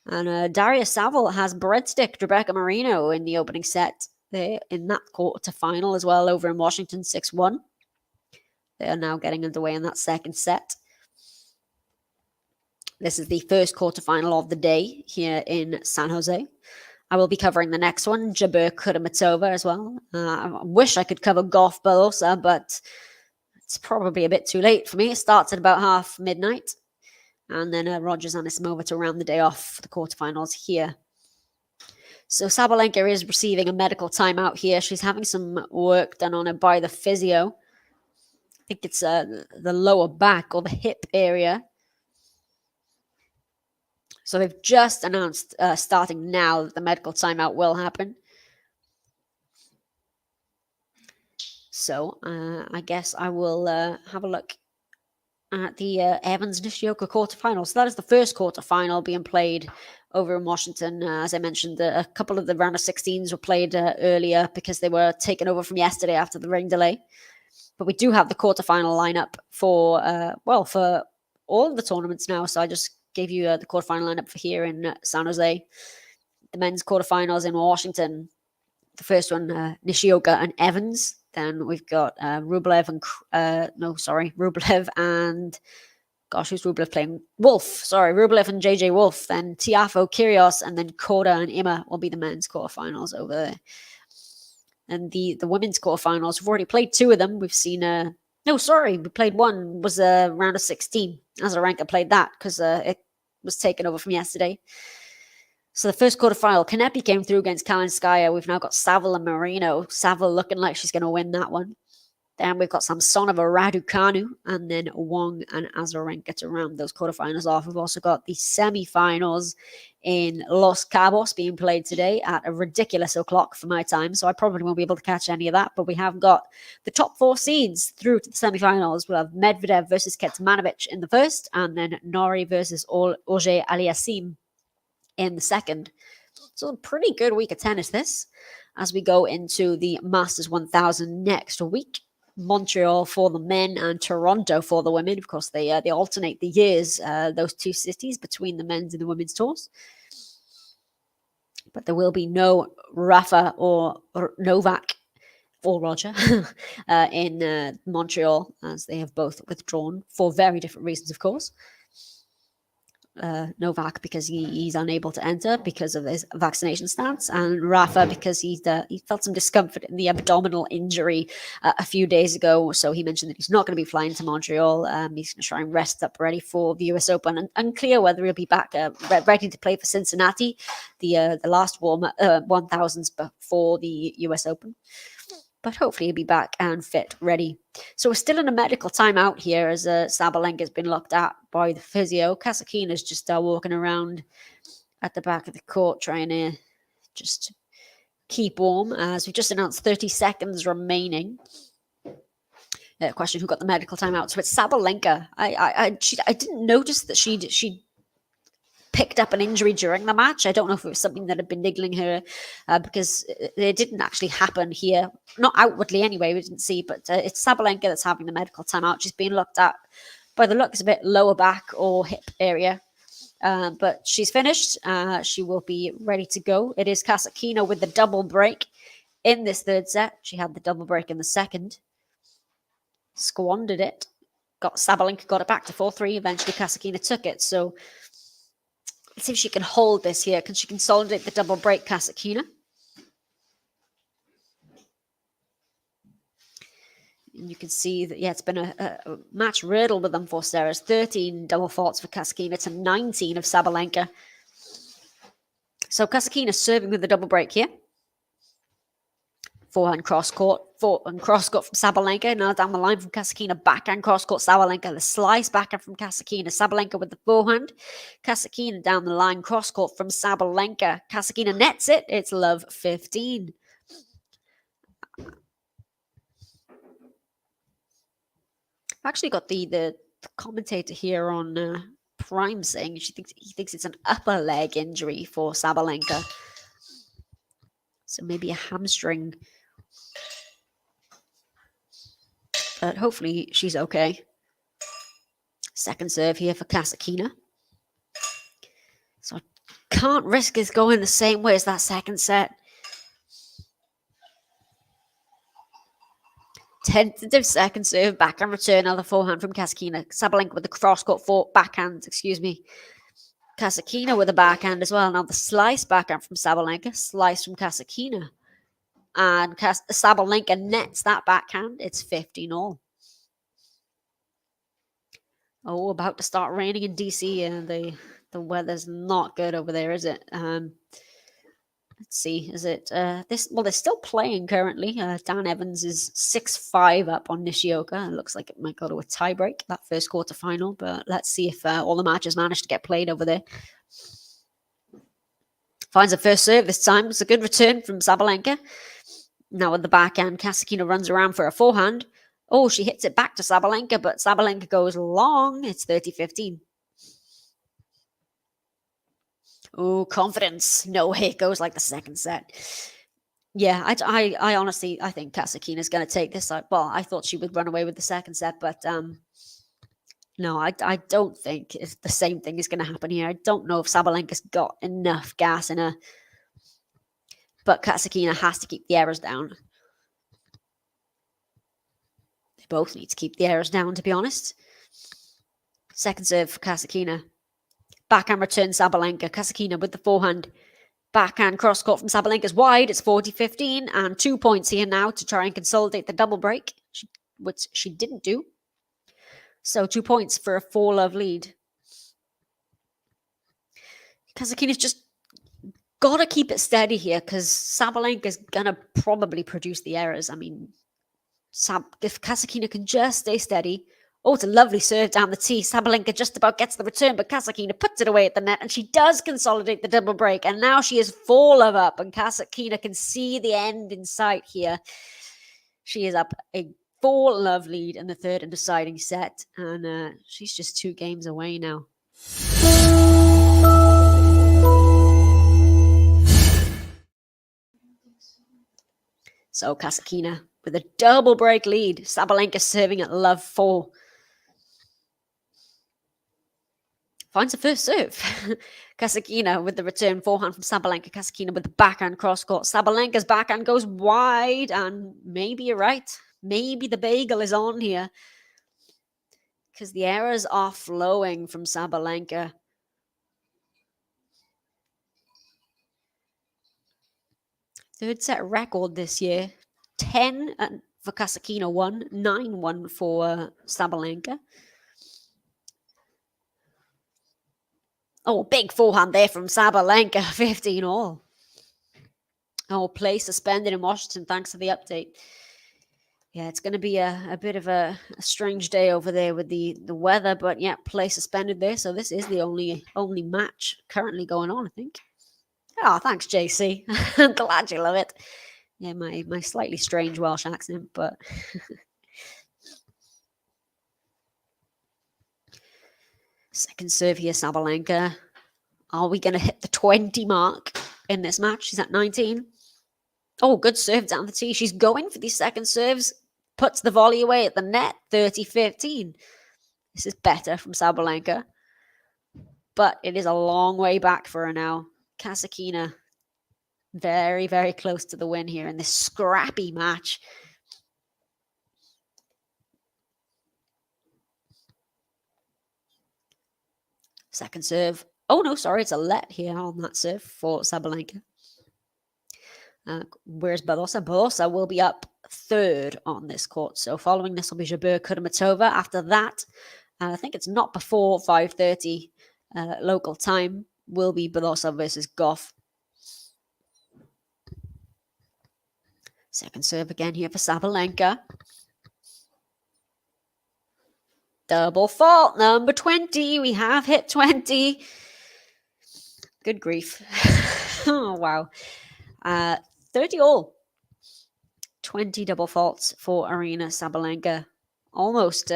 And Daria has breadstick Rebecca Marino in the opening set there in that quarterfinal as well over in Washington 6-1. They are now getting underway in that second set. This is the first quarterfinal of the day here in San Jose. I will be covering the next one, Jabeur Kudermetova as well. I wish I could cover Golf Barossa, but it's probably a bit too late for me. It starts at about midnight. And then Rogers Anisimova to round the day off for the quarterfinals here. So Sabalenka is receiving a medical timeout here. She's having some work done on her by the physio. I think it's the lower back or the hip area. So they've just announced starting now that the medical timeout will happen. So I guess I will have a look at the Evans Nishioka quarterfinal. So that is the first quarterfinal being played over in Washington. As I mentioned, a couple of the round of 16s were played earlier because they were taken over from yesterday after the rain delay. But we do have the quarterfinal lineup for all of the tournaments now. So I just gave you the quarterfinal lineup for here in San Jose. The men's quarterfinals in Washington. The first one, Nishioka and Evans. Then we've got Rublev and who's Rublev playing? Wolf. Sorry, Rublev and JJ Wolf. Then Tiafoe, Kyrgios, and then Korda and Ima will be the men's quarterfinals over there. And the women's quarterfinals, we've already played 2 of them. We've seen we played one. Was a round of 16. Azarenka played that because it was taken over from yesterday. So the first quarterfinal, Kanepi came through against Kalinskaya. We've now got Saville and Marino. Saville looking like she's going to win that one. Then we've got Samsonova, Raducanu, and then Wong and Azarenka to round those quarterfinals off. We've also got the semifinals in Los Cabos being played today at a ridiculous o'clock for my time. So I probably won't be able to catch any of that. But we have got the top 4 seeds through to the semifinals. We'll have Medvedev versus Kecmanovic in the first, and then Nori versus Auger Aliassime in the second. So a pretty good week of tennis this, as we go into the Masters 1000 next week. Montreal for the men and Toronto for the women. Of course, they alternate the years, those 2 cities, between the men's and the women's tours. But there will be no Rafa or Novak or Roger in Montreal, as they have both withdrawn for very different reasons, of course. Novak because he's unable to enter because of his vaccination stance, and Rafa because he felt some discomfort in the abdominal injury a few days ago. So he mentioned that he's not going to be flying to Montreal. He's going to try and rest up ready for the US Open. And unclear whether he'll be back ready to play for Cincinnati, the last 1000s before the US Open. But hopefully he'll be back and fit, ready. So we're still in a medical timeout here as Sabalenka has been looked at by the physio. KASATKINA is just walking around at the back of the court trying to just keep warm. As we just announced 30 seconds remaining. Question, who got the medical timeout? So it's Sabalenka. I didn't notice that she picked up an injury during the match. I don't know if it was something that had been niggling her because it didn't actually happen here. Not outwardly anyway, we didn't see, but it's Sabalenka that's having the medical timeout. She's being looked at by the looks a bit lower back or hip area. But she's finished. She will be ready to go. It is KASATKINA with the double break in this third set. She had the double break in the second. Squandered it. Sabalenka got it back to 4-3. Eventually KASATKINA took it. So let's see if she can hold this here. Can she consolidate the double break, KASATKINA? And you can see that, yeah, it's been a match riddled with unforced errors. 13 double faults for KASATKINA to 19 of Sabalenka. So KASATKINA serving with the double break here. Forehand cross court from Sabalenka. Now down the line from KASATKINA, backhand cross court Sabalenka. The slice backhand from KASATKINA. Sabalenka with the forehand. KASATKINA down the line, cross court from Sabalenka. KASATKINA nets it. It's love 15. I've actually got the commentator here on Prime saying he thinks it's an upper leg injury for Sabalenka. So maybe a hamstring. But hopefully she's okay. Second serve here for KASATKINA. So I can't risk it going the same way as that second set. Tentative second serve, backhand return, another forehand from KASATKINA. Sabalenka with the cross-court backhand, KASATKINA with a backhand as well. Now the slice backhand from Sabalenka, slice from KASATKINA. And Sabalenka nets that backhand. It's 15-all. Oh, about to start raining in DC, and the weather's not good over there, is it? Let's see, is it this? Well, they're still playing currently. Dan Evans is 6-5 up on Nishioka. It looks like it might go to a tiebreak, that first quarterfinal, but let's see if all the matches manage to get played over there. Finds a first serve this time. It's a good return from Sabalenka. Now with the backhand, KASATKINA runs around for a forehand. Oh, she hits it back to Sabalenka, but Sabalenka goes long. It's 30-15. Oh, confidence. No way it goes like the second set. Yeah, I honestly, I think KASATKINA is going to take this. Well, I thought she would run away with the second set, but no, I don't think the same thing is going to happen here. I don't know if Sabalenka's got enough gas in her. But KASATKINA has to keep the errors down. They both need to keep the errors down, to be honest. Second serve for KASATKINA. Backhand return Sabalenka. KASATKINA with the forehand. Backhand cross court from Sabalenka's wide. It's 40-15. And 2 points here now to try and consolidate the double break, which she didn't do. So 2 points for a 4-love lead. KASATKINA's just got to keep it steady here because Sabalenka's going to probably produce the errors. I mean, if KASATKINA can just stay steady. Oh, it's a lovely serve down the tee. Sabalenka just about gets the return, but KASATKINA puts it away at the net, and she does consolidate the double break. And now she is 4-love up, and KASATKINA can see the end in sight here. She is up a 4-love lead in the third and deciding set, and she's just 2 games away now. So KASATKINA with a double break lead. Sabalenka serving at love 4. Finds the first serve. KASATKINA with the return forehand from Sabalenka. KASATKINA with the backhand cross court. Sabalenka's backhand goes wide, and maybe you're right. Maybe the bagel is on here because the errors are flowing from Sabalenka. Third set record this year. 10 for KASATKINA 1, 9-1 for Sabalenka. Oh, big forehand there from Sabalenka, 15-all. Oh, play suspended in Washington thanks to the update. Yeah, it's going to be a bit of a strange day over there with the weather, but yeah, play suspended there. So this is the only match currently going on, I think. Oh, thanks, JC. I'm glad you love it. Yeah, my slightly strange Welsh accent, but... Second serve here, Sabalenka. Are we going to hit the 20 mark in this match? She's at 19. Oh, good serve down the tee. She's going for these second serves. Puts the volley away at the net, 30-15. This is better from Sabalenka. But it is a long way back for her now. KASATKINA very, very close to the win here in this scrappy match. Second serve. Oh, no, sorry. It's a let here on that serve for Sabalenka. Whereas Badosa will be up third on this court. So following this will be Jabeur Kudermetova. After that, I think it's not before 5:30 local time, will be Badosa versus Goff. Second serve again here for Sabalenka. Double fault, number 20. We have hit 20. Good grief. Oh, wow. 30 all. 20 double faults for Aryna Sabalenka. Almost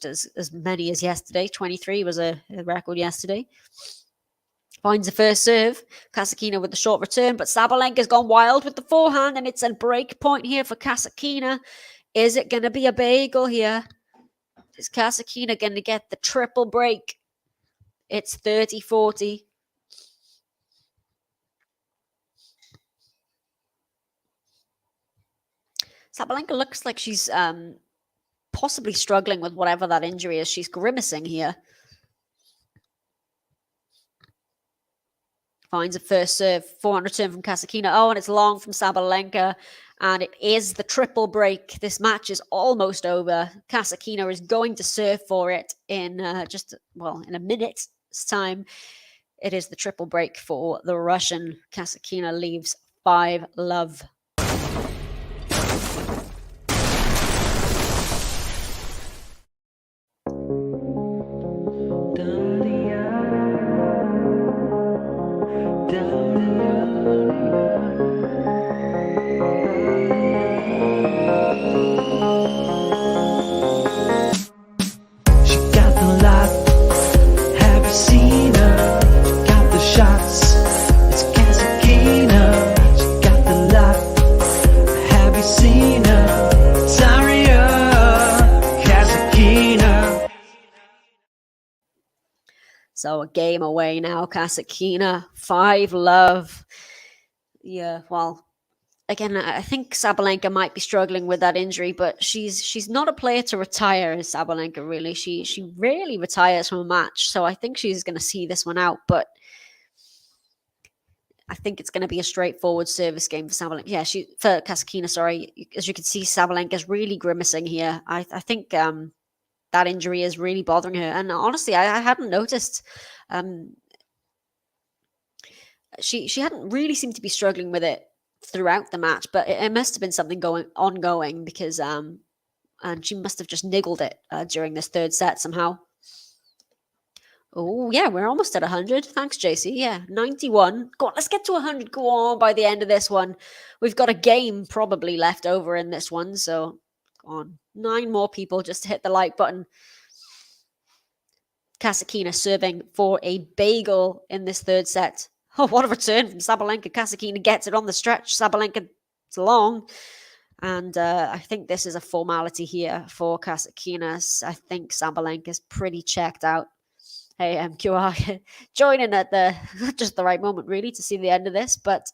as many as yesterday. 23 was a record yesterday. Finds the first serve. KASATKINA with the short return, but Sabalenka's gone wild with the forehand, and it's a break point here for KASATKINA. Is it going to be a bagel here? Is KASATKINA going to get the triple break? It's 30-40. Sabalenka looks like she's possibly struggling with whatever that injury is. She's grimacing here. Finds a first serve, forehand return from KASATKINA. Oh, and it's long from Sabalenka. And it is the triple break. This match is almost over. KASATKINA is going to serve for it in in a minute's time. It is the triple break for the Russian. KASATKINA leaves 5-love. So a game away now, KASATKINA, 5-love. Yeah, well, again, I think Sabalenka might be struggling with that injury, but she's not a player to retire, is Sabalenka, really. She rarely retires from a match, so I think she's going to see this one out, but I think it's going to be a straightforward service game for Sabalenka. Yeah, for KASATKINA, sorry. As you can see, Sabalenka's really grimacing here. I think that injury is really bothering her. And honestly, I hadn't noticed. She hadn't really seemed to be struggling with it throughout the match, but it must have been something ongoing because and she must have just niggled it during this third set somehow. Oh, yeah, we're almost at 100. Thanks, JC. Yeah, 91. Go on, let's get to 100. Go on by the end of this one. We've got a game probably left over in this one, so on 9 more people just to hit the like button. KASATKINA serving for a bagel in this third set. Oh, what a return from Sabalenka. KASATKINA gets it on the stretch. Sabalenka, it's long. And I think this is a formality here for KASATKINA. I think Sabalenka's pretty checked out. Hey, QR joining at just the right moment, really, to see the end of this. But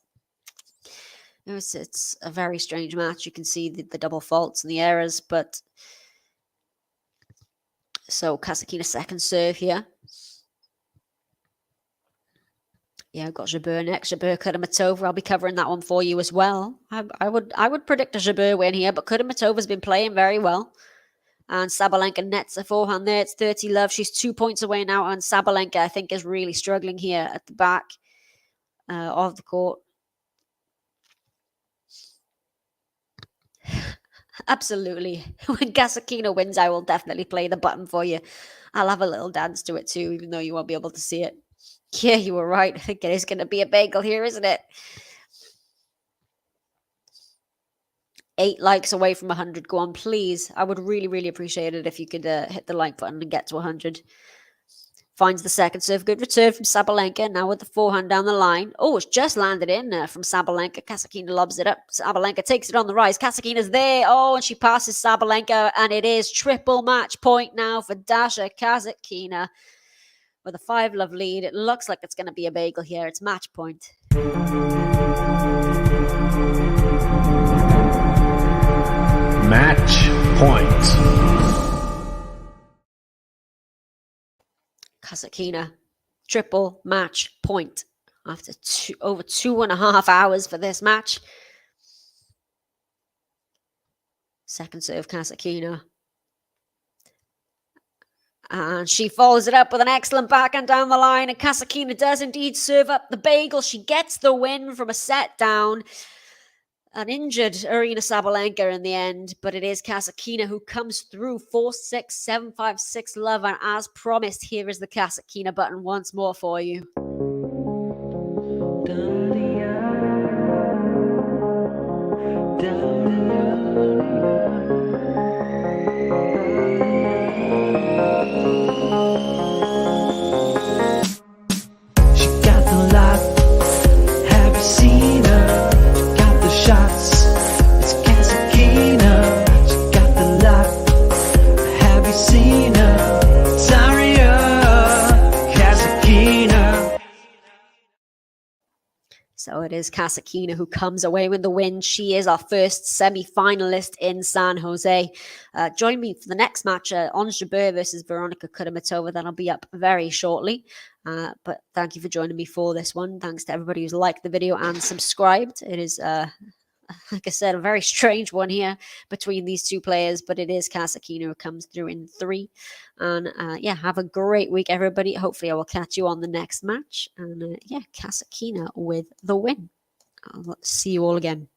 it's a very strange match. You can see the double faults and the errors, but so KASATKINA second serve here. Yeah, I've got Jabeur next. Jabeur Kudermetova. I'll be covering that one for you as well. I would predict a Jabeur win here, but Kudermetova's been playing very well. And Sabalenka nets a forehand there. It's 30-love. She's 2 points away now, and Sabalenka, I think, is really struggling here at the back of the court. Absolutely. When KASATKINA wins, I will definitely play the button for you. I'll have a little dance to it too, even though you won't be able to see it. Yeah, you were right. I think it is going to be a bagel here, isn't it? 8 likes away from 100. Go on, please. I would really, really appreciate it if you could hit the like button and get to 100. Finds the second serve. Good return from Sabalenka. Now with the forehand down the line. Oh, it's just landed in from Sabalenka. KASATKINA lobs it up. Sabalenka takes it on the rise. KASATKINA's there. Oh, and she passes Sabalenka. And it is triple match point now for Daria KASATKINA. With a 5-love lead. It looks like it's going to be a bagel here. It's match point. Match point. KASATKINA, triple match point. after over 2.5 hours for this match. Second serve, KASATKINA. And she follows it up with an excellent backhand down the line. And KASATKINA does indeed serve up the bagel. She gets the win from a set down. An injured Aryna Sabalenka in the end, but it is KASATKINA who comes through 4-6, 7-5, 6-love. And as promised, here is the KASATKINA button once more for you. She got the lot, have you seen her? Got the shots, it's KASATKINA. She got the lot, have you seen her? Daria, KASATKINA. So it is KASATKINA who comes away with the win. She is our first semi-finalist in San Jose. Join me for the next match, Ons Jabeur versus Veronika Kudermetova. That'll be up very shortly. But thank you for joining me for this one. Thanks to everybody who's liked the video and subscribed. It is, like I said, a very strange one here between these two players, but it is KASATKINA who comes through in 3. And yeah, have a great week, everybody. Hopefully I will catch you on the next match. And yeah, KASATKINA with the win. I'll see you all again.